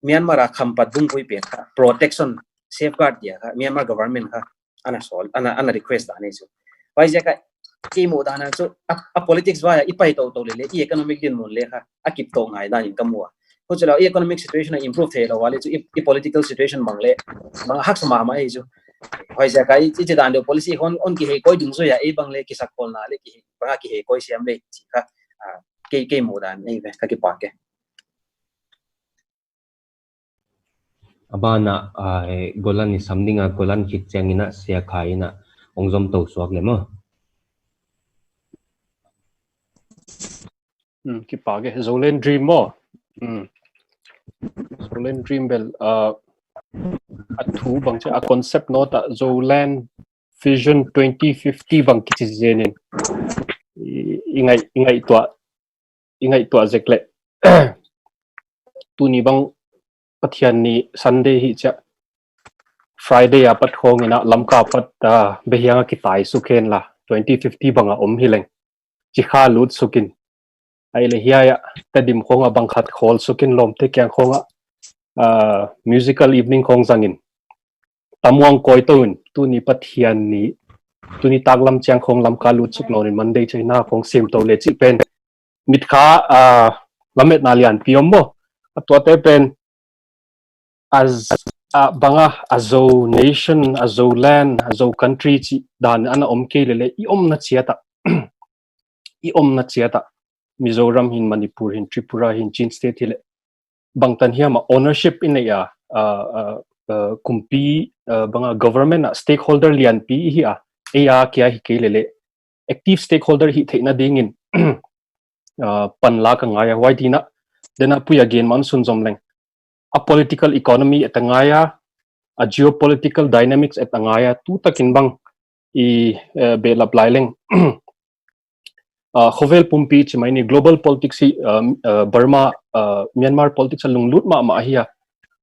Myanmar a khampat dung pui pe protection safeguard dia Myanmar government ka ana sol ana request da ne chu why ja ka ki mo da na chu a politics wa I pai to le economic din mon le kha a kip to ngai da in kamwa ko chalo economic situation improve the lo wale chu political situation mangle mang hak sama ma e chu why ja ka I chi dan do policy on ki he koi dung so ya e bangle ki sak kol na le ki ba ki he koi siam le chi ka ke mo da nei ve ka ki pa ke abana Golan ni samninga Golan khit changina sia khaina ongzom to suak lemo ki page Zolan dream mo Zolan dream bel a thu bang che a concept no ta Zolan vision 2050 bang ki jenin ingai tua zekle tu ni bang pathian ni Sunday hi cha Friday a pat khong ina lamka pat behianga ki tai sukhen la 2050 banga hileng chi kha lut sukin ai le hiya tadim khonga bang khat khol sukin lom te kyang khonga musical evening khong zangin tamuang koi tun tu ni pathian ni tu ni taglam chang khong lamka lut suk no ni Monday chaina khong sim to le chi pen mit kha lamet nalian piommo atwa te pen as banga azo nation azo land azo country chi dan ana omke lele I om na chiata I om na chiata Mizoram hin Manipur hin Tripura hin Chin state hile bangtan hiama ownership in ya kumpi banga government stakeholder lian pi hi a kya hi ke lele active stakeholder hi theina dingin panla ka ngaya waidina dena puya gen monsoon zomleng a political economy etangaya a geopolitical dynamics etangaya tu takin bang I belap laileng khovel pumpi chimaini global politics Burma Myanmar politics lunglut ma hiya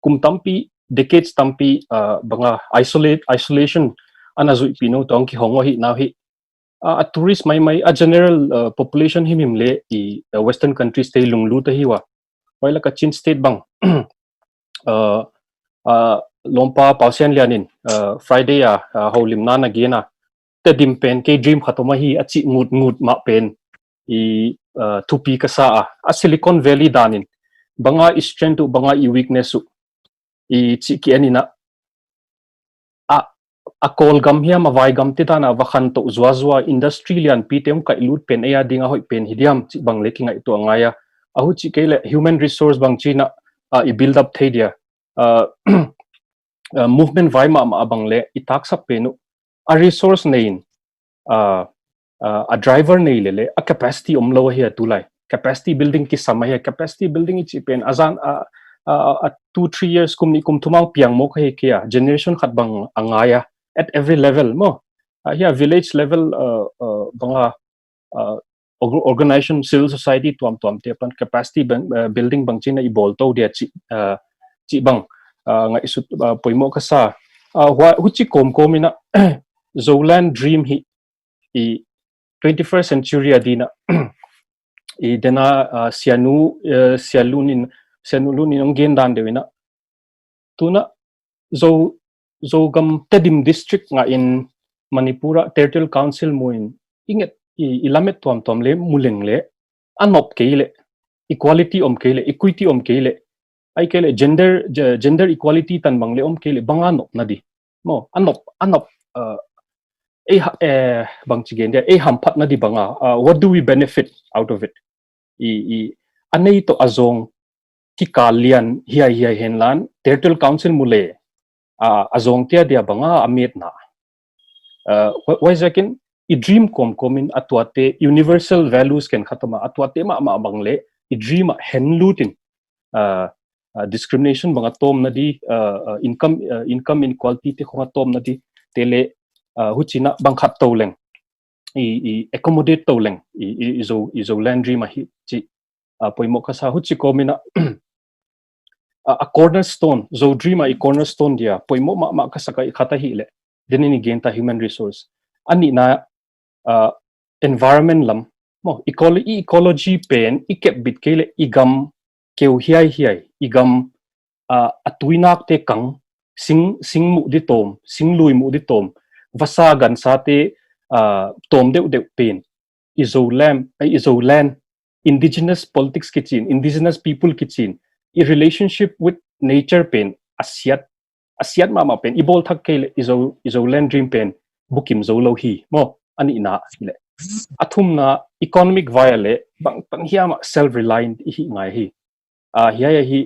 kum tampi decades tampi banga isolation anazu pino tong ki hongo hi now hi a tourist mai a general population himle I western countries stay lunglu ta hiwa while ka Chin state bang lompa pausian lianin Friday holim na gena te dimpen ke dream khatoma hi achi ngut ma pen I thupi kasa a Silicon Valley danin banga strength to banga I weakness su I chi ki anina a kol gam hiam a vai gam titana wakhan to zwa industry lian pitem ka ilut pen aya dinga hoi pen hidiam chi bang lekinga ito ngaya ahu chi kele human resource bang china I build up thedia movement vai ma abang le itak sa penu a resource nein a driver nei lele a capacity omlo here tulai capacity building ki samaya capacity building chi pen azan 2-3 years kum thumang piang mo khe kia generation khat bang angaya at every level mo here village level banga organization civil society tuam te pan capacity building bang china I bol to dia chi bang ngai su poimo ka sa hu chi kom ina Zolan dream hi I 21st century adina I dena sialunin nggen dan dewina tuna zo gam tedim district nga in Manipura territorial council moin inget ilamet tom le muleng le anop keile equality kele equity kele ai kele gender equality tan bangle kele banganop nadi mo anop bang chigen dia hampat na di banga what do we benefit out of it anei to azong ki kalian hiya henlan territorial council mule azong tia dia banga amit na why zakin i dream komin atwate universal values ken khatama atwate ma bangle i dream hen lutin discrimination banga tom na di income inequality te khonga tom na di tele huchina bangkhat toleng i accommodate toleng izo land dream hi chi poimo khasa huchi komina a cornerstone zo dream a cornerstone dia poimo ma kasaka khata hi le denini genta human resource ani na environment lam mo ecology pen ikep bit kele igam keu hiai igam atuinak te kang sing mu di tom sing lui mu di tom vasa gan sa te tom deu pen izo land indigenous politics kitchen indigenous people kitchen i relationship with nature pen asiat mama pen ibol thak kele izo land dream pen bukim zo lo hi mo ani na le athumna economic viale bang pan hiama self reliant hi ngai hi hiya hi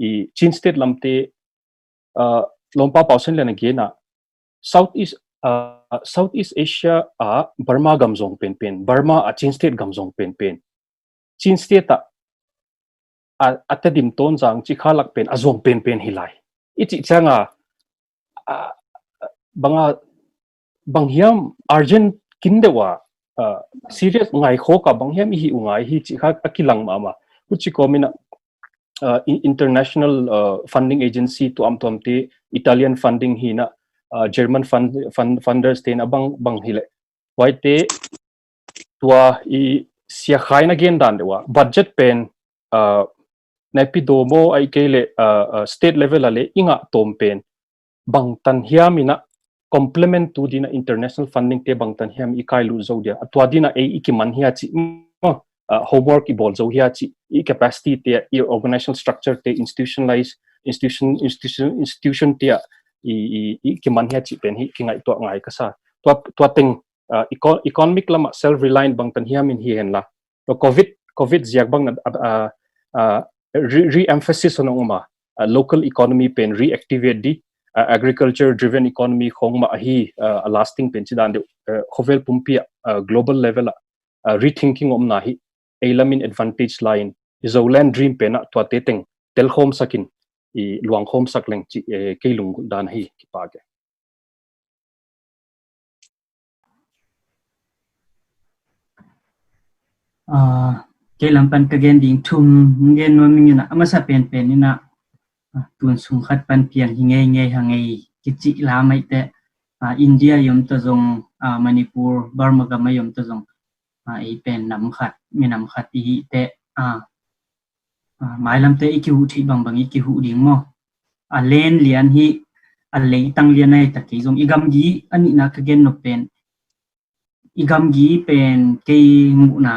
i chin state lamte lompa pausen lena gena southeast asia a burma gamzong pen burma a chin state gamzong pen chin state a atadim ton jang chi khalak pen azong pen hilai ichi changa banghiam argent kindewa serious ngai kho ka banghiam hi ungai hi chi kha akilang mama uchi komina international funding agency to amtomte Italian funding hina German funders ten bang hile waite tua i sia khaina gen dan dewa budget pen napidomo ai kele state level ale inga tom pen bang tan hiamina complement to dina international funding te bang tan hiam ikai lu zodia atwa dina e ikiman hia chi homework i bol zo hia chi i capacity te i organizational structure te institution te i kiman hia chi pen hi kingai to ngai kasa to teng economic lama self reliant bang tan hiam in hi hen la to covid ziak bang re emphasis on uma local economy pen reactivate di agriculture driven economy khongma hi a lasting pen chi dan de khovel pumpia global level rethinking omna hi elamin advantage line izoland dream pen to teteng tel home sakin i luang home sakleng chi keilung dan hi ki page kelampan kagen ding thum ngen no mingina amasa pen ina tun sung khat pan pian hinge hangai kichi la mai te India yom ta jong Manipur Burma ga mai yom ta jong ai pen nam khat mi nam khat hi te mai lam te iki hu thi bang iki hu ding mo len lian hi le tang lian ai ta ki jong igam gi ani na kagen no pen igam gi pen ke mu na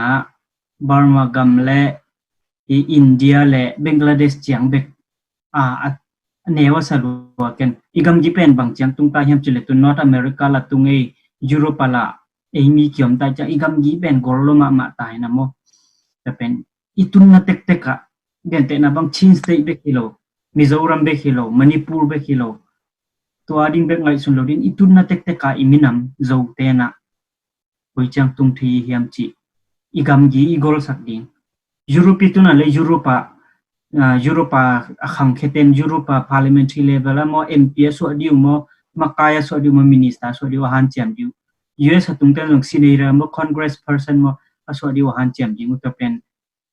Burma gam le India le Bangladesh chiang bek newa salwa ken igam gi pen bang chiang tung ta hiam chile tu North America la tungai Europe la mi kiom ta cha igam gi pen gorlo ma tai na mo ta pen itun na tek ka gen te na bang chin state be kilo Mizoram be kilo Manipur be kilo to ading bek ngai sun lodin itun na tek ka iminam zo te na hoi chang tung thi hiam chi igam gi igol sak ding Europe tu na le Europa khang kheten Europa parliamentary level mo MP so diu mo makaya so diu mo minister so diu han cham diu U.S. hatung ten long sinera mo congress person mo so diu han cham diu to pen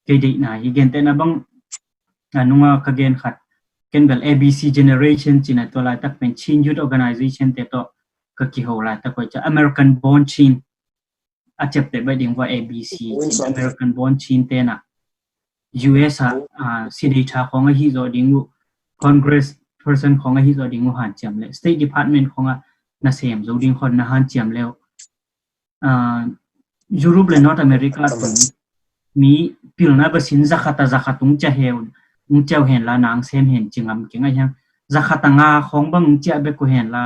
ke dei na hi gen ten abang anunga kagen khat ken bel ABC generation china to la tak pen chin youth organization te to ka ki ho la ta ko cha American born chin achep te ba ding wa ABC American born chin te na U.S. Senator khong hi zo dingu Congress person khong hi zo dingu han cham le State Department khong na sem zo ding khon na han cham leo Europe le North America tu mi pilna ba sin zakhatung cha heun ung chau hen la nang sem hen chingam kinga yang zakhatanga khong bang cha be ko hen la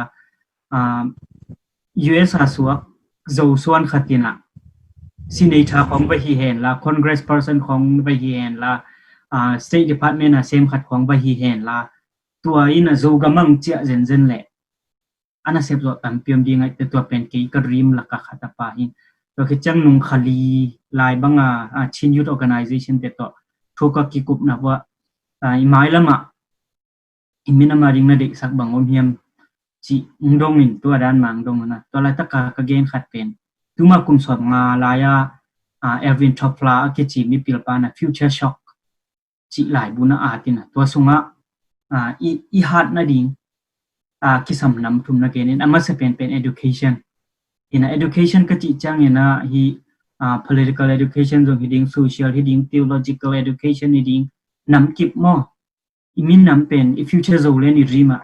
U.S. suwa zo suan khatina Senator khong ba hi hen la Congress person khong ba hi hen la State Department sem khat khong ba hi hen la tua in zo gamang chia zen le อันนั้นเสพตัวเปียมดีไงแต่ตัวเป็นกี่กริมหลักขัดตาปาหินตัวคือจังนุงขลีลายบังชินยูท organization แต่ตัวทุกกิกุบนะว่าไม้ละมาอิมินามาริงนะเด็กสักบางอมเฮียมจีดงอินตัวด้านมังดงนะตัวอะไรตะกากเกณฑ์ขัดเป็นทุมาคุมสอบงาลายเอวินท็อปฟลากิจิมีปิลปานะฟิวเจอร์ช็อกจีหลายบุญอาตินะตัวสุงอีฮัดนะดิ่งคิดสำนำทุมนะเกณฑ์นี่มันจะเป็น education education ก็จีจังเนี่ยนะฮีpolitical education ตรงที่ดิ่ง social ที่ดิ่ง theological education ที่ดิ่งนำกิบมั่วอิมินนำเป็น future โซเลนอีริมา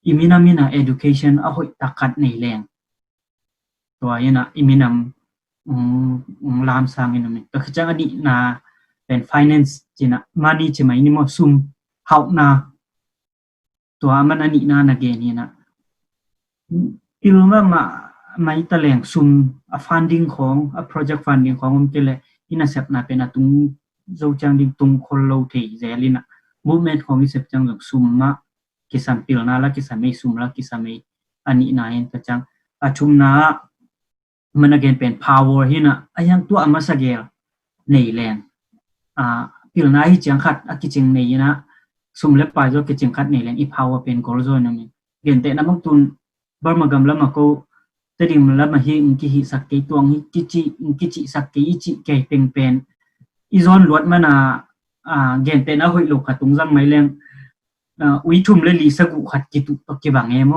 อิมินามินา education เอาหอยตักขัดในแรงตัวเนี่ยนะอิมินำลามสร้างเนี่ยนะก็คือจังอดีตนะเป็น finance จีนะมาดีใช่ไหมนี่มั่วซุ่มเฮานะตัวมันอันนี้นะเกณฑ์นี่นะอิลว่ามาอิตาเลียงซุ่มfunding ของ project funding ของมันเป็นเลยอินาเซปนะเป็นตุงโจจังดิ่งตุงคนโลเทเจลินะmovement ของอิเซปจังแบบซุ่มมากิสัมปิลนาละกิสัมไม่ซุ่มละกิสัมไม่อันนี้นะเห็นแต่จังชุมนามันagainเป็น power หินะยังตัวอามาสเกลในแลนปิลนาฮิจังขัดกิจิงในนะซุ่มเล็บไปก็กิจิงขัดในแลนอี power เป็น goal โซนนั่นเองเห็นแต่นะบางตุนบางมากำลังมาก็แต่ดิมแล้วมาฮิกิฮิสักกี่ตัวฮิกิจิสักกี่อิจิเกยเป็นอีโซนลวดมันเห็นแต่นะหอยลูกขัดตรงจังไม่แรงวิทุมเลลีสกุขัดกิตุตกิบังเอโม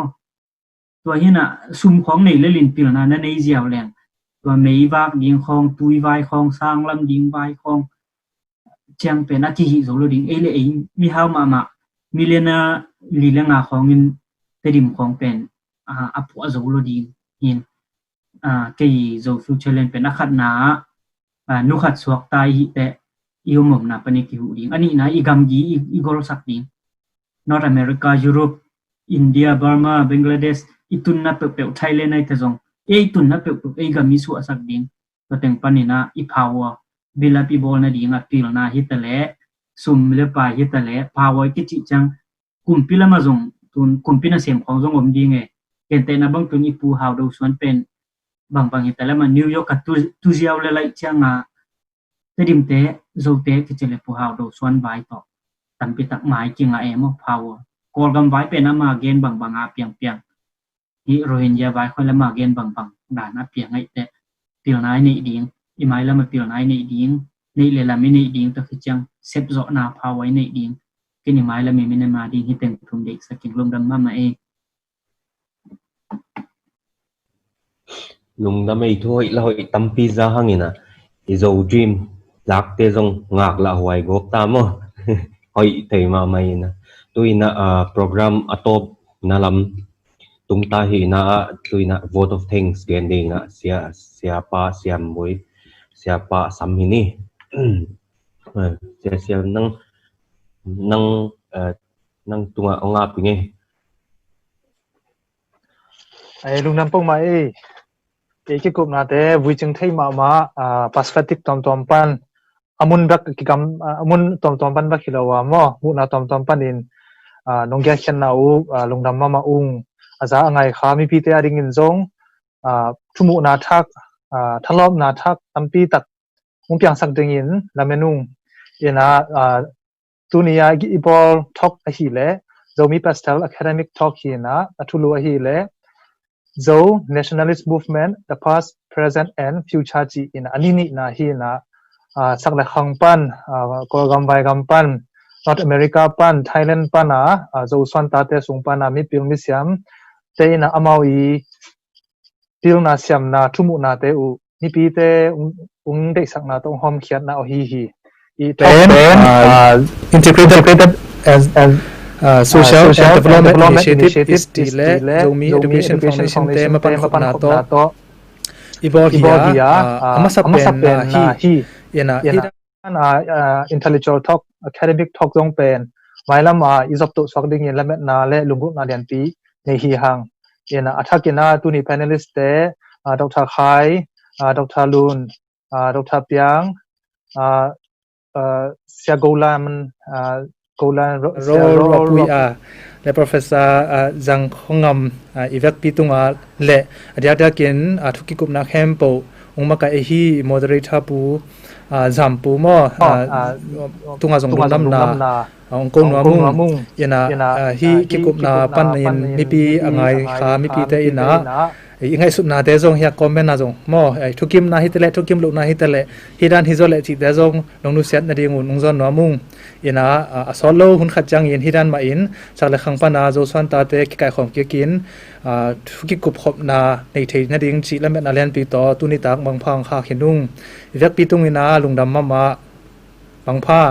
ตัวเห็นนะซุ่มของในเลลินปิลนานั่นในเจียวแรงตัวไม่วากดิ่งของตุยไวของสร้างลำดิ่งไวของเชียงเป็นนักที่โซโลดิ่งเอเลเองมีเฮามามีเลนะลีเลงาของเงินแต่ดิมของเป็นอัพโซโลดิ่งเห็นเกยโซฟิวเจอร์เลนเป็นนักขัดหนานุขัดสวกตายแต่อีโมมนะปนิกิหูดิ่งอันนี้นะอีกัมยีอีกอลสักดิ่งNorth America Europe India Burma Bangladesh itun na pe Thailand ai tazong itun na pe gami su asak ding pateng panina I power bilapi bol na ding apil na hitale sum le pa hitale power ki chi chang kumpila ma zong tun kumpina sem khong zong om ding e kente na bang tun ipu how do suan pen bang hitale ma New York tu jiaw le lai chang tedim te zo te ki chele pu how do suan bai toตันปิตักหมายจริงอะมพาวกอลกำไว้เป็นมาเกณฑ์บางเปียงที่โรฮิงญาไว้ค่อยละมาเกณฑ์บางด่านเปียงไอ้แต่เปียงนายในดิ่งอีไม้ละมาเปียงนายในดิ่งในเลละไม่ในดิ่งแต่คือจังเซฟโซนาพาวไว้ในดิ่งกินอีไม้ละไม่ในมาดิ่งที่เต็มทุนเด็กสกิลลมดำมาเองลุงดำไม่ถ้วยเราตั้มพิซซ่าหังนะอีโจจิมลักเตจงงักละหวยกบตามมั้งหอยเทมาไม่นะตัวน่ะโปรแกรมอัตบน่ะลำตุ้งตาหีน่ะตัวน่ะ vote of thanks เกณฑ์ดิ่งน่ะsiapa mui siapa samini เสียนั่งตัวองอาปิงไอ้ลุงน้ำปงมาเกี่กบนาแต่วิจังไทยมาpacific ตอมปันamun bak kikam amun tom pan bak hilawa mo mu na tom pan in nongya khen na u lungdam ma ung aza angai kha mi pi te aring in zong thumu na thak thalom na thak tampi tak mung piang sak ding in lamenung ina tunia ibol talk a hi le Zomi PESTEL academic talk hi na athulu a hi le zo nationalist movement the past present and future ji in anini na hi naสักแต่ขังปันก็กำไว้กำปัน North America ปัน Thailand ปันโจส่วนตาเตสุงปันมีพิลมิเซียมเตยนะอมาวอีพิลนาเซียมนาทุมุนาเตอุนี่ปีเตอุงเด็กสักนาต้องหอมเขียนนาอฮีอีเป็น integrated as social and development initiative is the Zomi Education Foundation เตมาปันขบนาโตIbol hiya amasapen na hi ina intellectual talk academic talk jong pen mailam izop to swakding in lamet na le lungu na dian pi nei hi hang ina athakina tuni panelist te Dr. Khai Dr. Lun Dr. Piang Golan Roluahpuia และ Professor Jangkhongam Ivek Pitunga และเดียกินทุกิกุมนักแฮมโปองค์มากะเอฮี Moderator ปูZam ปูมอตุงาจงดำนาองค์กงนัวมุงยนะฮีกิกุมนาปันยินมิปีอังไงขามิปีเตอินะยังไงสุดนาเดซงเฮียคอมเมนต์นะจงมอทุกิมนาฮิตเลทุกิมลุกนาฮิตเลฮิดันฮิโซเลจิเดซงลงนุเซียนนาดีงุนงจอนนัวมุงยนะสอลโลหุนขัดจังยินฮิดันมาอินจากเลขังปนาโจสวนตาเตกิไกของเกียกินทุกิกุบขบนาในเทนาดิงจิและเมนาเลนปีต่อตุนิตากบางพังคาเขนุงเรียกปีตุงอินาลุงดำมาบางผ้า